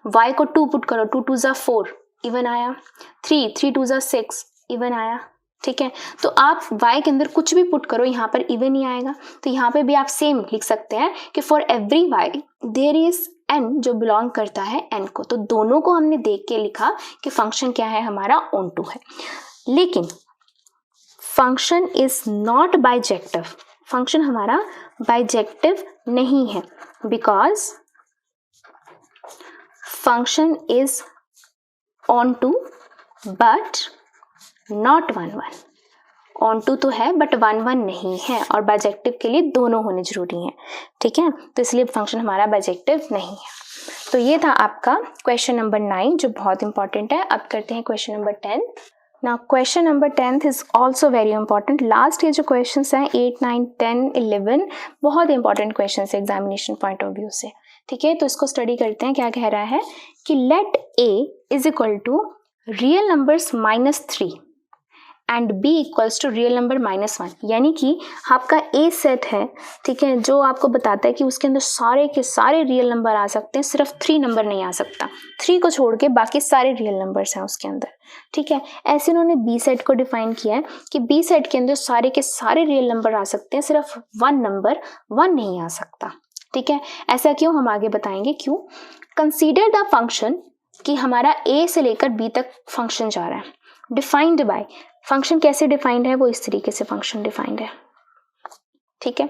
y को 2 पुट करो, 2 2 ज़ा 4 इवन आया, 3 2 ज़ा 6 इवन आया। ठीक है, तो आप y के अंदर कुछ भी पुट करो, यहाँ पर इवन ही आएगा। तो यहाँ पे भी आप सेम लिख सकते हैं कि for every y there is n जो बिलोंग करता है n को। तो दोनों को हमने देख के लिखा कि फंक्शन क्या है, हमारा ऑन टू है। लेकिन function is not bijective, function हमारा बाइजेक्टिव नहीं है, because function is onto but not 1 1। Onto तो है बट 1 1 नहीं है, और बाइजेक्टिव के लिए दोनों होने जरूरी हैं। ठीक है, तो इसलिए फंक्शन हमारा बाइजेक्टिव नहीं है। तो ये था आपका क्वेश्चन नंबर 9 जो बहुत इंपॉर्टेंट है। अब करते हैं question number 10। Now question number 10 is also very important. Last के जो क्वेश्चन हैं 8 9 10 11 बहुत इंपॉर्टेंट क्वेश्चन है एग्जामिनेशन पॉइंट ऑफ व्यू से। ठीक है, तो इसको स्टडी करते हैं। क्या कह रहा है कि let a is equal to real numbers -3 and b equals to real number -1, यानी कि आपका a सेट है, ठीक है, जो आपको बताता है कि उसके अंदर सारे के सारे रियल नंबर आ सकते हैं, सिर्फ 3 नंबर नहीं आ सकता। 3 को छोड़ के बाकी सारे रियल नंबर्स हैं उसके अंदर। ठीक है, ऐसे उन्होंने b सेट को डिफाइन किया है कि b सेट के अंदर सारे के सारे रियल नंबर आ सकते हैं, सिर्फ 1 नंबर 1 नहीं आ सकता। ठीक है, ऐसा क्यों, हम आगे बताएंगे क्यों। कंसीडर द फंक्शन कि हमारा a से लेकर b तक फंक्शन जा रहा है, डिफाइंड बाय, फंक्शन कैसे डिफाइंड है, वो इस तरीके से फंक्शन डिफाइंड है। ठीक है,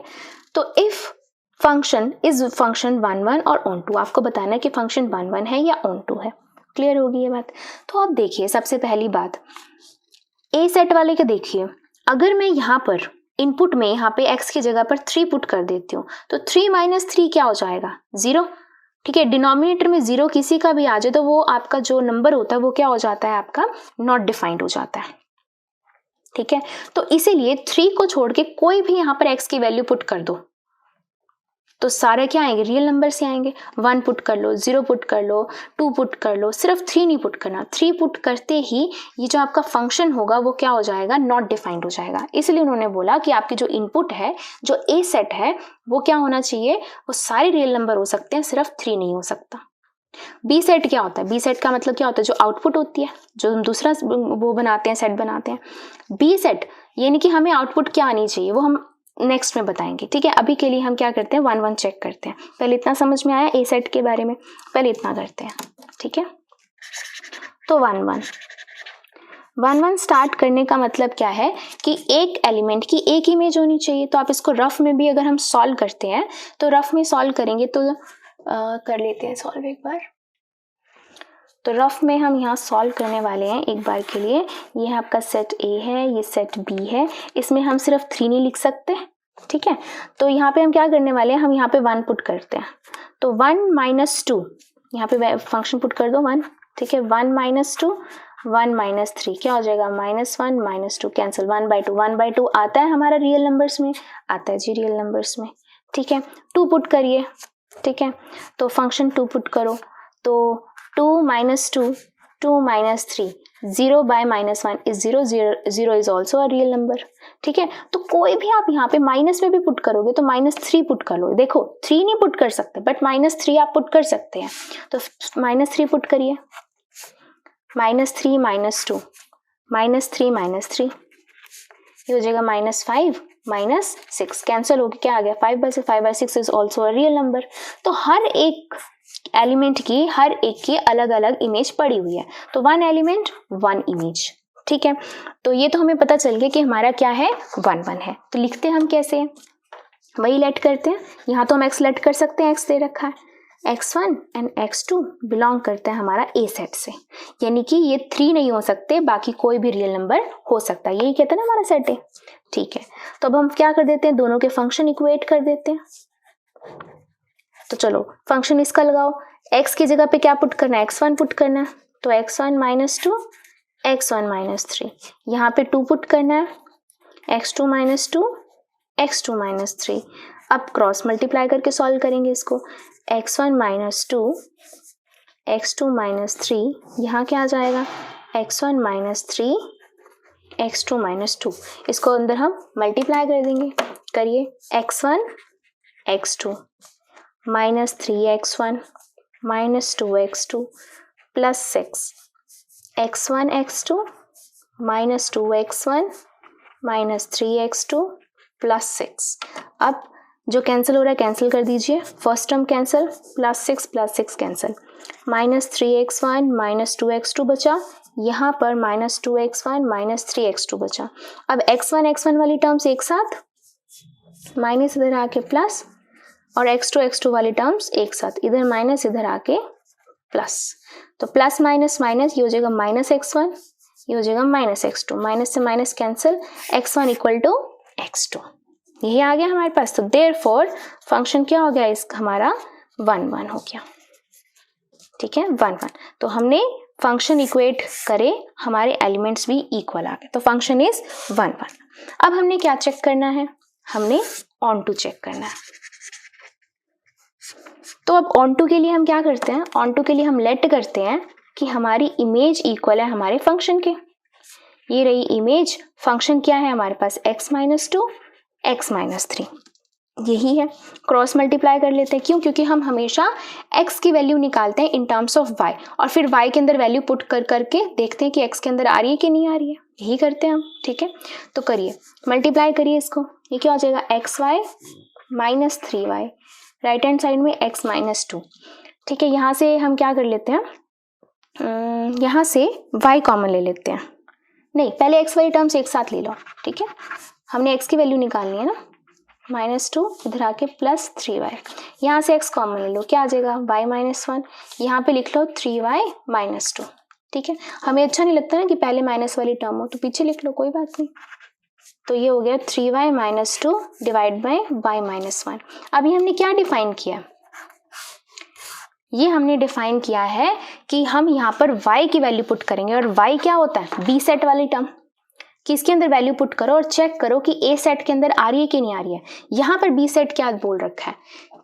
तो इफ फंक्शन इज फंक्शन 1 1 और ऑन टू, आपको बताना है कि फंक्शन 1 1 है या ऑन टू है। क्लियर होगी ये बात। तो आप देखिए, सबसे पहली बात ए सेट वाले के देखिए, अगर मैं यहाँ पर इनपुट में यहाँ पे x की जगह पर 3 पुट कर देती हूँ तो 3 - 3 क्या हो जाएगा, 0। ठीक है, डिनोमिनेटर में 0 किसी का भी आ जाए तो वो आपका जो नंबर होता है वो क्या हो जाता है, आपका नॉट डिफाइंड हो जाता है। ठीक है, तो इसीलिए 3 को छोड़ के कोई भी यहाँ पर x की वैल्यू पुट कर दो तो सारे क्या आएंगे, रियल नंबर से आएंगे। 1 पुट कर लो, 0 पुट कर लो, 2 पुट कर लो, सिर्फ 3 नहीं पुट करना। 3 पुट करते ही ये जो आपका फंक्शन होगा वो क्या हो जाएगा, नॉट डिफाइंड हो जाएगा। इसलिए उन्होंने बोला कि आपकी जो इनपुट है, जो ए सेट है, वो क्या होना चाहिए, वो सारे रियल नंबर हो सकते हैं, सिर्फ 3 नहीं हो सकता। बी सेट क्या होता है, बी सेट का मतलब क्या होता है, जो आउटपुट होती है, जो हम दूसरा वो बनाते हैं, सेट बनाते हैं। बी सेट यानी कि हमें आउटपुट क्या आनी चाहिए वो हम नेक्स्ट में बताएंगे। ठीक है, अभी के लिए हम क्या करते हैं, 1 1 चेक करते हैं। पहले इतना समझ में आया ए सेट के बारे में, पहले इतना करते हैं। ठीक है, तो 1 1 स्टार्ट करने का मतलब क्या है कि एक एलिमेंट की एक इमेज होनी चाहिए। तो आप इसको रफ में भी अगर हम सॉल्व करते हैं तो रफ में सॉल्व करेंगे तो कर लेते हैं सॉल्व एक बार। तो रफ में हम यहाँ सॉल्व करने वाले हैं एक बार के लिए। ये है आपका सेट ए है, ये सेट बी है, इसमें हम सिर्फ 3 नहीं लिख सकते। ठीक है, तो यहाँ पे हम क्या करने वाले हैं, हम यहाँ पे 1 पुट करते हैं। तो 1 - 2 यहाँ पे फंक्शन पुट कर दो 1। ठीक है, 1 - 2 1 - 3 क्या हो जाएगा, -1 - 2 कैंसिल, 1/2 1/2 आता है हमारा रियल नंबर्स में, आता है जी रियल नंबर्स में। ठीक है, 2 पुट करिए। ठीक है, तो फंक्शन 2 पुट करो, तो 2 - 2 2 - 3 0 by -1 is 0 0 is also a real number। ठीक है, तो कोई भी आप यहाँ पे माइनस में भी पुट करोगे तो -3 पुट कर लो। देखो 3 नहीं पुट कर सकते बट -3 आप पुट कर सकते हैं। तो -3 पुट करिए, -3 - 2 -3 - 3 ये हो जाएगा -5 -6 कैंसिल होकर क्या आ गया, 5/6 is also a real number. तो हर एक एलिमेंट की हर एक की अलग अलग इमेज पड़ी हुई है, तो 1 एलिमेंट 1 इमेज। ठीक है, तो ये तो हमें पता चल गया कि हमारा क्या है, 1 1 है। तो लिखते हम कैसे हैं, वही लेट करते हैं। यहाँ तो हम x लेट कर सकते हैं, x दे रखा है। x1 एंड x2 बिलोंग करता है हमारा ए सेट से, यानी कि ये 3 नहीं हो सकते, बाकी कोई भी रियल नंबर हो सकता है, यही कहते हैं ना हमारा सेट है। ठीक है, तो अब हम क्या कर देते हैं, दोनों के फंक्शन इक्वेट कर देते हैं। तो चलो फंक्शन इसका लगाओ, x की जगह पे क्या पुट करना है, x1 पुट करना है, तो x1 - 2 x1 - 3, यहाँ पे 2 पुट करना है, x2 - 2 x2 - 3। अब क्रॉस मल्टीप्लाई करके सॉल्व करेंगे इसको, x1 - 2 x2 - 3, यहाँ क्या आ जाएगा, x1 - 3 x2 - 2, इसको अंदर हम मल्टीप्लाई कर देंगे, करिए, x1 x2 -3x1 -2x2 plus 6 x1 x2 -2x1 -3x2 plus 6। अब जो कैंसिल हो रहा है कैंसिल कर दीजिए, first term cancel, plus 6 cancel, -3x1 -2x2 बचा, यहाँ पर -2x1 -3x2 बचा। अब x1 वाली टर्म्स एक साथ, माइनस इधर आके प्लस, और x2 वाली टर्म्स एक साथ, इधर माइनस इधर आके प्लस, तो प्लस माइनस माइनस, ये हो जाएगा -x1, ये हो जाएगा -x2, माइनस से माइनस कैंसिल, x1 = x2, यही आ गया हमारे पास। तो देयरफॉर फंक्शन क्या हो गया इसका, हमारा 1 1 हो गया। ठीक है, 1 1, तो हमने फंक्शन इक्वेट करे, हमारे एलिमेंट्स भी इक्वल आ गए, तो फंक्शन इज 1 1। अब हमने क्या चेक करना है, हमने ऑन टू चेक करना है। तो अब ऑन टू के लिए हम क्या करते हैं, ऑन टू के लिए हम लेट करते हैं कि हमारी इमेज इक्वल है हमारे फंक्शन के। ये रही इमेज, फंक्शन क्या है हमारे पास, x - 2 x - 3, यही है। क्रॉस मल्टीप्लाई कर लेते हैं, क्यों, क्योंकि हम हमेशा x की वैल्यू निकालते हैं इन टर्म्स ऑफ y, और फिर y के अंदर वैल्यू पुट कर करके देखते हैं कि x के अंदर आ रही है कि नहीं आ रही है, यही करते हैं हम। ठीक है, तो करिए, मल्टीप्लाई करिए इसको, ये क्या हो जाएगा, xy - 3y, right hand side में x - 2। ठीक है, यहाँ से हम क्या कर लेते हैं, यहाँ से y कॉमन ले लेते हैं, नहीं पहले x वाली टर्म्स एक साथ ले लो। ठीक है, हमने x की वैल्यू निकालनी है ना, -2 इधर आके प्लस 3y, यहाँ से x कॉमन ले लो, क्या आ जाएगा, y - 1, यहाँ पे लिख लो 3y - 2। ठीक है, हमें अच्छा नहीं लगता ना कि पहले माइनस वाली टर्म हो, तो पीछे लिख लो, कोई बात नहीं। तो ये हो गया 3y - 2 डिवाइड बाय y - 1। अभी हमने क्या डिफाइन किया, ये हमने डिफाइन किया है कि हम यहाँ पर y की वैल्यू पुट करेंगे, और y क्या होता है, बी सेट वाली टर्म, कि इसके अंदर वैल्यू पुट करो और चेक करो कि ए सेट के अंदर आ रही है कि नहीं आ रही है। यहाँ पर बी सेट क्या बोल रखा है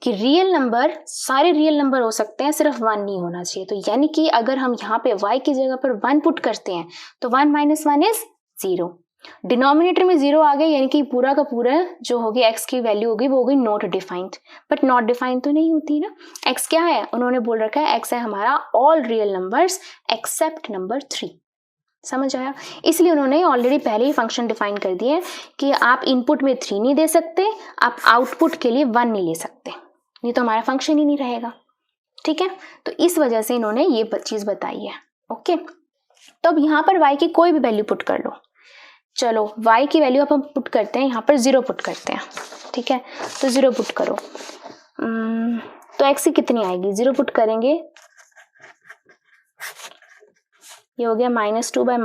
कि रियल नंबर, सारे रियल नंबर हो सकते हैं, सिर्फ 1 नहीं होना चाहिए। तो यानी कि अगर हम यहाँ पे y की जगह पर 1 पुट करते हैं तो 1 - 1 इज 0, डिनोमिनेटर में 0 आ गया, यानी कि पूरा का पूरा जो होगी x की वैल्यू होगी वो होगी not defined. But not defined तो नहीं होती ना, x क्या है, उन्होंने बोल रखा है x है हमारा all real numbers accept number 3। समझ आया, इसलिए उन्होंने ऑलरेडी पहले ही फंक्शन डिफाइन कर दिए कि आप इनपुट में 3 नहीं दे सकते, आप आउटपुट के लिए 1 नहीं ले सकते, नहीं तो हमारा फंक्शन ही नहीं रहेगा। ठीक है, तो इस वजह से इन्होंने ये चीज बताई है। ओके, तो अब यहाँ पर y की कोई भी वैल्यू पुट कर लो। चलो y की वैल्यू हम पुट करते हैं, यहाँ पर 0 पुट करते हैं। ठीक है, तो 0 पुट करो, तो x की कितनी आएगी, 0 पुट करेंगे, ये हो गया -2 बाय -1,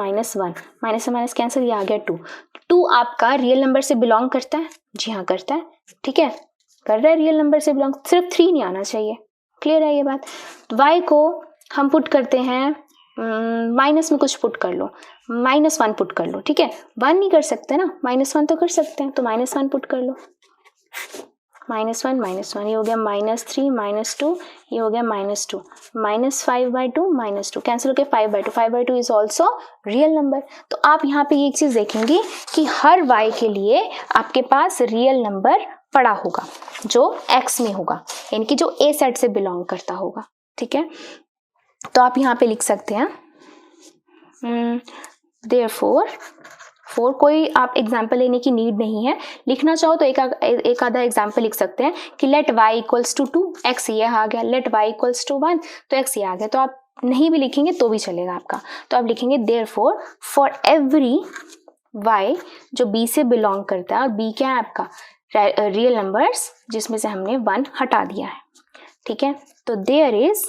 माइनस से माइनस कैंसिल, ये आ गया 2। 2 आपका रियल नंबर से बिलोंग करता है, जी हाँ करता है। ठीक है, कर रहा है रियल नंबर से बिलोंग, सिर्फ 3 नहीं आना चाहिए। क्लियर है ये बात। y को हम पुट करते हैं, माइनस में कुछ पुट कर लो, -1 पुट कर लो। ठीक है, 1 नहीं कर सकते ना, -1 तो कर सकते हैं, तो -1 पुट कर लो, -1 ये हो गया -3 -2, ये हो गया -2, -5/2 -2 कैंसिल हो गया, 5/2, 5/2 इज ऑल्सो रियल नंबर। तो आप यहाँ पे एक चीज देखेंगे कि हर y के लिए आपके पास रियल नंबर पड़ा होगा जो x में होगा, यानी कि जो a सेट से बिलोंग करता होगा। ठीक है, तो आप यहाँ पे लिख सकते हैं देयरफॉर, फोर कोई आप एग्जाम्पल लेने की नीड नहीं है, लिखना चाहो तो एक आधा एग्जाम्पल लिख सकते हैं कि let y equals to 2, x ये आ गया, लेट y इक्वल्स टू 1, तो x ये आ गया। तो आप नहीं भी लिखेंगे तो भी चलेगा आपका, तो आप लिखेंगे देयरफॉर फॉर एवरी y जो b से बिलोंग करता है, और b क्या है आपका रियल नंबर्स जिसमें से हमने 1 हटा दिया है, ठीक है, तो देयर इज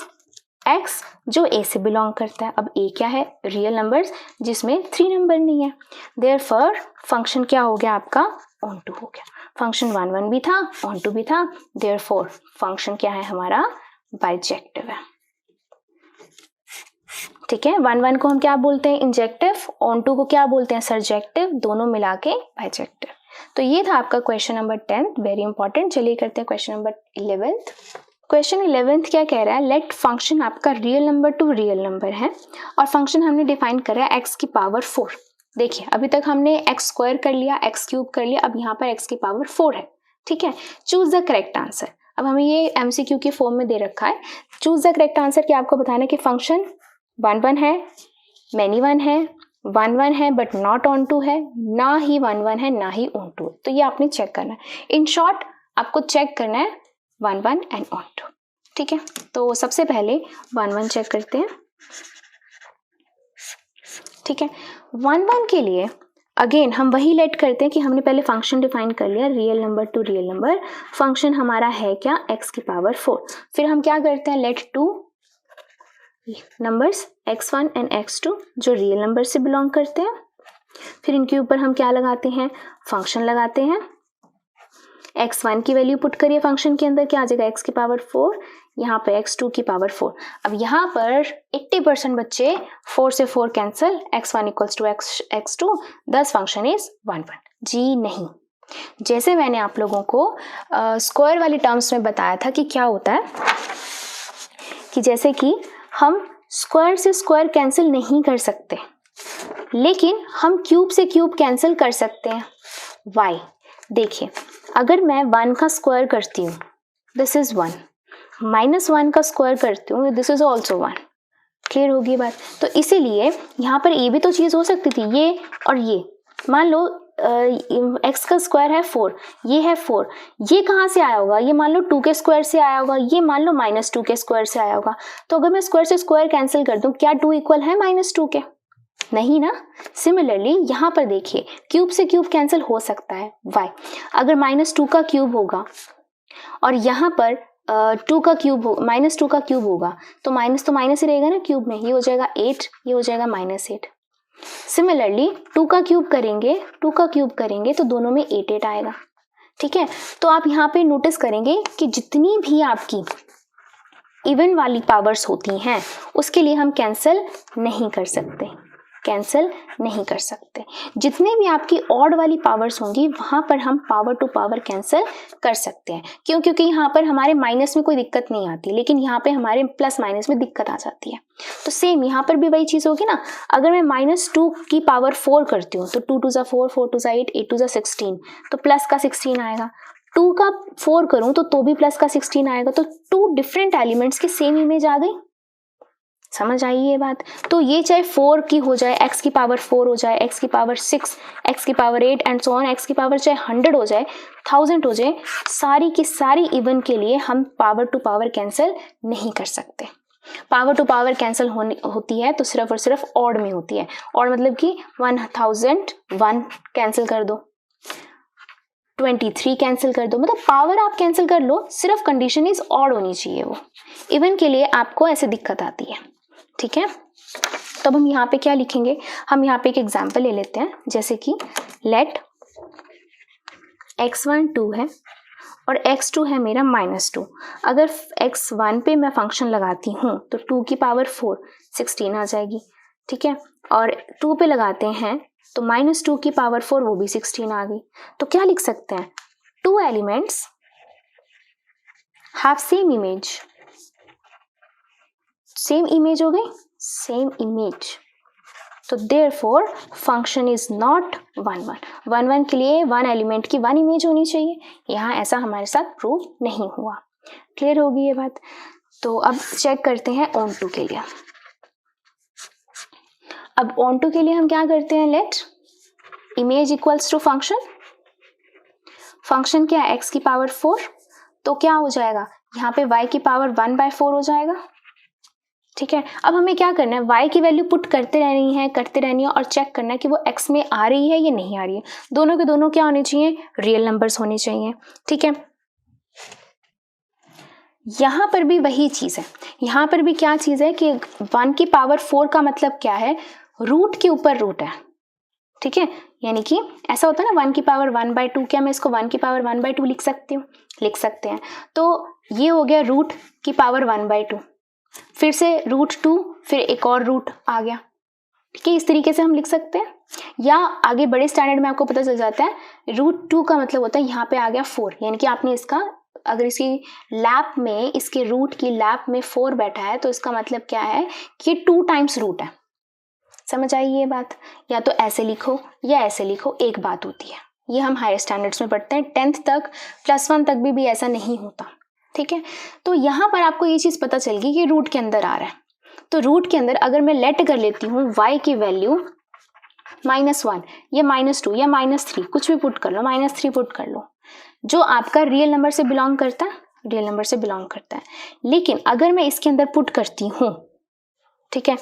x जो a से बिलोंग करता है। अब a क्या है? रियल नंबर्स जिसमें 3 नंबर नहीं है। देयरफॉर फंक्शन क्या हो गया आपका? ऑन टू हो गया। फंक्शन 1 1 भी था, ऑन टू भी था, देयरफॉर फंक्शन क्या है हमारा? बाइजेक्टिव है। ठीक है, 1 1 को हम क्या बोलते हैं? इंजेक्टिव। ऑन टू को क्या बोलते हैं? सरजेक्टिव। दोनों मिला के बाइजेक्टिव। तो ये था आपका क्वेश्चन नंबर 10, वेरी इंपॉर्टेंट। चलिए करते हैं question number 11th। Question 11th क्या कह रहा है? लेट फंक्शन आपका real number to real number है और फंक्शन हमने डिफाइन करा है x की पावर 4। देखिए अभी तक हमने x स्क्वायर कर लिया, x क्यूब कर लिया, अब यहाँ पर x की पावर 4 है। ठीक है, चूज द करेक्ट आंसर। अब हमें ये MCQ की फॉर्म में दे रखा है। चूज द करेक्ट आंसर क्या आपको बताना है कि फंक्शन 1 1 है, मैनी 1 है, 1 1 है बट नॉट ऑन टू है, ना ही 1 1 है ना ही ऑन टू है। तो ये आपने चेक करना है। इन शॉर्ट आपको चेक करना है 1 1 एंड ऑन टू। ठीक है, तो सबसे पहले 1 1 चेक करते हैं। ठीक है, 1 1 के लिए अगेन हम वही लेट करते हैं कि हमने पहले फंक्शन डिफाइन कर लिया, real number to real number. Function हमारा है क्या? x की पावर 4। फिर हम क्या करते हैं? Late two numbers x1 and x2 जो रियल नंबर से बिलोंग करते हैं। फिर इनके ऊपर हम क्या लगाते हैं? फंक्शन लगाते हैं। x1 की वैल्यू पुट करिए फंक्शन के अंदर, क्या आ जाएगा? x की पावर 4, यहाँ पे x2 की पावर 4। अब यहाँ पर 80% बच्चे 4 से 4 cancel, x1 equals to x2, दस फंक्शन इज 1 1। जी नहीं, जैसे मैंने आप लोगों को स्क्वायर वाली टर्म्स में बताया था कि क्या होता है कि जैसे कि हम स्क्वायर से स्क्वायर कैंसिल नहीं कर सकते, लेकिन हम क्यूब से क्यूब कैंसिल कर सकते हैं। वाई? देखिए अगर मैं 1 का स्क्वायर करती हूँ, दिस इज 1, -1 का स्क्वायर करती हूँ, दिस इज ऑल्सो 1। क्लियर होगी बात? तो इसीलिए यहाँ पर ये भी तो चीज़ हो सकती थी, ये और ये। मान लो x का स्क्वायर है 4, ये है 4, ये कहाँ से आया होगा? ये मान लो 2 के स्क्वायर से आया होगा, ये मान लो -2 के स्क्वायर से आया होगा। तो अगर मैं स्क्वायर से स्क्वायर कैंसिल कर दूं, क्या 2 इक्वल है -2 के? नहीं ना। सिमिलरली यहाँ पर देखिए क्यूब से क्यूब कैंसिल हो सकता है। वाई? अगर -2 का क्यूब होगा और यहाँ पर 2 का क्यूब हो, -2 का क्यूब होगा तो माइनस ही रहेगा ना क्यूब में, ये हो जाएगा 8, ये हो जाएगा -8। सिमिलरली 2 का क्यूब करेंगे तो दोनों में 8 8 आएगा। ठीक है, तो आप यहाँ पे नोटिस करेंगे कि जितनी भी आपकी इवन वाली पावर्स होती हैं उसके लिए हम कैंसिल नहीं कर सकते। जितने भी आपकी ऑड वाली पावर्स होंगी वहां पर हम पावर टू पावर कैंसिल कर सकते हैं। क्यों? क्योंकि यहाँ पर हमारे माइनस में कोई दिक्कत नहीं आती, लेकिन यहाँ पे हमारे प्लस माइनस में दिक्कत आ जाती है। तो सेम यहाँ पर भी वही चीज होगी ना। अगर मैं -2 की पावर 4 करती हूँ तो 2 2 ज़ा 4, 4 2 ज़ा 8, 8 2 ज़ा 16, तो प्लस का 16 आएगा। 2 का 4 करूँ तो भी प्लस का 16 आएगा। तो 2 डिफरेंट एलिमेंट्स की सेम इमेज आ गई। समझ आई ये बात? तो ये चाहे 4 की हो जाए, x की पावर 4 हो जाए, x की पावर 6, x की power 8 and so on, x की पावर चाहे 100 हो जाए, 1000 हो जाए, सारी की सारी इवन के लिए हम पावर टू पावर कैंसिल नहीं कर सकते। पावर टू पावर कैंसिल होती है तो सिर्फ और सिर्फ ऑड में होती है। ऑड मतलब कि 1001 कैंसिल कर दो, 23 कैंसिल कर दो, मतलब पावर आप कैंसिल कर लो, सिर्फ कंडीशन इज ऑड होनी चाहिए। वो इवन के लिए आपको ऐसे दिक्कत आती है। ठीक है, तो अब हम यहाँ पे क्या लिखेंगे? हम यहाँ पे एक एग्जांपल ले लेते हैं, जैसे कि लेट x1 2 है और x2 है मेरा -2। अगर x1 पे मैं फंक्शन लगाती हूँ तो 2 की पावर 4 16 आ जाएगी। ठीक है, और 2 पे लगाते हैं तो -2 की पावर 4 वो भी 16 आ गई। तो क्या लिख सकते हैं? 2 एलिमेंट्स हैव सेम इमेज हो गई, सेम इमेज। तो देयरफॉर फंक्शन इज नॉट 1 1। 1 1 के लिए 1 एलिमेंट की 1 इमेज होनी चाहिए। यहाँ ऐसा हमारे साथ प्रूव नहीं हुआ। क्लियर होगी ये बात? तो अब चेक करते हैं ऑन टू के लिए। अब ऑन टू के लिए हम क्या करते हैं? Let image equals to function. Function क्या है? x की पावर 4, तो क्या हो जाएगा? यहाँ पे y की पावर 1/4 हो जाएगा। ठीक है, अब हमें क्या करना है? y की वैल्यू पुट करते रहनी है और चेक करना है कि वो x में आ रही है या नहीं आ रही है। दोनों के दोनों क्या होने चाहिए? रियल नंबर्स होने चाहिए। ठीक है, यहाँ पर भी वही चीज़ है, यहाँ पर भी क्या चीज़ है कि 1 की पावर 4 का मतलब क्या है, रूट के ऊपर रूट है, ठीक है। यानी कि ऐसा होता है ना 1 की पावर 1/2, क्या मैं इसको 1 की पावर 1/2 लिख सकती हूँ, लिख सकते हैं। तो ये हो गया रूट की पावर 1/2, फिर से √2, फिर एक और रूट आ गया, ठीक है। इस तरीके से हम लिख सकते हैं, या आगे बड़े स्टैंडर्ड में आपको पता चल जाता है √2 का मतलब होता है यहाँ पे आ गया 4, यानी कि आपने इसका अगर इसकी लैप में, इसके रूट की लैप में 4 बैठा है तो इसका मतलब क्या है कि 2 टाइम्स रूट है। समझ आई ये बात? या तो ऐसे लिखो या ऐसे लिखो, एक बात होती है। ये हम हायर स्टैंडर्ड्स में पढ़ते हैं, 10th तक, +1 तक भी ऐसा नहीं होता, ठीक है। तो यहाँ पर आपको ये चीज़ पता चल गई कि रूट के अंदर आ रहा है। तो रूट के अंदर अगर मैं लेट कर लेती हूँ y की वैल्यू -1 या -2 या -3, कुछ भी पुट कर लो, -3 पुट कर लो, जो आपका रियल नंबर से बिलोंग करता है, रियल नंबर से बिलोंग करता है। लेकिन अगर मैं इसके अंदर पुट करती हूँ, ठीक है,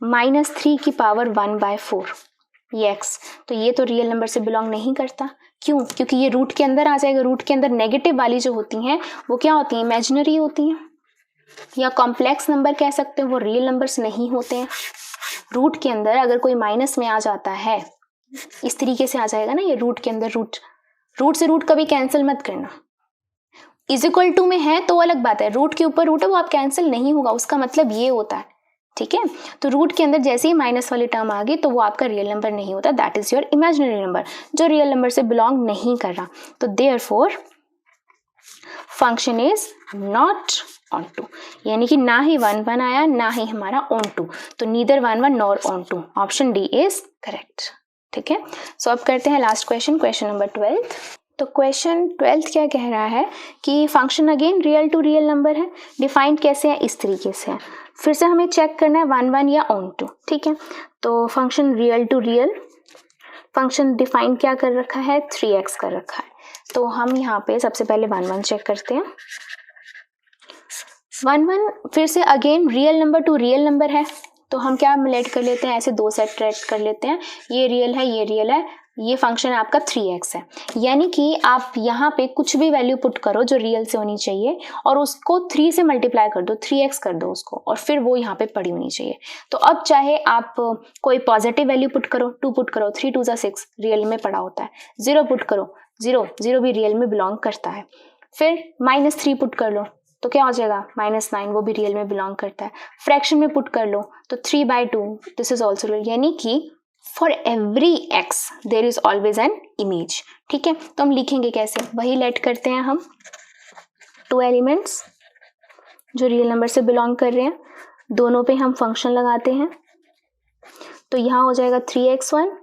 -3 की पावर 1/4 ये x, तो ये तो रियल नंबर से बिलोंग नहीं करता। क्यों? क्योंकि ये रूट के अंदर आ जाएगा। रूट के अंदर नेगेटिव वाली जो होती हैं वो क्या होती हैं, इमेजिनरी होती हैं, या कॉम्प्लेक्स नंबर कह सकते हैं, वो रियल नंबर्स नहीं होते हैं। रूट के अंदर अगर कोई माइनस में आ जाता है, इस तरीके से आ जाएगा ना, ये रूट के अंदर रूट से रूट कभी कैंसिल मत करना। =2 में है तो अलग बात है, रूट के ऊपर रूट है वो आप कैंसिल नहीं होगा, उसका मतलब ये होता है, ठीक है। तो रूट के अंदर जैसे ही माइनस वाली टर्म आ गई तो वो आपका रियल नंबर नहीं होता, that is your imaginary number, जो रियल नंबर से बिलोंग नहीं कर रहा। तो therefore function is not onto, यानी कि ना ही 1 आया ना ही हमारा ऑन टू, तो neither 1 nor onto, option D is correct, ठीक है। सो अब करते हैं लास्ट क्वेश्चन, क्वेश्चन नंबर 12। तो क्वेश्चन 12 क्या कह रहा है कि function again real to real number है, डिफाइंड कैसे है, इस तरीके से है। फिर से हमें चेक करना है 1 या ऑन टू, ठीक है। तो function real to real, function define क्या कर रखा है, 3x कर रखा है। तो हम यहाँ पे सबसे पहले 1 चेक करते हैं। 1 फिर से again real number to real number है, तो हम क्या लेट कर लेते हैं, ऐसे 2 सेट लेट कर लेते हैं, ये रियल है, ये रियल है, ये फंक्शन आपका 3x है। यानी कि आप यहाँ पे कुछ भी वैल्यू पुट करो जो रियल से होनी चाहिए और उसको 3 से मल्टीप्लाई कर दो, 3x कर दो उसको, और फिर वो यहाँ पे पड़ी होनी चाहिए। तो अब चाहे आप कोई पॉजिटिव वैल्यू पुट करो, 2 पुट करो, 3 2 6 रियल में पड़ा होता है, 0 पुट करो, 0 भी रियल में बिलोंग करता है। फिर -3 पुट कर लो तो क्या हो जाएगा, -9, वो भी रियल में बिलोंग करता है। फ्रैक्शन में पुट कर लो तो 3/2, दिस इज ऑल्सो रियल, यानी कि for every x there is always an image, ठीक है। तो हम लिखेंगे कैसे, वही लेट करते हैं हम, 2 एलिमेंट्स जो रियल नंबर से बिलोंग कर रहे हैं, दोनों पे हम फंक्शन लगाते हैं। तो यहाँ हो जाएगा 3x1,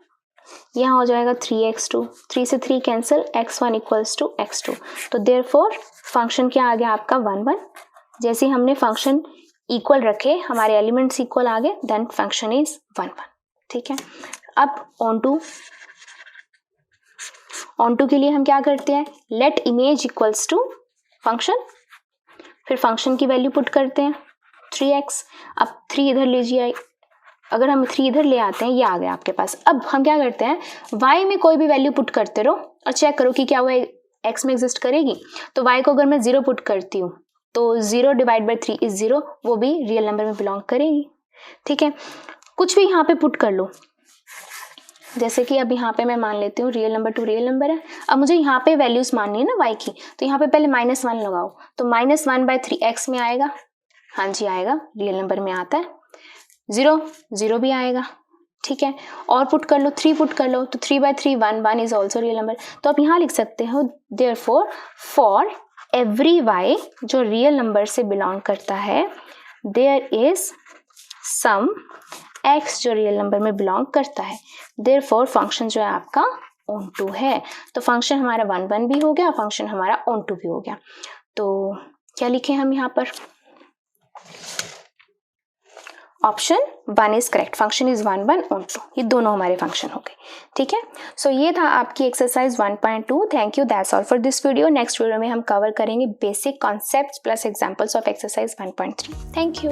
यहाँ हो जाएगा 3x2, 3 से 3 cancel, x1 equals to x2। तो देयरफॉर फंक्शन क्या आ गया आपका 1 जैसे हमने फंक्शन इक्वल रखे, हमारे एलिमेंट्स इक्वल आ गए, देन फंक्शन इज 1 ठीक है। अब ऑन टू के लिए हम क्या करते हैं, let image equals to function, फिर फंक्शन की वैल्यू पुट करते हैं 3x। अब 3 इधर लीजिए, अगर हम 3 इधर ले आते हैं, ये आ गया आपके पास। अब हम क्या करते हैं, y में कोई भी वैल्यू पुट करते रहो और चेक करो कि क्या वो x में एग्जिस्ट करेगी। तो y को अगर मैं 0 पुट करती हूँ तो 0/3 इज 0, वो भी रियल नंबर में बिलोंग करेगी, ठीक है। कुछ भी यहाँ पे पुट कर लो, जैसे कि अब यहाँ पे मैं मान लेती हूँ real number to real number है। अब मुझे यहाँ पे वैल्यूज माननी है ना y की, तो यहाँ पे पहले -1 लगाओ, तो -1/3 x में आएगा, हाँ जी आएगा, रियल नंबर में आता है। 0 भी आएगा, ठीक है। और पुट कर लो, 3 पुट कर लो, तो 3/3 1 इज ऑल्सो रियल नंबर। तो आप यहाँ लिख सकते हो देयरफॉर फॉर एवरी y जो रियल नंबर से बिलोंग करता है, देयर इज सम x जो रियल नंबर में बिलोंग करता है, देयरफॉर फंक्शन जो है आपका ऑन टू है। तो फंक्शन हमारा 1 भी हो गया, फंक्शन हमारा ऑन टू भी हो गया। तो क्या लिखे हम यहाँ पर, option 1 is correct, function is 1 onto, ये दोनों हमारे फंक्शन हो गए, ठीक है। सो ये था आपकी exercise 1.2। Thank you, that's all for this video. Next video में हम कवर करेंगे basic concepts plus examples of exercise 1.3। Thank you.